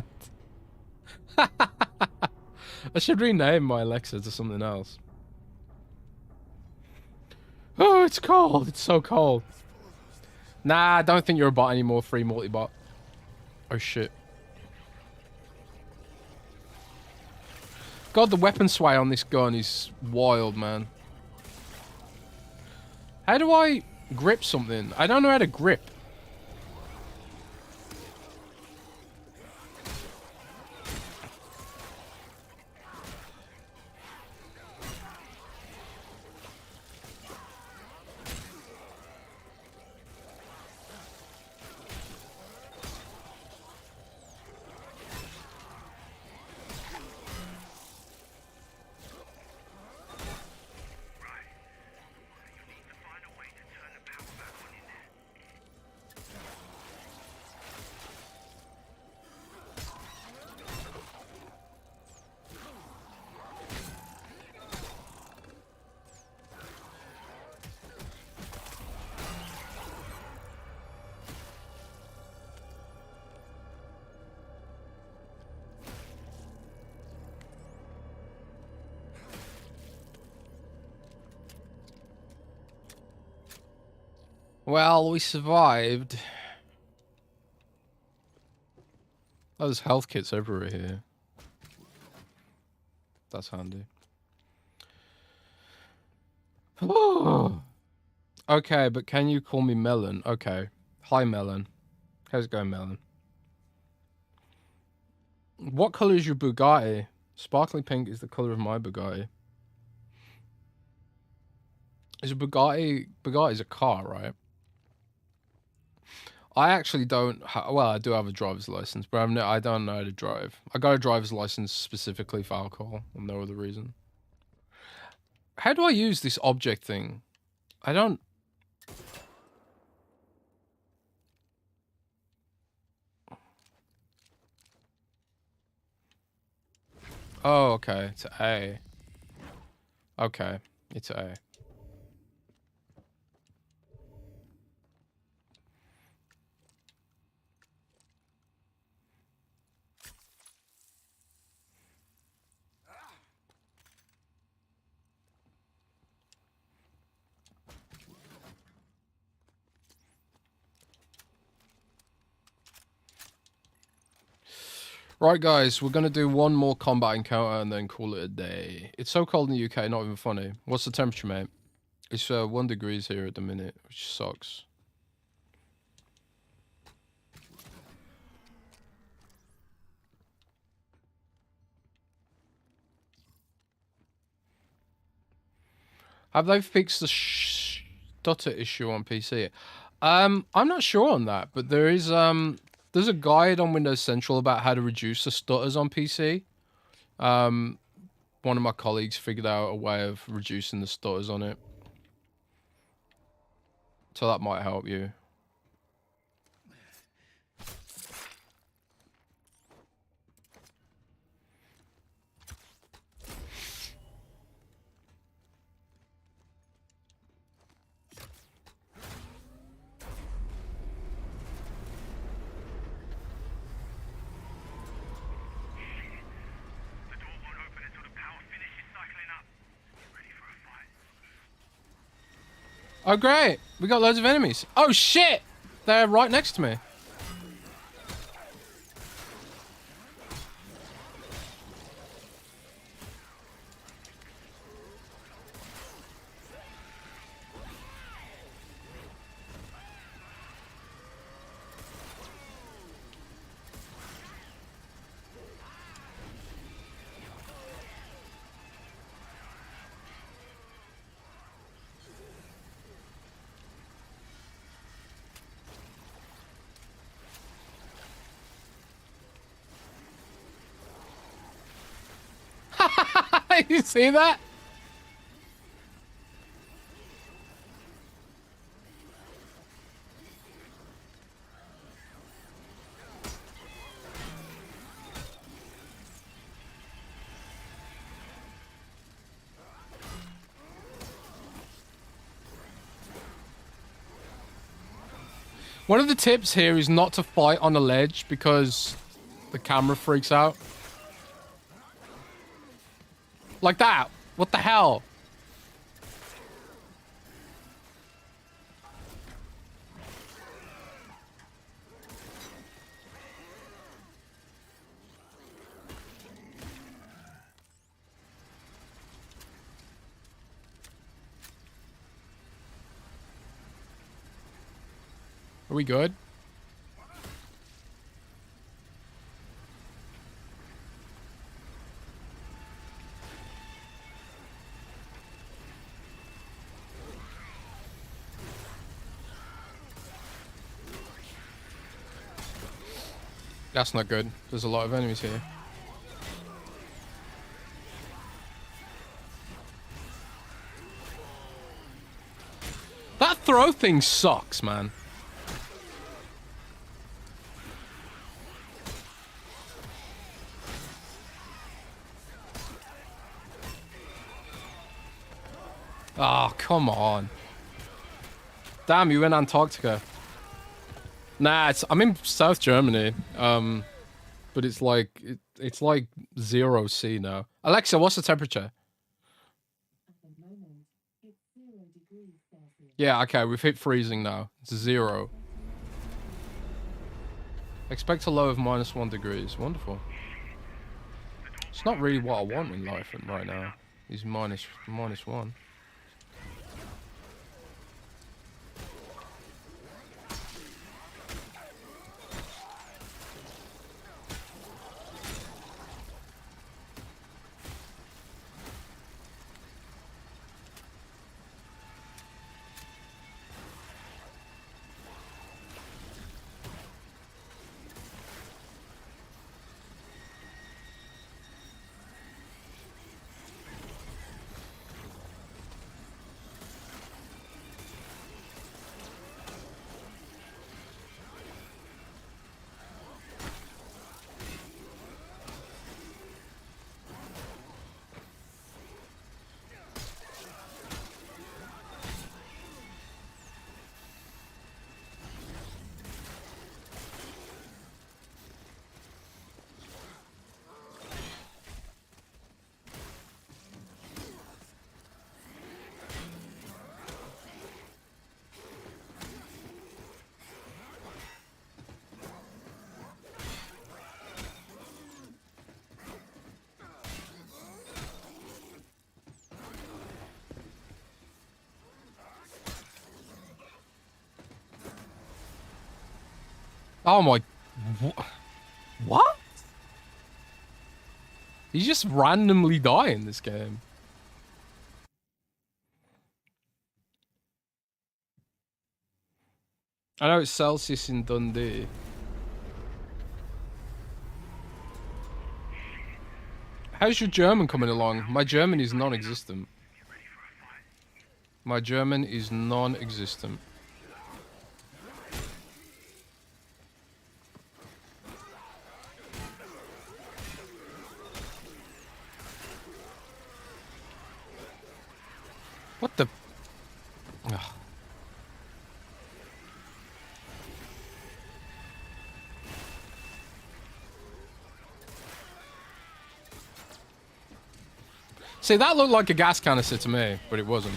I should rename my Alexa to something else. Oh, it's cold. It's so cold. Nah, I don't think you're a bot anymore, free multi-bot. Oh, shit. God, the weapon sway on this gun is wild, man. How do I grip something? I don't know how to grip. Well, we survived. Oh, there's health kits everywhere here. That's handy. Oh. Okay, but can you call me Melon? Okay. Hi, Melon. How's it going, Melon? What color is your Bugatti? Sparkly pink is the color of my Bugatti. Is a Bugatti... Bugatti's a car, right? I actually don't... well, I do have a driver's license, but I don't know how to drive. I got a driver's license specifically for alcohol, and no other reason. How do I use this object thing? I don't... Oh, okay. It's A. Okay. It's A. Right, guys, we're going to do one more combat encounter and then call it a day. It's so cold in the UK, not even funny. What's the temperature, mate? It's 1 degrees here at the minute, which sucks. Have they fixed the stutter issue on PC? I'm not sure on that, but there's a guide on Windows Central about how to reduce the stutters on PC. One of my colleagues figured out a way of reducing the stutters on it. So that might help you. Oh, great. We got loads of enemies. Oh, shit. They're right next to me. You see that? One of the tips here is not to fight on a ledge because the camera freaks out. Like that. What the hell? Are we good? That's not good. There's a lot of enemies here. That throw thing sucks, man. Oh, come on. Damn, you in Antarctica. Nah, I'm in South Germany. But it's like it's like 0 C now. Alexa, what's the temperature? Yeah, okay, we've hit freezing now. It's 0. Expect a low of -1 degrees. Wonderful. It's not really what I want in life right now. Is -1. Oh my... What? You just randomly die in this game. I know it's Celsius in Dundee. How's your German coming along? My German is non-existent. My German is non-existent. What the? Ugh. See, that looked like a gas canister to me, but it wasn't.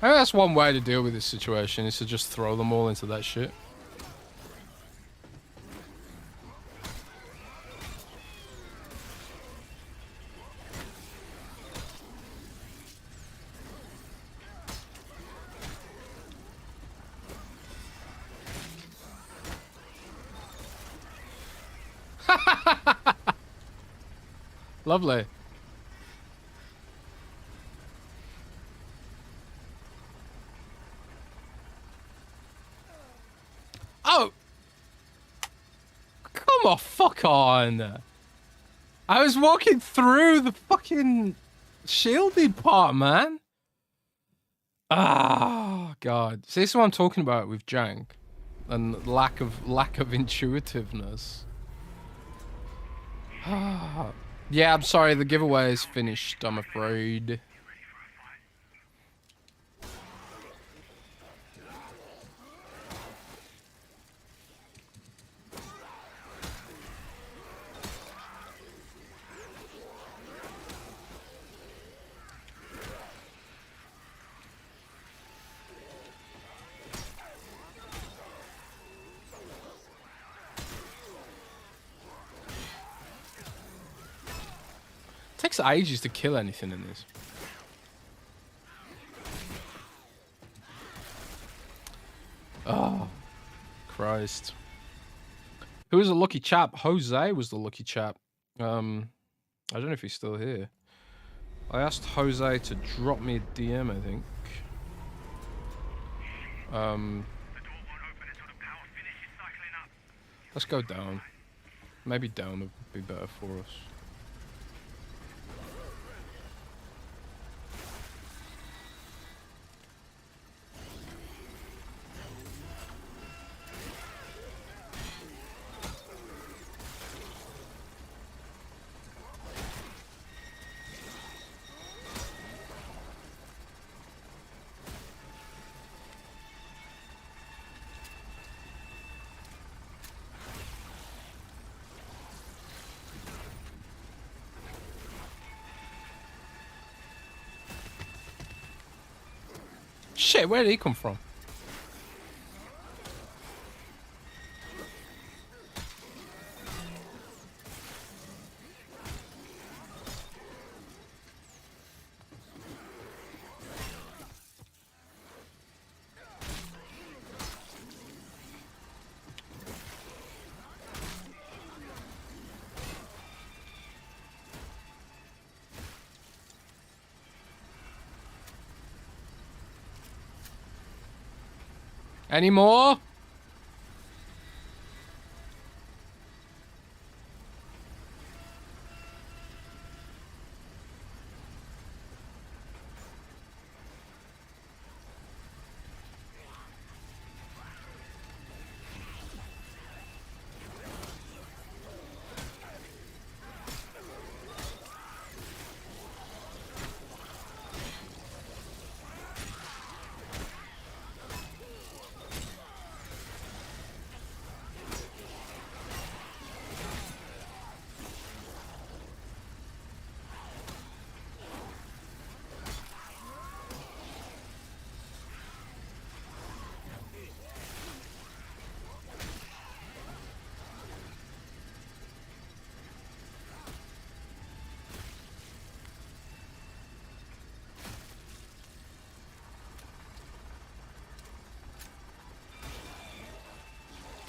I think that's one way to deal with this situation, is to just throw them all into that shit. Lovely. Oh! Come on, fuck on! I was walking through the fucking shielded part, man. Ah, God. See, this is what I'm talking about with jank and lack of intuitiveness. Yeah, I'm sorry, the giveaway is finished, I'm afraid. Takes ages to kill anything in this. Oh, Christ. Who was the lucky chap? Jose was the lucky chap. I don't know if he's still here. I asked Jose to drop me a DM, I think. Let's go down. Maybe down would be better for us. Shit, where did he come from? Any more?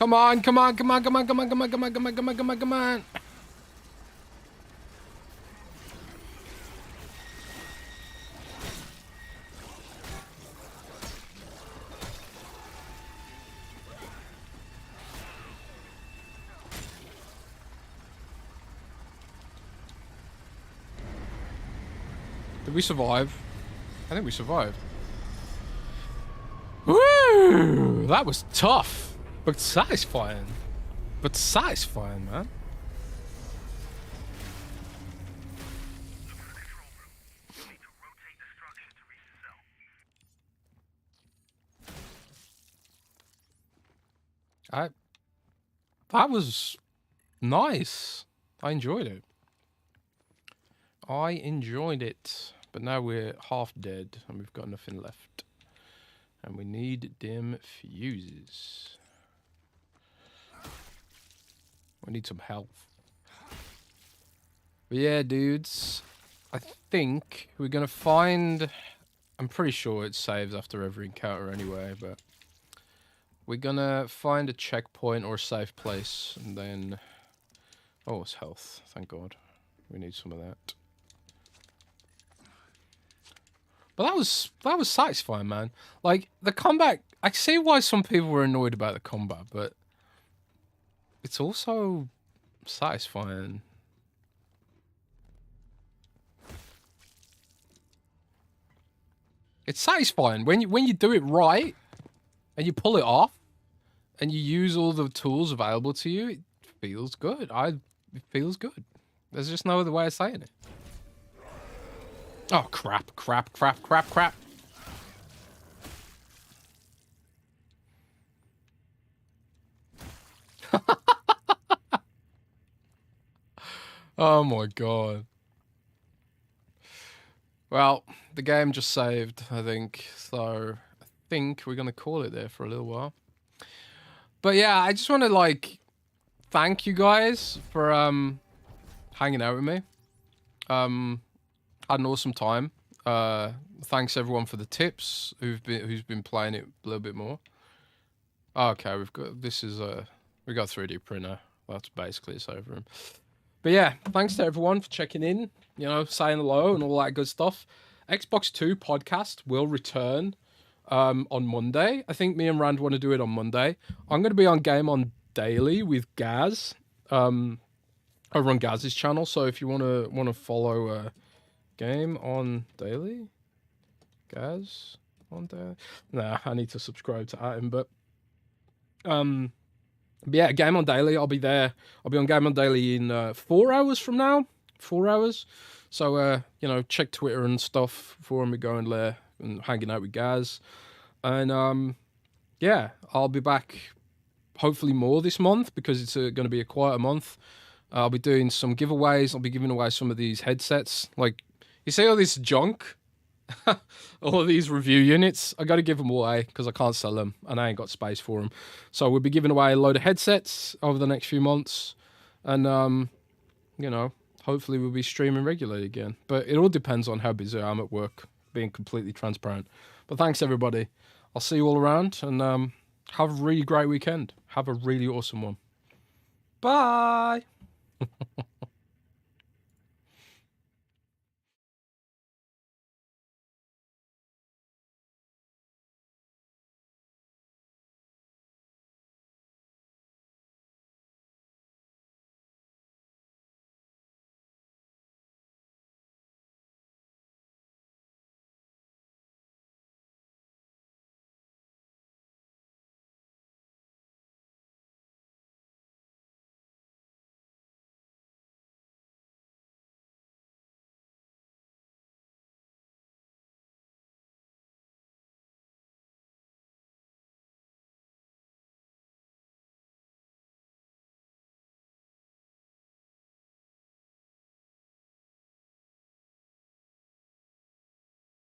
Come on, come on, come on, come on, come on, come on, come on, come on, come on, come on, come on. Did we survive? I think we survived. Woo! That was tough, but satisfying. But satisfying, man. That was nice. I enjoyed it. I enjoyed it. But now we're half dead and we've got nothing left. And we need dim fuses. We need some health. But yeah, dudes. I think we're going to find... I'm pretty sure it saves after every encounter anyway, but... We're going to find a checkpoint or a safe place and then... Oh, it's health. Thank God. We need some of that. But that was satisfying, man. Like, the combat... I see why some people were annoyed about the combat, but... It's also satisfying. It's satisfying. When you do it right, and you pull it off, and you use all the tools available to you, it feels good. It feels good. There's just no other way of saying it. Oh, crap, crap, crap, crap, crap. Oh my God. Well, the game just saved, I think. So I think we're going to call it there for a little while. But yeah, I just want to like thank you guys for hanging out with me. Had an awesome time. Thanks everyone for the tips who's been playing it a little bit more. Okay, we got 3D printer. That's basically its over. But yeah, thanks to everyone for checking in, you know, saying hello and all that good stuff. Xbox 2 podcast will return on Monday. I think me and Rand want to do it on Monday. I'm going to be on Game On Daily with Gaz over on Gaz's channel. So if you want to follow Game On Daily, Gaz on Daily. Nah, I need to subscribe to him, but yeah, Game On Daily, I'll be there. I'll be on Game On Daily in 4 hours from now. 4 hours. So, you know, check Twitter and stuff for when we're going there and hanging out with Gaz. And, yeah, I'll be back hopefully more this month because it's going to be a quieter month. I'll be doing some giveaways. I'll be giving away some of these headsets. Like, you see all this junk? All these review units, I got to give them away because I can't sell them and I ain't got space for them. So we'll be giving away a load of headsets over the next few months, and you know, hopefully we'll be streaming regularly again. But it all depends on how busy I am at work, being completely transparent. But thanks everybody. I'll see you all around, and have a really great weekend. Have a really awesome one. Bye.